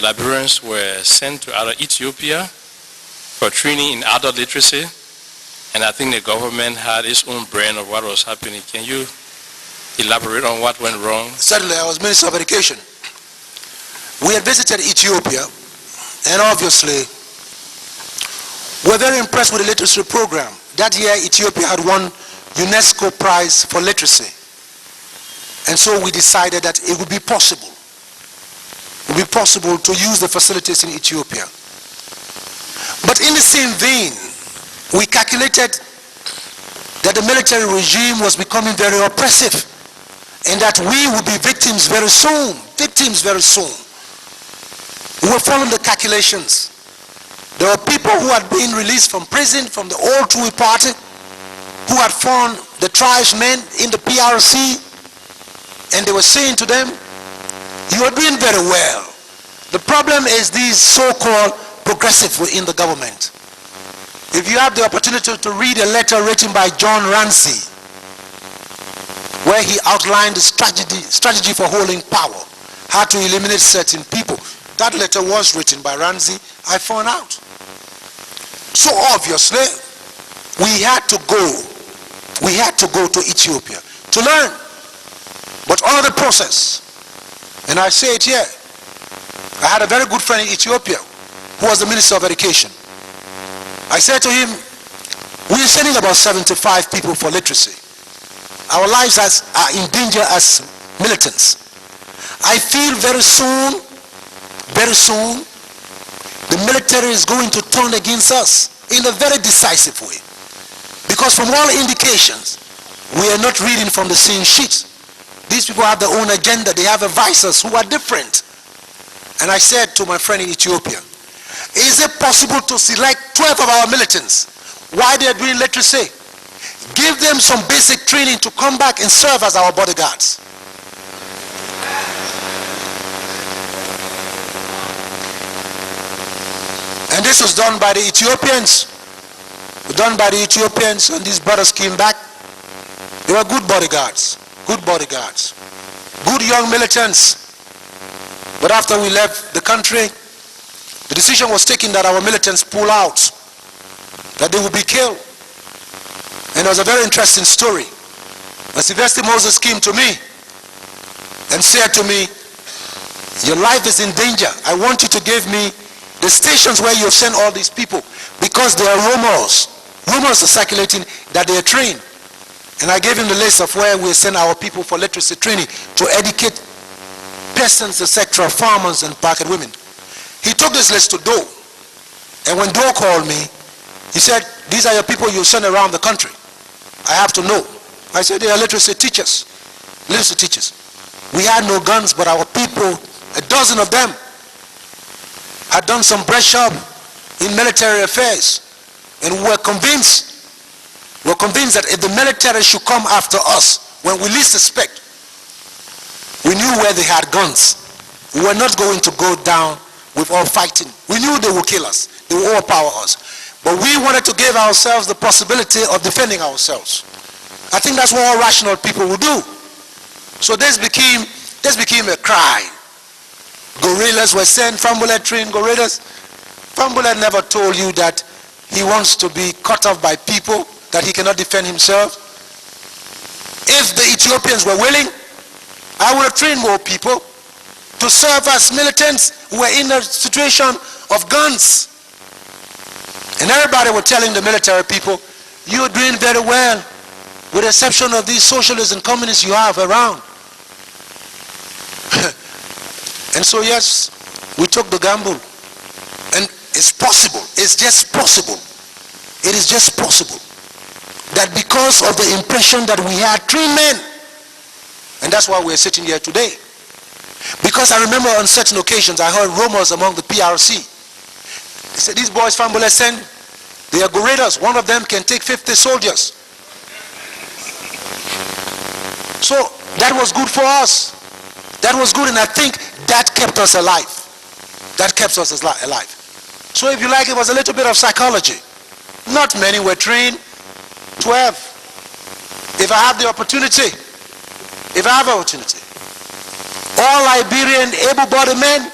Liberians were sent to either Ethiopia for training in adult literacy, and I think the government had its own brand of what was happening. Can you elaborate on what went wrong? Certainly, I was Minister of Education. We had visited Ethiopia, and obviously, we're very impressed with the literacy program. That year, Ethiopia had won UNESCO Prize for Literacy. And so we decided that it would be possible. It would be possible to use the facilities in Ethiopia. But in the same vein, we calculated that the military regime was becoming very oppressive, and that we would be victims very soon. We were following the calculations. There were people who had been released from prison from the old Tui party, who had found the tribesmen in the PRC, and they were saying to them, you are doing very well. The problem is these so-called progressives within the government. If you have the opportunity to read a letter written by John Ramsey, where he outlined the strategy for holding power, how to eliminate certain people, that letter was written by Ramsey, I found out. So obviously, we had to go to Ethiopia to learn. But all the process, and I say it here, I had a very good friend in Ethiopia who was the Minister of Education. I said to him, we are sending about 75 people for literacy. Our lives are in danger as militants. I feel very soon, the military is going to turn against us in a very decisive way. Because from all indications, we are not reading from the same sheet. These people have their own agenda. They have advisors who are different. And I said to my friend in Ethiopia, is it possible to select 12 of our militants while they are doing literacy? Give them some basic training to come back and serve as our bodyguards. And this was done by the Ethiopians. And these brothers came back. They were good bodyguards, good young militants. But after we left the country, the decision was taken that our militants pull out, that they would be killed. And it was a very interesting story. Sylvester Moses came to me and said to me, your life is in danger. I want you to give me the stations where you have sent all these people, because there are rumors are circulating that they are trained. And I gave him the list of where we send our people for literacy training to educate peasants, etc., farmers and market women. He took this list to Doe. And when Doe called me, he said, these are your people you send around the country. I have to know. I said, they are literacy teachers. We had no guns, but our people, a dozen of them, had done some brush up in military affairs. And we were convinced that if the military should come after us when we least suspect, we knew where they had guns. We were not going to go down with all fighting. We knew they would kill us. They would overpower us. But we wanted to give ourselves the possibility of defending ourselves. I think that's what all rational people will do. So this became a cry. Guerrillas were sent. Fahnbulleh trained guerrillas. Fahnbulleh never told you that he wants to be cut off by people, that he cannot defend himself. If the Ethiopians were willing, I would have trained more people to serve as militants who were in a situation of guns. And everybody was telling the military people, you're doing very well, with the exception of these socialists and communists you have around. And so yes, we took the gamble. And it's possible, it's just possible. It is just possible that because of the impression that we had trained men, and that's why we're sitting here today. Because I remember on certain occasions I heard rumors among the PRC. They said, these boys Fahnbulleh sent, they are guerrillas. One of them can take 50 soldiers. So that was good for us. That was good, and I think that kept us alive. That kept us alive. So if you like, it was a little bit of psychology. Not many were trained. 12. If I have the opportunity, all Liberian able-bodied men,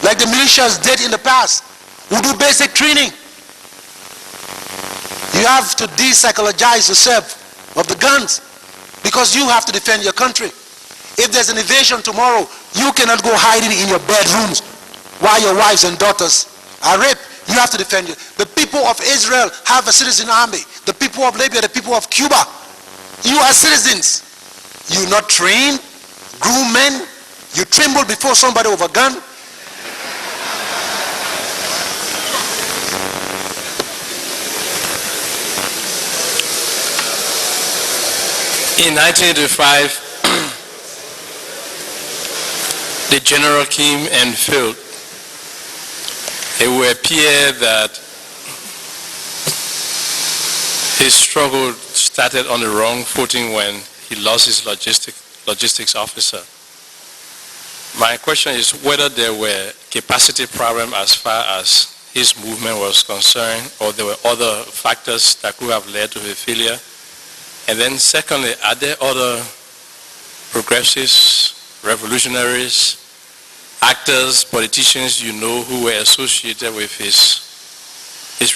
like the militias did in the past, who do basic training. You have to de-psychologize yourself of the guns, because you have to defend your country. If there's an invasion tomorrow, you cannot go hiding in your bedrooms while your wives and daughters are raped. You have to defend you. The people of Israel have a citizen army. The people of Liberia, the people of Cuba, you are citizens. You're not trained, groom men. You tremble before somebody with a gun. In 1985, the general came and failed. It would appear that his struggle started on the wrong footing when he lost his logistics officer. My question is whether there were capacity problems as far as his movement was concerned, or there were other factors that could have led to the failure. And then secondly, are there other progressives, revolutionaries, actors, politicians you know who were associated with his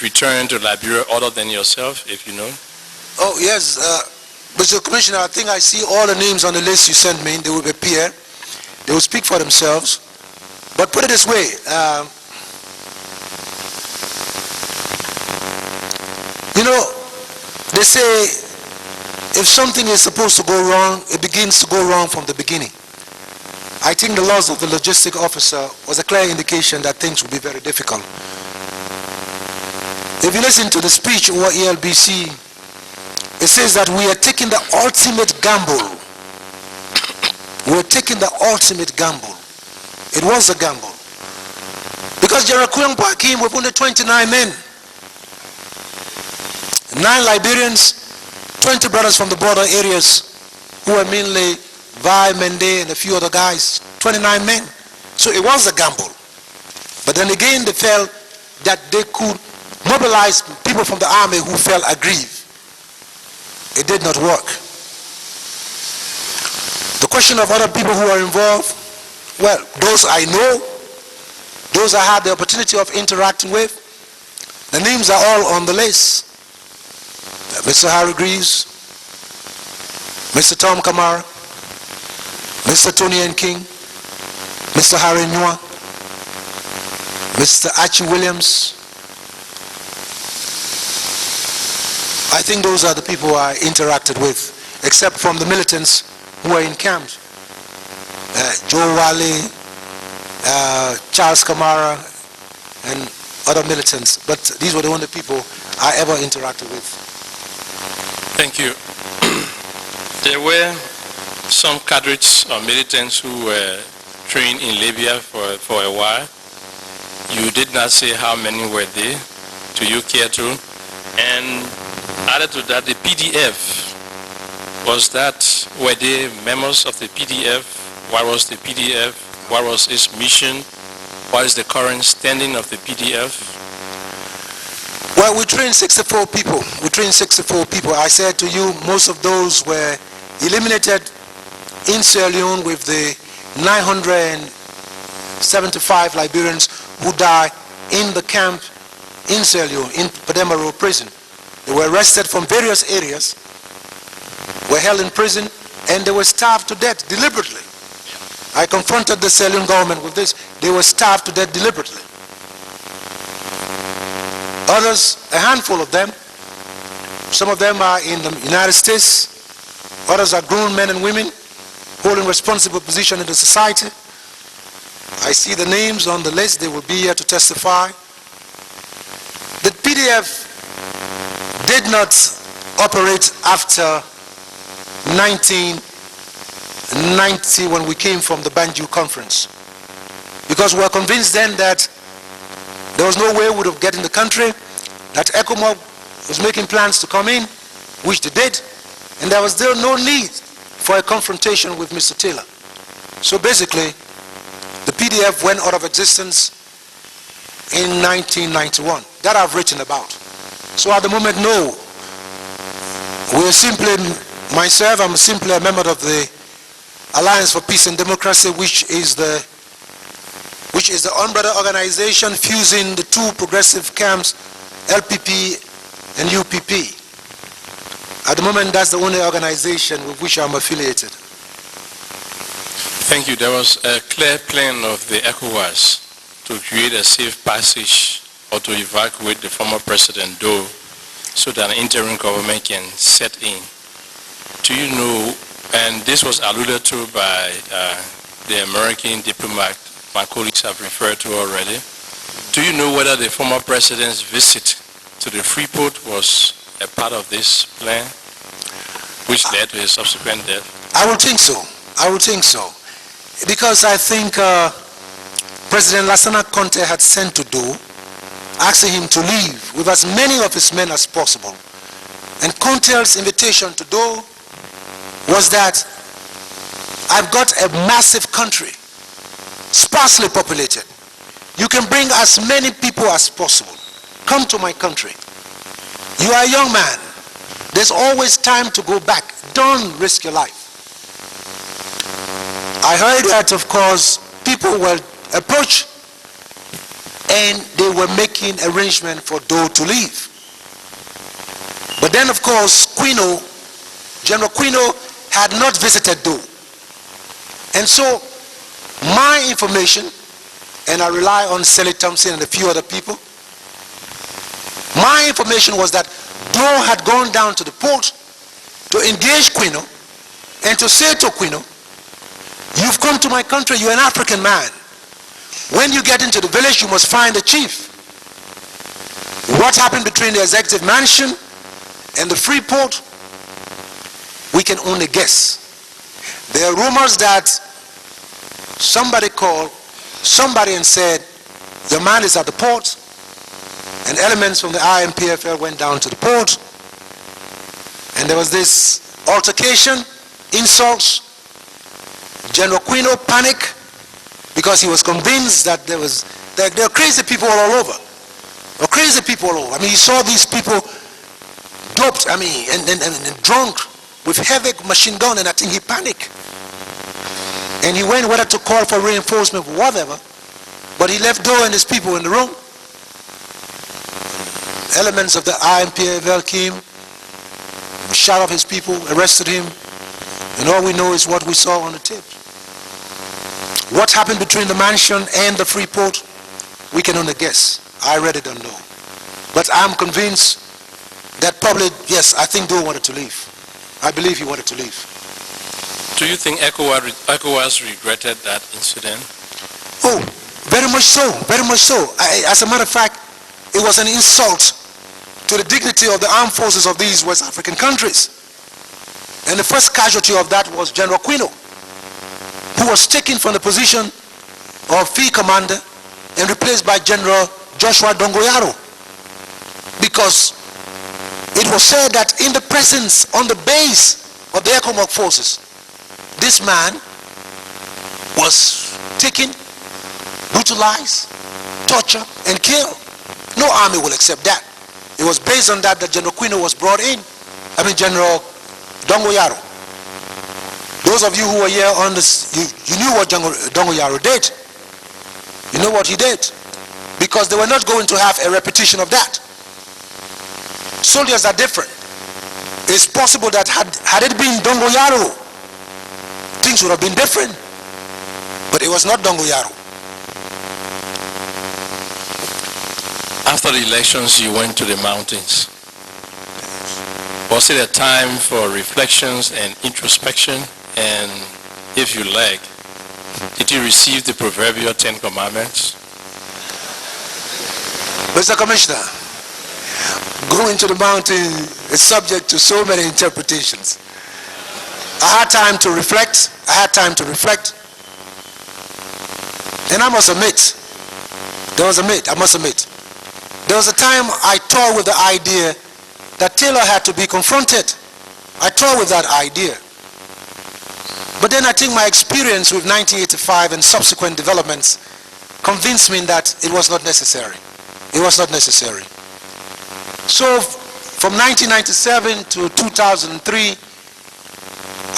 return to Liberia other than yourself, if you know? Oh yes, Mr. Commissioner, I think I see all the names on the list you sent me. They will appear. They will speak for themselves. But put it this way, you know, they say if something is supposed to go wrong, it begins to go wrong from the beginning. I think the loss of the logistic officer was a clear indication that things would be very difficult. If you listen to the speech over ELBC, it says that we are taking the ultimate gamble. We are taking the ultimate gamble. It was a gamble. Because General Kuyangpa came with only 29 men. 9 Liberians, 20 brothers from the border areas who were mainly Vi, Mende, and a few other guys, 29 men. So it was a gamble. But then again, they felt that they could mobilize people from the army who felt aggrieved. It did not work. The question of other people who are involved, well, those I know, those I had the opportunity of interacting with, the names are all on the list. Mr. Harry Greaves, Mr. Tom Kamara, Mr. Tony N. King, Mr. Harry Nwa, Mr. Archie Williams. I think those are the people I interacted with, except from the militants who were in camps. Joe Wale, Charles Kamara, and other militants. But these were the only people I ever interacted with. Thank you. There were some cadres or militants who were trained in Libya for a while. You did not say how many were there. Do you care to? And added to that, the PDF, were they members of the PDF? What was the PDF? What was its mission? What is the current standing of the PDF? Well, we trained 64 people. We trained 64 people. I said to you, most of those were eliminated in Sierra Leone with the 975 Liberians who died in the camp in Sierra Leone, in Pademaro prison. They were arrested from various areas, were held in prison, and they were starved to death deliberately. I confronted the Sierra Leone government with this. They were starved to death deliberately. Others, a handful of them, some of them are in the United States, others are grown men and women holding responsible position in the society. I see the names on the list. They will be here to testify. The PDF did not operate after 1990 when we came from the Banjul conference, because we were convinced then that there was no way we would have get in the country, that ECOMOG was making plans to come in, which they did, and there was still no need for a confrontation with Mr. Taylor. So basically, the PDF went out of existence in 1991. That I've written about. So at the moment, no. We're simply, myself, I'm simply a member of the Alliance for Peace and Democracy, which is the umbrella organization fusing the two progressive camps, LPP and UPP. At the moment, that's the only organization with which I'm affiliated. Thank you. There was a clear plan of the ECOWAS to create a safe passage or to evacuate the former President Doe so that an interim government can set in. Do you know, and this was alluded to by the American diplomat my colleagues have referred to already, do you know whether the former president's visit to the Freeport was a part of this plan, which led to his subsequent death? I would think so. I would think so. Because I think President Lassana Conte had sent to Doe, asking him to leave with as many of his men as possible. And Conte's invitation to Doe was that I've got a massive country, sparsely populated. You can bring as many people as possible. Come to my country. You are a young man. There's always time to go back. Don't risk your life. I heard that, of course, people were approached and they were making arrangement for Doe to leave. But then, of course, General Quino had not visited Doe. And so my information, and I rely on Sally Thompson and a few other people, my information was that Doe had gone down to the port to engage Quino and to say to Quino, you've come to my country, you're an African man. When you get into the village, you must find the chief. What happened between the executive mansion and the free port, we can only guess. There are rumors that somebody called somebody and said, the man is at the port, and elements from the IMPFL went down to the port, and there was this altercation, insults. General Quino panicked because he was convinced that there are crazy people all over. Or crazy people all over. I mean, he saw these people doped, and drunk with heavy machine gun, and I think he panicked. And he went whether to call for reinforcement or whatever, but he left Doe and his people in the room. Elements of the IMPFL came, shot off his people, arrested him, and all we know is what we saw on the tape. What happened between the mansion and the free port, we can only guess. I really don't know. But I'm convinced that probably, yes, I think Doe wanted to leave. I believe he wanted to leave. Do you think ECOWAS regretted that incident? Oh, very much so, very much so. As a matter of fact, it was an insult to the dignity of the armed forces of these West African countries. And the first casualty of that was General Quino, who was taken from the position of field commander and replaced by General Joshua Dongoyaro, because it was said that in the presence, on the base of the ECOMOG forces, this man was taken brutalize, torture, and kill. No army will accept that. It was based on that General Quino was brought in. General Dongoyaro. Those of you who were here on this, you knew what Dongoyaro did. You know what he did. Because they were not going to have a repetition of that. Soldiers are different. It's possible that had it been Dongoyaro, things would have been different. But it was not Dongoyaro. After the elections, you went to the mountains. Was it a time for reflections and introspection? And if you like, did you receive the proverbial 10 Commandments? Mr. Commissioner, going to the mountain is subject to so many interpretations. I had time to reflect. And I must admit, there was a time I toyed with the idea that Taylor had to be confronted. I toyed with that idea. But then I think my experience with 1985 and subsequent developments convinced me that it was not necessary. So from 1997 to 2003,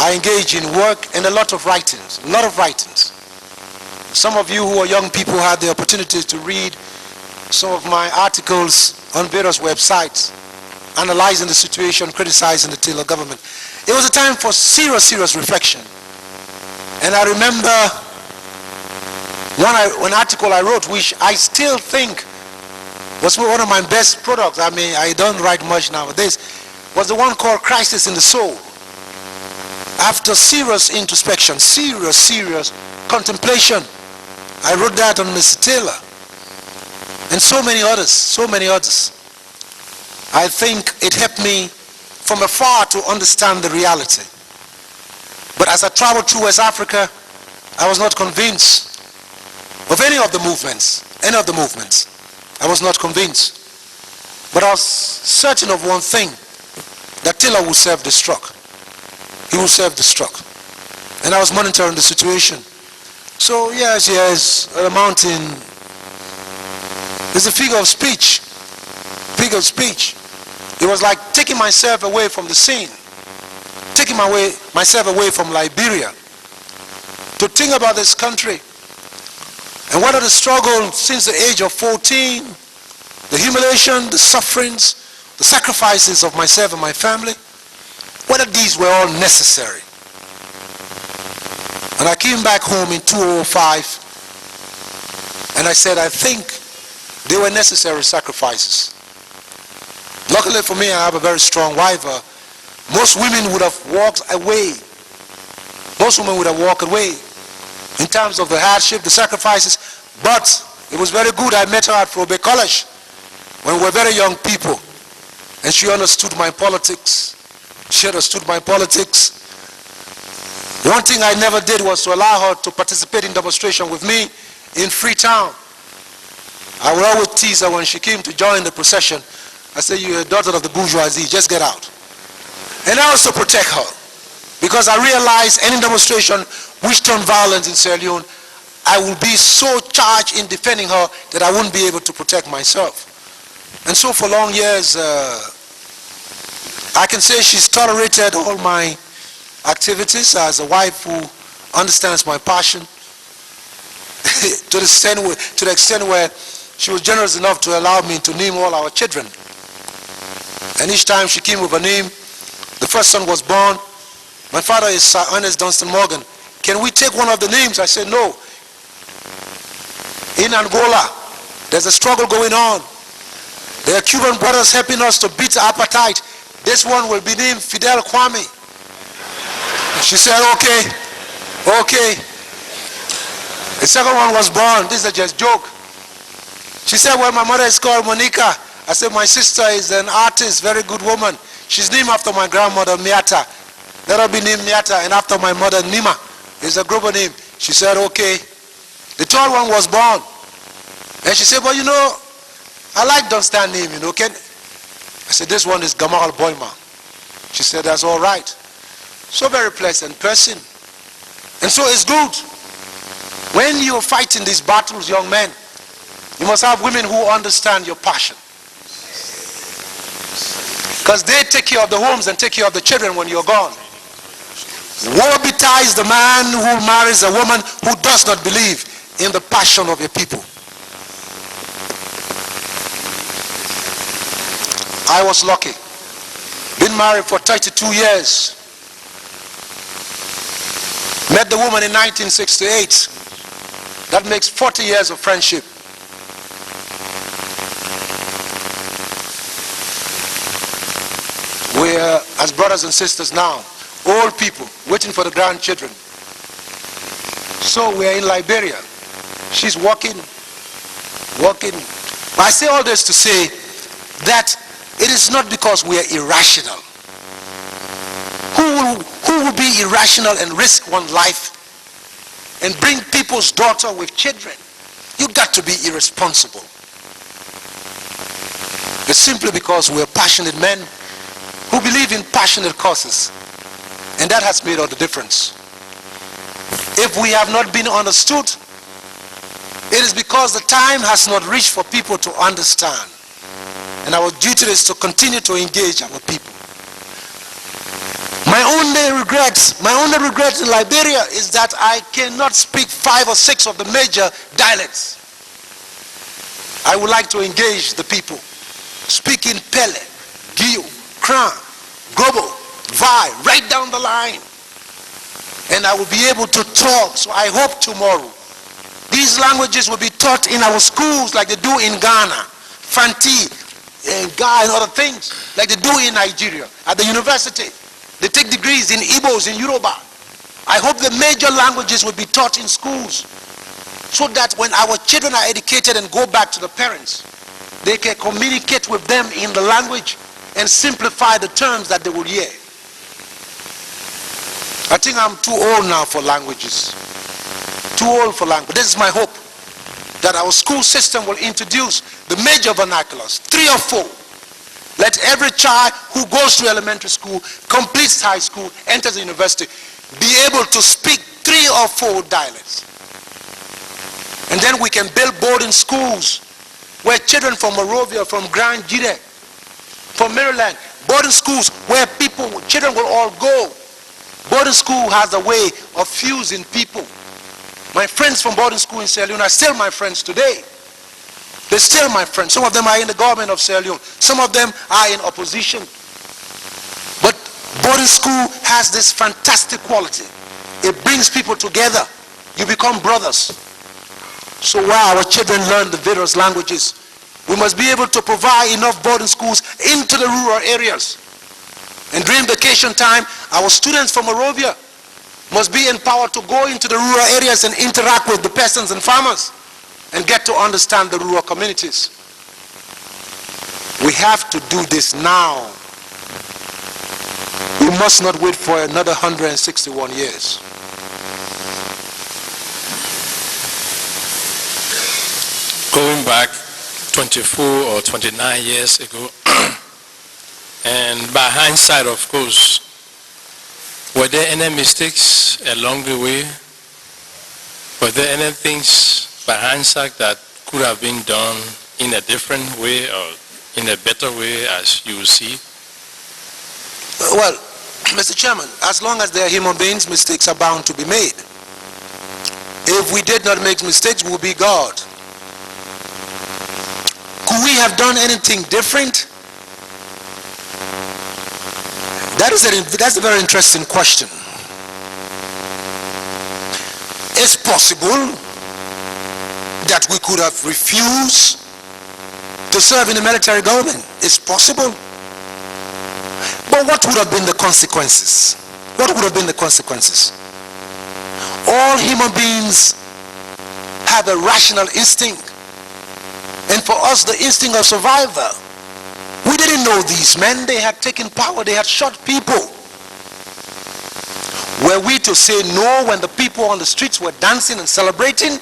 I engaged in work and a lot of writings. Some of you who are young people had the opportunity to read some of my articles on various websites, analyzing the situation, criticizing the Taylor government. It was a time for serious reflection. And I remember one article I wrote, which I still think was one of my best products. I don't write much nowadays, was the one called Crisis in the Soul. After serious introspection, serious contemplation, I wrote that on Mr. Taylor. And so many others. I think it helped me from afar to understand the reality. But as I traveled through West Africa, I was not convinced of any of the movements. I was not convinced. But I was certain of one thing, that Taylor would self-destruct. He would self-destruct. And I was monitoring the situation. So yes, the mountain is a figure of speech. It was like taking myself away from the scene, taking myself away from Liberia, to think about this country and what are the struggles since the age of 14, the humiliation, the sufferings, the sacrifices of myself and my family, whether these were all necessary. And I came back home in 2005 and I said, I think they were necessary sacrifices. Luckily for me, I have a very strong wife. Most women would have walked away. In terms of the hardship, the sacrifices. But it was very good. I met her at Frobe College when we were very young people. And she understood my politics. One thing I never did was to allow her to participate in demonstration with me in Freetown. I would always tease her when she came to join the procession. I said, you're a daughter of the bourgeoisie, just get out. And I also protect her, because I realized any demonstration which turned violent in Sierra Leone, I will be so charged in defending her that I wouldn't be able to protect myself. And so for long years, I can say she's tolerated all my activities as a wife who understands my passion to the extent where she was generous enough to allow me to name all our children. And each time she came with a name, the first son was born. My father is Sir Ernest Dunstan Morgan. Can we take one of the names? I said, no. In Angola, there's a struggle going on. There are Cuban brothers helping us to beat apartheid. This one will be named Fidel Kwame. She said, okay. The second one was born. This is just a joke. She said, well, my mother is called Monica. I said, my sister is an artist, very good woman. She's named after my grandmother, Miata. Let her be named Miata, and after my mother, Nima. It's a global name. She said, okay. The third one was born. And she said, well, I like Dunstan name, Ken. I said, this one is Gamal Boima. She said, that's all right. So very pleasant person. And so it's good When you're fighting these battles, young men, you must have women who understand your passion. Because they take care of the homes and take care of the children when you're gone. Woe betides the man who marries a woman who does not believe in the passion of your people. I was lucky. Been married for 32 years. Met the woman in 1968. That makes 40 years of friendship. We're as brothers and sisters now, old people waiting for the grandchildren. So we're in Liberia. She's walking. I say all this to say that it is not because we are irrational. Who will be irrational and risk one life and bring people's daughter with children? You got to be irresponsible. It's simply because we're passionate men who believe in passionate causes. And that has made all the difference. If we have not been understood, it is because the time has not reached for people to understand. And our duty is to continue to engage our people. My only regret in Liberia is that I cannot speak 5 or 6 of the major dialects. I would like to engage the people. Speaking Pele, Gio, Kran, Gobo, Vai, right down the line. And I will be able to talk. So I hope tomorrow these languages will be taught in our schools like they do in Ghana, Fanti, and Ga and other things, like they do in Nigeria. At the university, they take degrees in Igbos, in Yoruba. I hope the major languages will be taught in schools so that when our children are educated and go back to the parents, they can communicate with them in the language and simplify the terms that they will hear. I think I'm too old now for languages. Too old for language. This is my hope, that our school system will introduce the major vernaculars, 3 or 4. Let every child who goes to elementary school, completes high school, enters the university, be able to speak 3 or 4 dialects. And then we can build boarding schools where children from Monrovia, from Grand Gire, from Maryland, boarding schools where children will all go. Boarding school has a way of fusing people. My friends from boarding school in Sierra Leone are still my friends today. They're still my friends. Some of them are in the government of Sierra Leone. Some of them are in opposition. But boarding school has this fantastic quality. It brings people together. You become brothers. So while our children learn the various languages, we must be able to provide enough boarding schools into the rural areas. And during vacation time, our students from Monrovia must be empowered to go into the rural areas and interact with the peasants and farmers and get to understand the rural communities. We have to do this now. We must not wait for another 161 years. Going back 24 or 29 years ago, and by hindsight, of course, were there any mistakes along the way? Were there any things by hindsight that could have been done in a different way or in a better way, as you see? Well, Mr. Chairman, as long as they are human beings, mistakes are bound to be made. If we did not make mistakes, we would be God. Could we have done anything different? That's a very interesting question. It's possible that we could have refused to serve in the military government. It's possible. But what would have been the consequences? What would have been the consequences? All human beings have a rational instinct. And for us, the instinct of survival. We didn't know these men. They had taken power. They had shot people. Were we to say no when the people on the streets were dancing and celebrating?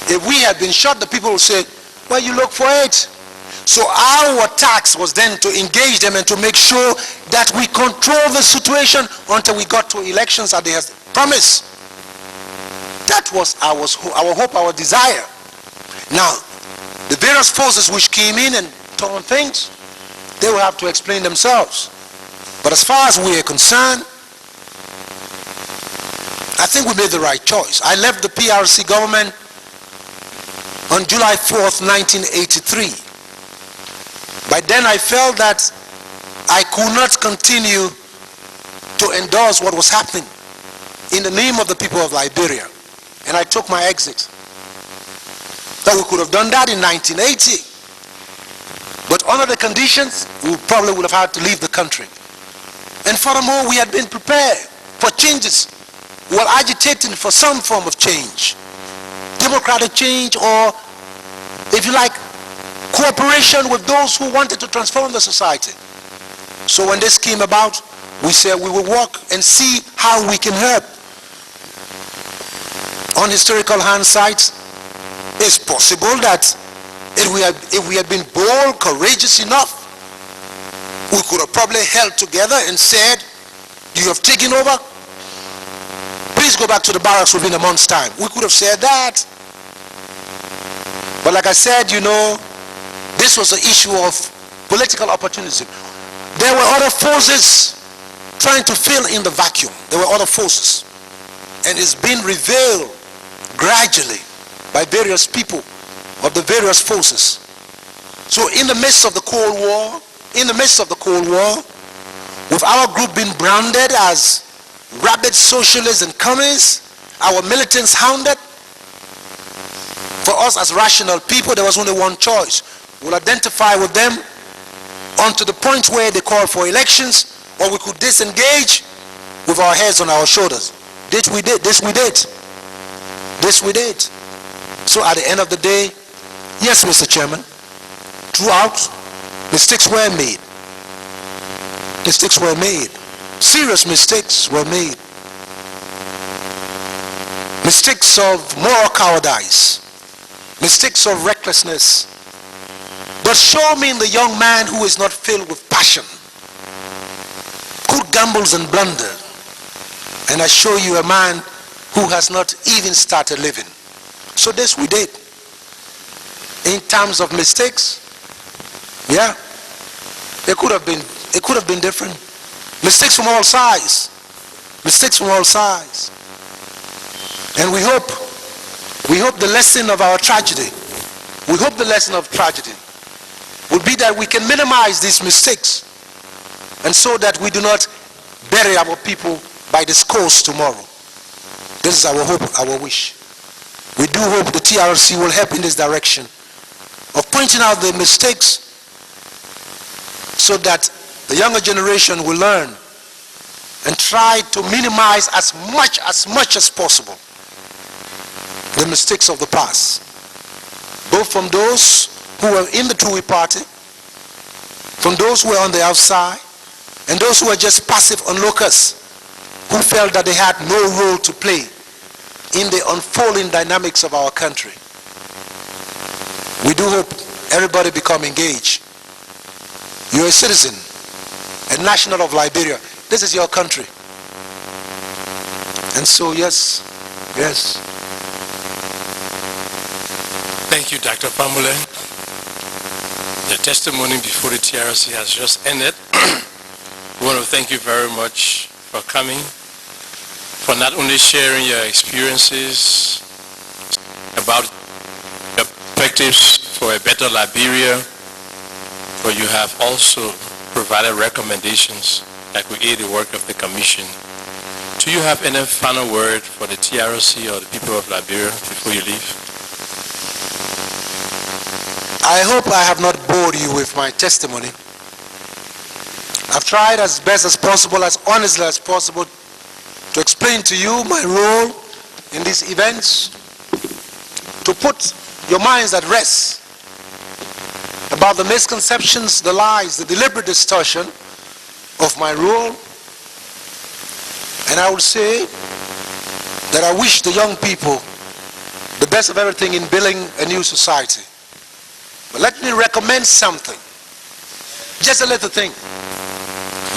If we had been shot, the people would say, well, you look for it. So our task was then to engage them and to make sure that we control the situation until we got to elections as they had promised. That was our hope, our desire. Now, the various forces which came in and turned things, they will have to explain themselves. But as far as we are concerned, I think we made the right choice. I left the PRC government on July 4th, 1983. By then I felt that I could not continue to endorse what was happening in the name of the people of Liberia. And I took my exit. That we could have done that in 1980. But under the conditions, we probably would have had to leave the country. And furthermore, we had been prepared for changes. We were agitating for some form of change. Democratic change, or, if you like, cooperation with those who wanted to transform the society. So when this came about, we said we will work and see how we can help. On historical hindsight, it's possible that if we had been bold, courageous enough, we could have probably held together and said, you have taken over, please go back to the barracks within a month's time. We could have said that. But like I said, you know, this was an issue of political opportunism. There were other forces trying to fill in the vacuum. There were other forces. And it's been revealed gradually by various people of the various forces. So in the midst of the Cold War, with our group being branded as rabid socialists and communists, our militants hounded, for us as rational people, there was only one choice. We'll identify with them unto the point where they call for elections, or we could disengage with our heads on our shoulders. This we did. So at the end of the day, yes, Mr. Chairman, throughout, mistakes were made. Serious mistakes were made. Mistakes of moral cowardice. Mistakes of recklessness. But show me the young man who is not filled with passion, who gambles and blunders, and I show you a man who has not even started living. So this we did. In terms of mistakes, yeah, it could have been different. Mistakes from all sides. And we hope the lesson of our tragedy, would be that we can minimize these mistakes, and so that we do not bury our people by discourse tomorrow. This is our hope, our wish. We do hope the TRC will help in this direction of pointing out the mistakes, so that the younger generation will learn and try to minimize as much as possible the mistakes of the past, both from those who were in the TUI party, from those who were on the outside, and those who were just passive onlookers, who felt that they had no role to play in the unfolding dynamics of our country. We do hope everybody become engaged. You're a citizen, a national of Liberia. This is your country. And so, yes. Thank you, Dr. Fahnbulleh. The testimony before the TRC has just ended. We want to thank you very much for coming, for not only sharing your experiences about your perspectives for a better Liberia, but you have also provided recommendations that will aid the work of the Commission. Do you have any final word for the TRC or the people of Liberia before you leave? I hope I have not bored you with my testimony. I've tried as best as possible, as honestly as possible, to explain to you my role in these events, to put your minds at rest about the misconceptions, the lies, the deliberate distortion of my role. And I would say that I wish the young people the best of everything in building a new society. But let me recommend something, just a little thing.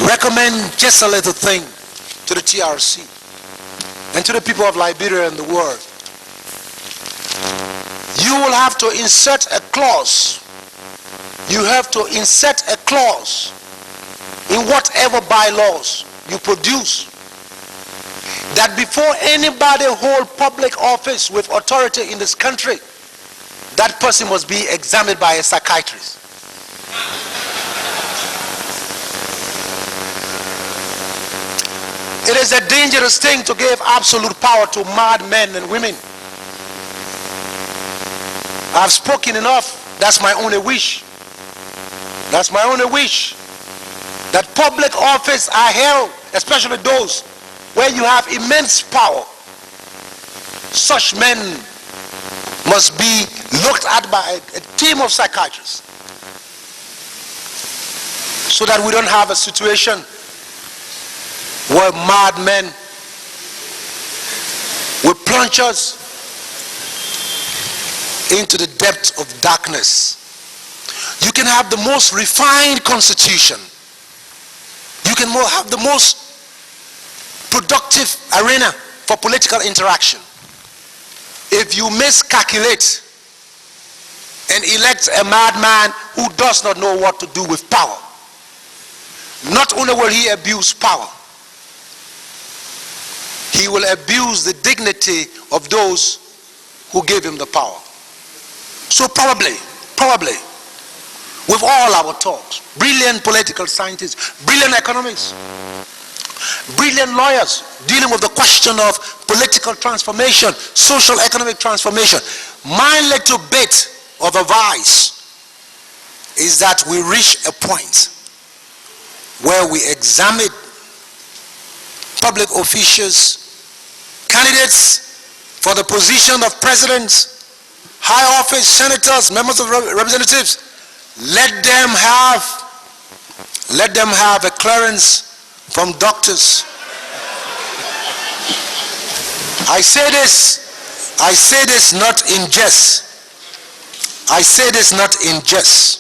Recommend just a little thing to the TRC and to the people of Liberia and the world. you will have to insert a clause. You have to insert a clause in whatever bylaws you produce that before anybody hold public office with authority in this country, that person must be examined by a psychiatrist. It is a dangerous thing to give absolute power to mad men and women. I've spoken enough. That's my only wish. That's my only wish. That public office are held, especially those where you have immense power. Such men must be looked at by a team of psychiatrists so that we don't have a situation where mad men will plunge us into the depths of darkness. You can have the most refined constitution. You can have the most productive arena for political interaction. If you miscalculate and elect a madman who does not know what to do with power, not only will he abuse power, he will abuse the dignity of those who gave him the power. So probably, with all our talks, brilliant political scientists, brilliant economists, brilliant lawyers dealing with the question of political transformation, social economic transformation, my little bit of advice is that we reach a point where we examine public officials, candidates for the position of presidents, high office, senators, members of representatives. Let them have a clearance from doctors. I say this not in jest. I say this not in jest.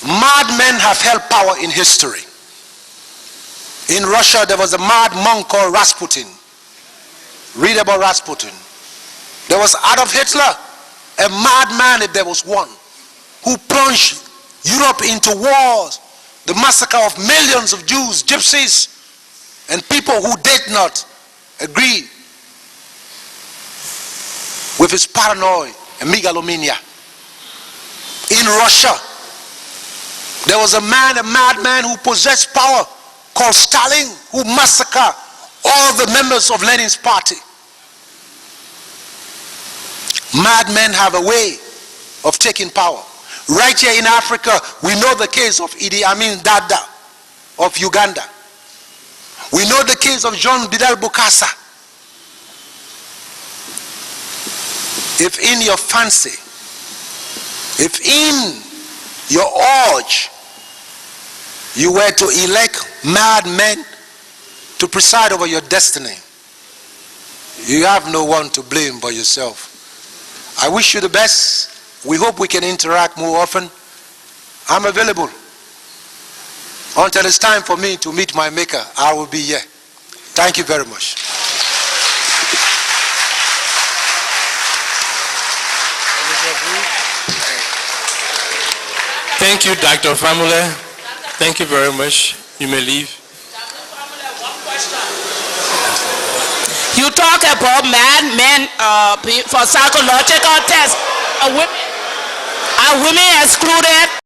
Mad men have held power in history. In Russia, there was a mad monk called Rasputin. Read about Rasputin. There was Adolf Hitler, a madman if there was one, who plunged Europe into wars, the massacre of millions of Jews, gypsies, and people who did not agree with his paranoia and megalomania. In Russia, there was a madman who possessed power called Stalin, who massacred all the members of Lenin's party. Madmen have a way of taking power. Right here in Africa, we know the case of Idi Amin Dada of Uganda. We know the case of John Bidal Bokassa. If in your fancy, if in your urge, you were to elect mad men to preside over your destiny, you have no one to blame but yourself. I wish you the best. We hope we can interact more often. I'm available. Until it's time for me to meet my maker, I will be here. Thank you very much. Thank you, Dr. Fahnbulleh. Thank you very much. You may leave. You talk about mad men for psychological tests. Are women excluded?